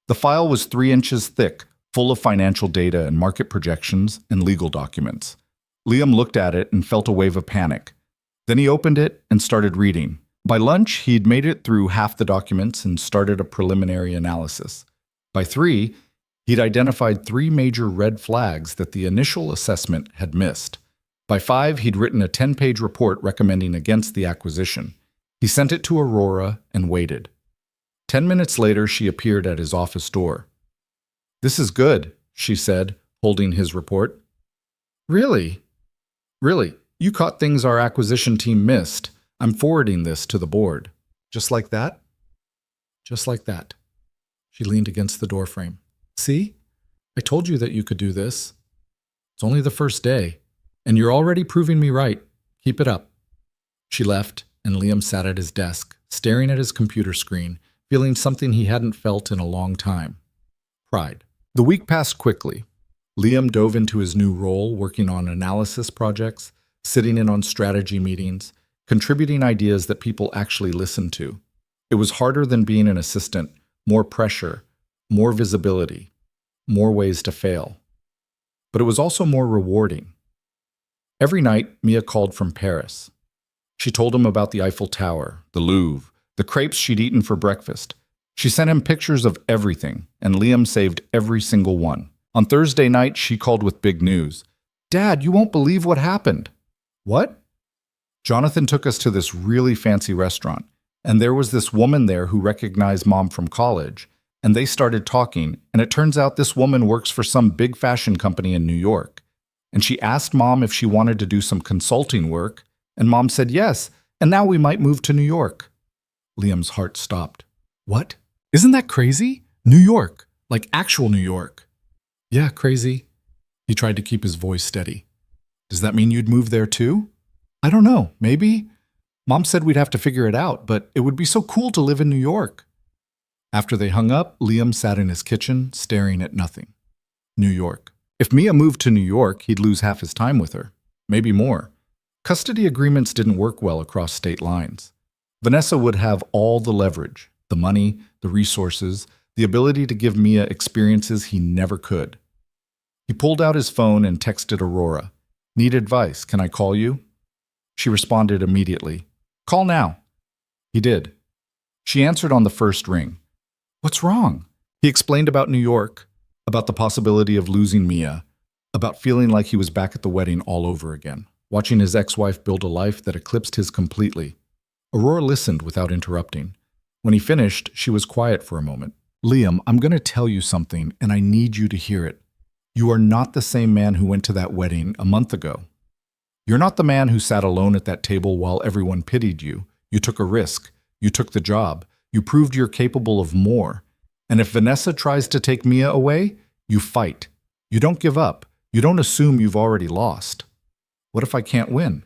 The file was 3 inches thick, full of financial data and market projections and legal documents. Liam looked at it and felt a wave of panic. Then he opened it and started reading. By lunch, he'd made it through half the documents and started a preliminary analysis. By 3, he'd identified 3 major red flags that the initial assessment had missed. By 5, he'd written a 10-page report recommending against the acquisition. He sent it to Aurora and waited. 10 minutes later, she appeared at his office door. "This is good," she said, holding his report. Really? You caught things our acquisition team missed. I'm forwarding this to the board." "Just like that?" "Just like that." She leaned against the doorframe. "See? I told you that you could do this. It's only the first day, and you're already proving me right. Keep it up." She left, and Liam sat at his desk, staring at his computer screen, feeling something he hadn't felt in a long time. Pride. The week passed quickly. Liam dove into his new role, working on analysis projects, sitting in on strategy meetings, contributing ideas that people actually listened to. It was harder than being an assistant, more pressure, more visibility, more ways to fail. But it was also more rewarding. Every night, Mia called from Paris. She told him about the Eiffel Tower, the Louvre, the crepes she'd eaten for breakfast. She sent him pictures of everything, and Liam saved every single one. On Thursday night, she called with big news. "Dad, you won't believe what happened." "What?" "Jonathan took us to this really fancy restaurant. and there was this woman there who recognized Mom from college, and they started talking, and it turns out this woman works for some big fashion company in New York. And she asked Mom if she wanted to do some consulting work, and Mom said yes, and now we might move to New York. Liam's heart stopped. What? Isn't that crazy? New York, like actual New York. Yeah, crazy. He tried to keep his voice steady. Does that mean you'd move there too? I don't know, maybe. Mom said we'd have to figure it out, but it would be so cool to live in New York. After they hung up, Liam sat in his kitchen, staring at nothing. New York. If Mia moved to New York, he'd lose half his time with her, maybe more. Custody agreements didn't work well across state lines. Vanessa would have all the leverage, the money, the resources, the ability to give Mia experiences he never could. He pulled out his phone and texted Aurora. Need advice, can I call you? She responded immediately. Call now. He did. She answered on the first ring. What's wrong? He explained about New York, about the possibility of losing Mia, about feeling like he was back at the wedding all over again, watching his ex-wife build a life that eclipsed his completely. Aurora listened without interrupting. When he finished, she was quiet for a moment. Liam, I'm going to tell you something, and I need you to hear it. You are not the same man who went to that wedding a month ago. You're not the man who sat alone at that table while everyone pitied you. You took a risk. You took the job. You proved you're capable of more. And if Vanessa tries to take Mia away, you fight. You don't give up. You don't assume you've already lost. What if I can't win?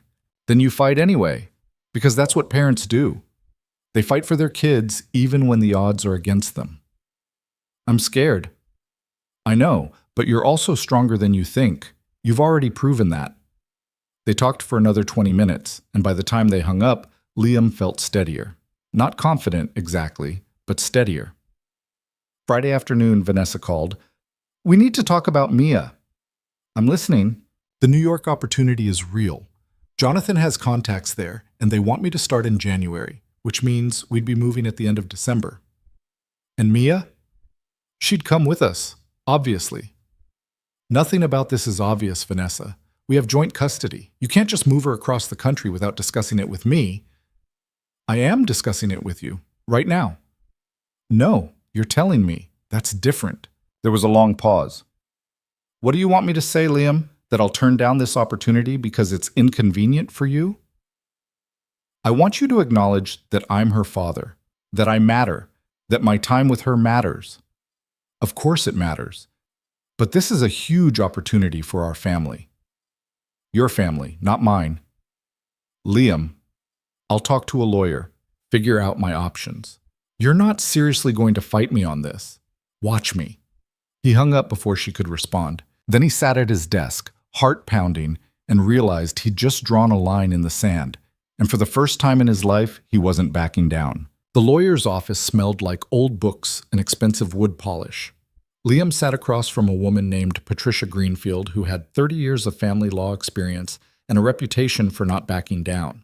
Then you fight anyway, because that's what parents do. They fight for their kids even when the odds are against them. I'm scared. I know, but you're also stronger than you think. You've already proven that. They talked for another 20 minutes, and by the time they hung up, Liam felt steadier. Not confident, exactly, but steadier. Friday afternoon, Vanessa called. We need to talk about Mia. I'm listening. The New York opportunity is real. Jonathan has contacts there, and they want me to start in January, which means we'd be moving at the end of December. And Mia? She'd come with us, obviously. Nothing about this is obvious, Vanessa. We have joint custody. You can't just move her across the country without discussing it with me. I am discussing it with you, right now. No, you're telling me. That's different. There was a long pause. What do you want me to say, Liam? That I'll turn down this opportunity because it's inconvenient for you? I want you to acknowledge that I'm her father, that I matter, that my time with her matters. Of course it matters. But this is a huge opportunity for our family. Your family, not mine. Liam, I'll talk to a lawyer, figure out my options. You're not seriously going to fight me on this. Watch me. He hung up before she could respond. Then he sat at his desk, heart pounding, and realized he'd just drawn a line in the sand. And for the first time in his life, he wasn't backing down. The lawyer's office smelled like old books and expensive wood polish. Liam sat across from a woman named Patricia Greenfield who had 30 years of family law experience and a reputation for not backing down.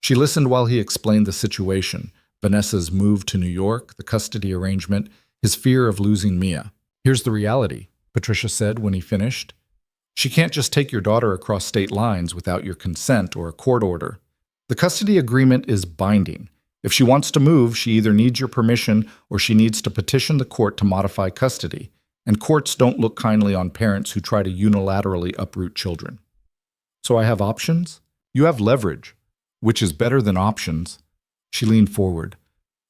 She listened while he explained the situation, Vanessa's move to New York, the custody arrangement, his fear of losing Mia. Here's the reality, Patricia said when he finished. She can't just take your daughter across state lines without your consent or a court order. The custody agreement is binding. If she wants to move, she either needs your permission or she needs to petition the court to modify custody, and courts don't look kindly on parents who try to unilaterally uproot children. So I have options? You have leverage, which is better than options. She leaned forward.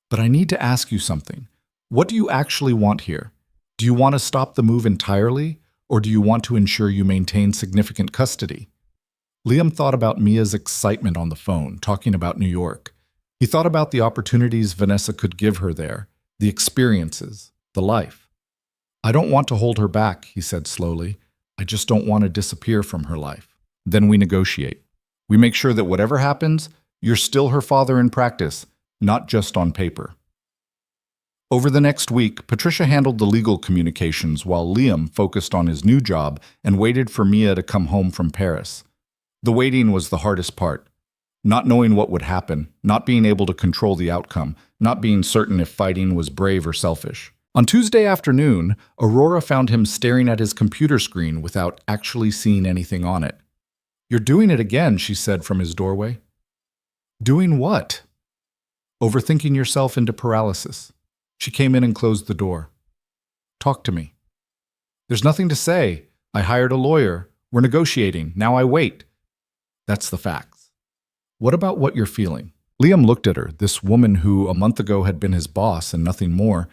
But I need to ask you something. What do you actually want here? Do you want to stop the move entirely, or do you want to ensure you maintain significant custody? Liam thought about Mia's excitement on the phone, talking about New York. He thought about the opportunities Vanessa could give her there, the experiences, the life. I don't want to hold her back, he said slowly. I just don't want to disappear from her life. Then we negotiate. We make sure that whatever happens, you're still her father in practice, not just on paper. Over the next week, Patricia handled the legal communications while Liam focused on his new job and waited for Mia to come home from Paris. The waiting was the hardest part. Not knowing what would happen, not being able to control the outcome, not being certain if fighting was brave or selfish. On Tuesday afternoon, Aurora found him staring at his computer screen without actually seeing anything on it. You're doing it again, she said from his doorway. Doing what? overthinking yourself into paralysis. She came in and closed the door. Talk to me. There's nothing to say. I hired a lawyer. We're negotiating. Now I wait. That's the facts. What about what you're feeling? Liam looked at her, this woman who a month ago had been his boss and nothing more,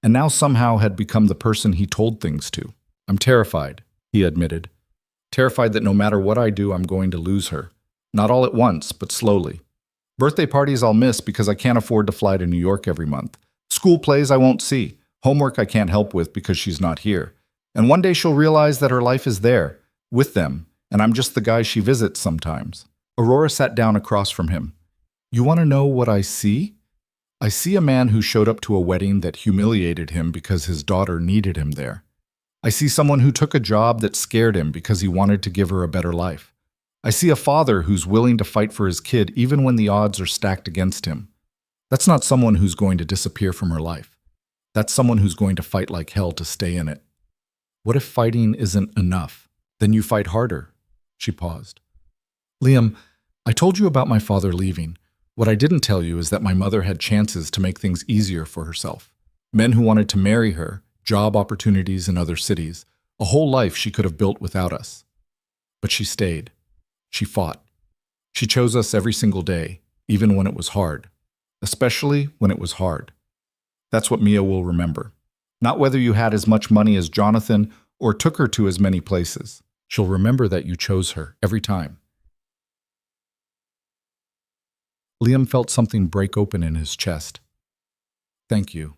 and now somehow had become the person he told things to. I'm terrified, he admitted. Terrified that no matter what I do, I'm going to lose her. Not all at once, but slowly. Birthday parties I'll miss because I can't afford to fly to New York every month. School plays I won't see. Homework I can't help with because she's not here. And one day she'll realize that her life is there, with them, and I'm just the guy she visits sometimes. Aurora sat down across from him. You want to know what I see? I see a man who showed up to a wedding that humiliated him because his daughter needed him there. I see someone who took a job that scared him because he wanted to give her a better life. I see a father who's willing to fight for his kid even when the odds are stacked against him. That's not someone who's going to disappear from her life. That's someone who's going to fight like hell to stay in it. What if fighting isn't enough? Then you fight harder. She paused. Liam, I told you about my father leaving. What I didn't tell you is that my mother had chances to make things easier for herself. Men who wanted to marry her, job opportunities in other cities, a whole life she could have built without us. But she stayed. She fought. She chose us every single day, even when it was hard. Especially when it was hard. That's what Mia will remember. Not whether you had as much money as Jonathan or took her to as many places. She'll remember that you chose her every time. Liam felt something break open in his chest. Thank you.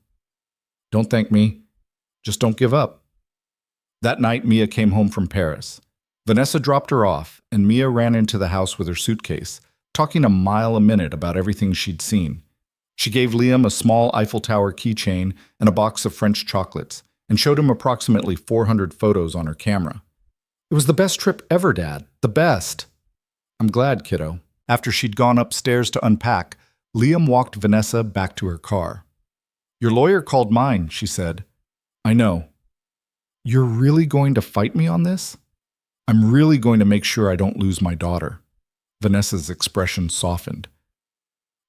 Don't thank me. Just don't give up. That night, Mia came home from Paris. Vanessa dropped her off, and Mia ran into the house with her suitcase, talking a mile a minute about everything she'd seen. She gave Liam a small Eiffel Tower keychain and a box of French chocolates, and showed him approximately 400 photos on her camera. It was the best trip ever, Dad. The best. I'm glad, kiddo. After she'd gone upstairs to unpack, Liam walked Vanessa back to her car. Your lawyer called mine, she said. I know. You're really going to fight me on this? I'm really going to make sure I don't lose my daughter. Vanessa's expression softened.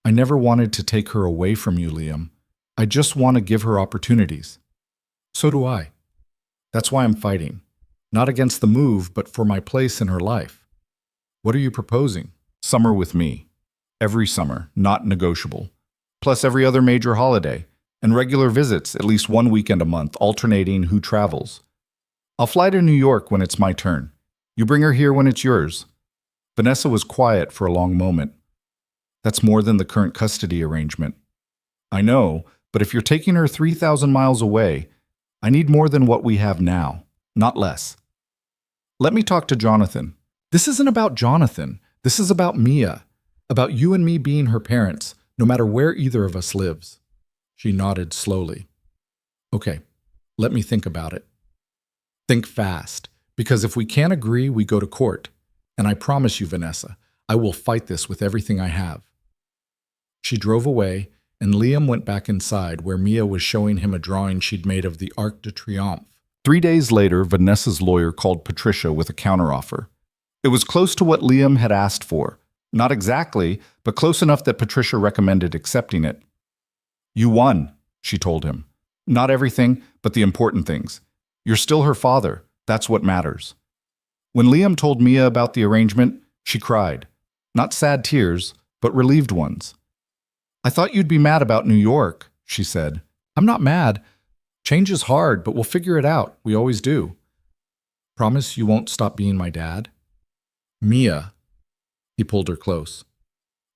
I never wanted to take her away from you, Liam. I just want to give her opportunities. So do I. That's why I'm fighting. Not against the move, but for my place in her life. What are you proposing? Summer with me. Every summer, not negotiable. Plus every other major holiday. And regular visits, at least one weekend a month, alternating who travels. I'll fly to New York when it's my turn. You bring her here when it's yours. Vanessa was quiet for a long moment. That's more than the current custody arrangement. I know, but if you're taking her 3,000 miles away, I need more than what we have now, not less. Let me talk to Jonathan. This isn't about Jonathan. This is about Mia. About you and me being her parents, no matter where either of us lives. She nodded slowly. Okay, let me think about it. Think fast, because if we can't agree, we go to court. And I promise you, Vanessa, I will fight this with everything I have. She drove away, and Liam went back inside where Mia was showing him a drawing she'd made of the Arc de Triomphe. 3 days later, Vanessa's lawyer called Patricia with a counteroffer. It was close to what Liam had asked for. Not exactly, but close enough that Patricia recommended accepting it. You won, she told him. Not everything, but the important things. You're still her father. That's what matters. When Liam told Mia about the arrangement, she cried. Not sad tears, but relieved ones. I thought you'd be mad about New York, she said. I'm not mad. Change is hard, but we'll figure it out. We always do. Promise you won't stop being my dad? Mia. He pulled her close.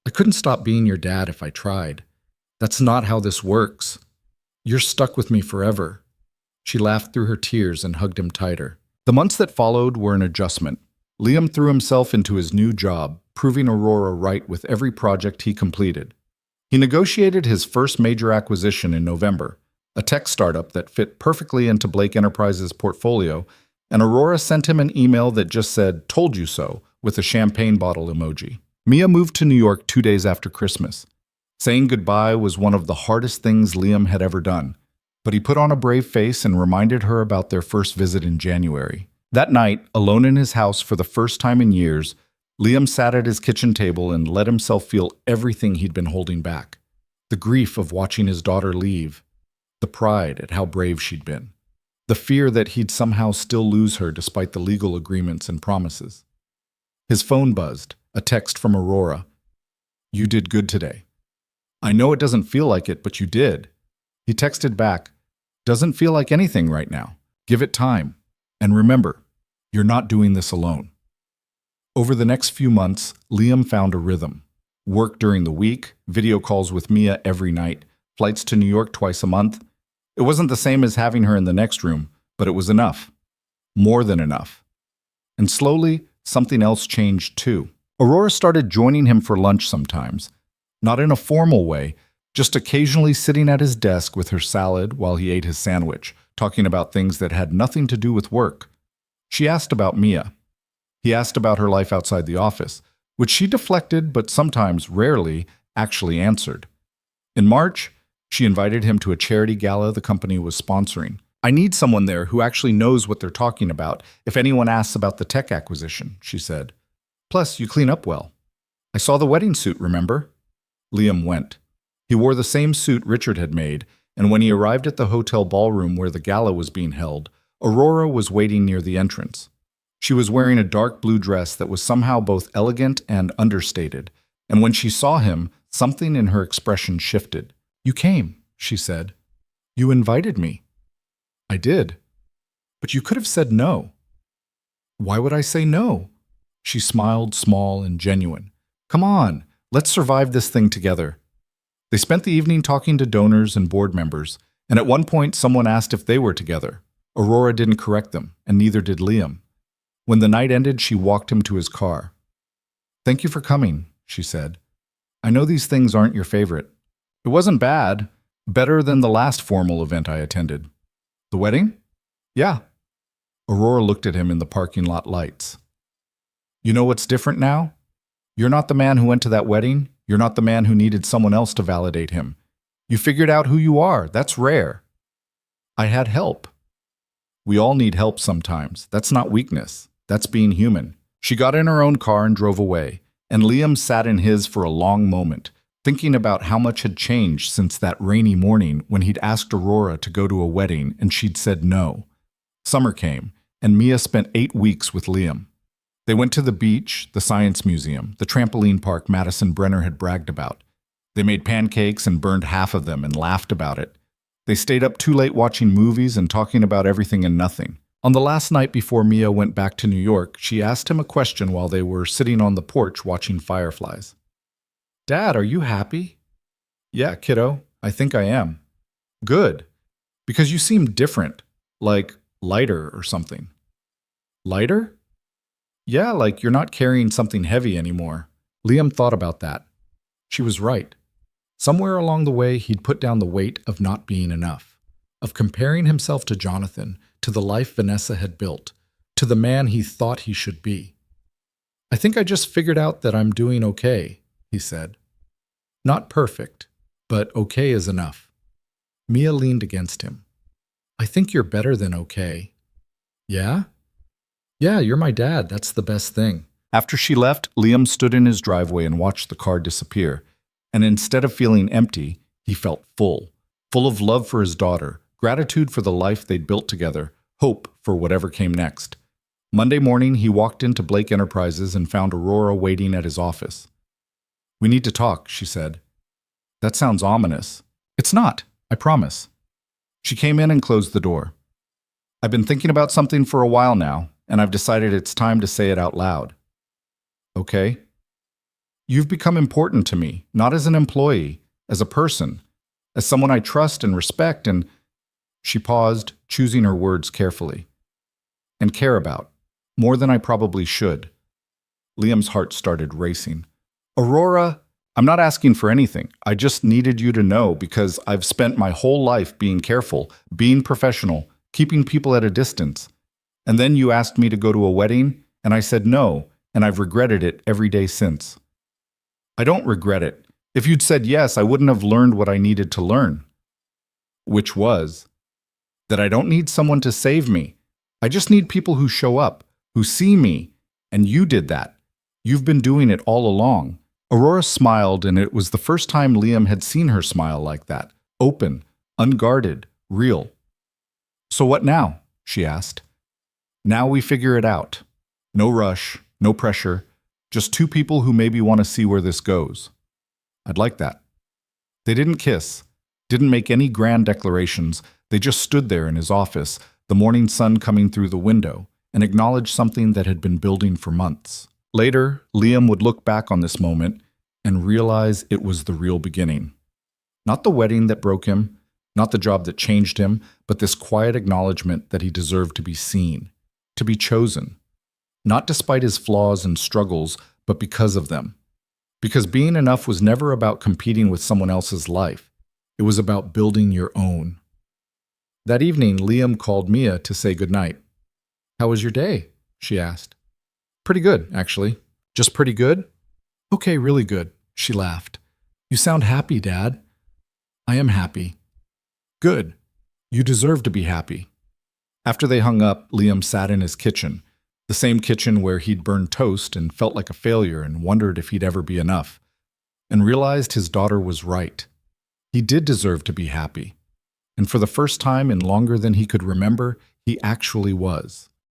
I couldn't stop being your dad if I tried. That's not how this works. You're stuck with me forever. She laughed through her tears and hugged him tighter. The months that followed were an adjustment. Liam threw himself into his new job, proving Aurora right with every project he completed. He negotiated his first major acquisition in November, a tech startup that fit perfectly into Blake Enterprises' portfolio, and Aurora sent him an email that just said, "Told you so," with a champagne bottle emoji. Mia moved to New York 2 days after Christmas. Saying goodbye was one of the hardest things Liam had ever done, but he put on a brave face and reminded her about their first visit in January. That night, alone in his house for the first time in years, Liam sat at his kitchen table and let himself feel everything he'd been holding back. The grief of watching his daughter leave, the pride at how brave she'd been, the fear that he'd somehow still lose her despite the legal agreements and promises. His phone buzzed, a text from Aurora. "You did good today." "I know it doesn't feel like it, but you did." He texted back, "Doesn't feel like anything right now. Give it time. And remember, you're not doing this alone." Over the next few months, Liam found a rhythm. Work during the week, video calls with Mia every night, flights to New York twice a month. It wasn't the same as having her in the next room, but it was enough. More than enough. And slowly, something else changed too. Aurora started joining him for lunch sometimes. Not in a formal way, just occasionally sitting at his desk with her salad while he ate his sandwich, talking about things that had nothing to do with work. She asked about Mia. He asked about her life outside the office, which she deflected but sometimes, rarely, actually answered. In March, she invited him to a charity gala the company was sponsoring. "I need someone there who actually knows what they're talking about if anyone asks about the tech acquisition," she said. "Plus, you clean up well. I saw the wedding suit, remember?" Liam went. He wore the same suit Richard had made, and when he arrived at the hotel ballroom where the gala was being held, Aurora was waiting near the entrance. She was wearing a dark blue dress that was somehow both elegant and understated, and when she saw him, something in her expression shifted. "You came," she said. "You invited me." "I did. But you could have said no." "Why would I say no?" She smiled, small and genuine. "Come on, let's survive this thing together." They spent the evening talking to donors and board members, and at one point someone asked if they were together. Aurora didn't correct them, and neither did Liam. When the night ended, she walked him to his car. "Thank you for coming," she said. "I know these things aren't your favorite." "It wasn't bad. Better than the last formal event I attended." "The wedding?" "Yeah." Aurora looked at him in the parking lot lights. "You know what's different now? You're not the man who went to that wedding. You're not the man who needed someone else to validate him. You figured out who you are. That's rare." "I had help." "We all need help sometimes. That's not weakness. That's being human." She got in her own car and drove away, and Liam sat in his for a long moment, thinking about how much had changed since that rainy morning when he'd asked Aurora to go to a wedding and she'd said no. Summer came, and Mia spent 8 weeks with Liam. They went to the beach, the science museum, the trampoline park Madison Brenner had bragged about. They made pancakes and burned half of them and laughed about it. They stayed up too late watching movies and talking about everything and nothing. On the last night before Mia went back to New York, she asked him a question while they were sitting on the porch watching fireflies. "Dad, are you happy?" "Yeah, kiddo, I think I am." "Good. Because you seem different, like lighter or something." "Lighter?" "Yeah, like you're not carrying something heavy anymore." Liam thought about that. She was right. Somewhere along the way, he'd put down the weight of not being enough, of comparing himself to Jonathan, to the life Vanessa had built, to the man he thought he should be. "I think I just figured out that I'm doing okay," he said. "Not perfect, but okay is enough." Mia leaned against him. "I think you're better than okay." "Yeah?" "Yeah, you're my dad. That's the best thing." After she left, Liam stood in his driveway and watched the car disappear. And instead of feeling empty, he felt full of love for his daughter, gratitude for the life they'd built together, hope for whatever came next. Monday morning, he walked into Blake Enterprises and found Aurora waiting at his office. "We need to talk," she said. "That sounds ominous." "It's not, I promise." She came in and closed the door. "I've been thinking about something for a while now, and I've decided it's time to say it out loud." "Okay." "You've become important to me, not as an employee, as a person, as someone I trust and respect and—" She paused, choosing her words carefully. "And care about, more than I probably should." Liam's heart started racing. "Aurora, I'm not asking for anything. I just needed you to know because I've spent my whole life being careful, being professional, keeping people at a distance. And then you asked me to go to a wedding, and I said no, and I've regretted it every day since." "I don't regret it. If you'd said yes, I wouldn't have learned what I needed to learn." "Which was?" "That I don't need someone to save me. I just need people who show up, who see me, and you did that. You've been doing it all along. Aurora smiled, and it was the first time Liam had seen her smile like that. Open, unguarded, real. "So what now?" she asked. "Now we figure it out. No rush, no pressure, just two people who maybe want to see where this goes." "I'd like that." They didn't kiss, didn't make any grand declarations. They just stood there in his office, the morning sun coming through the window, and acknowledged something that had been building for months. Later, Liam would look back on this moment and realize it was the real beginning. Not the wedding that broke him, not the job that changed him, but this quiet acknowledgement that he deserved to be seen, to be chosen. Not despite his flaws and struggles, but because of them. Because being enough was never about competing with someone else's life. It was about building your own. That evening, Liam called Mia to say goodnight. "How was your day?" she asked. "Pretty good, actually." "Just pretty good?" "Okay, really good," she laughed. "You sound happy, Dad." "I am happy." "Good. You deserve to be happy." After they hung up, Liam sat in his kitchen, the same kitchen where he'd burned toast and felt like a failure and wondered if he'd ever be enough, and realized his daughter was right. He did deserve to be happy. And for the first time in longer than he could remember, he actually was.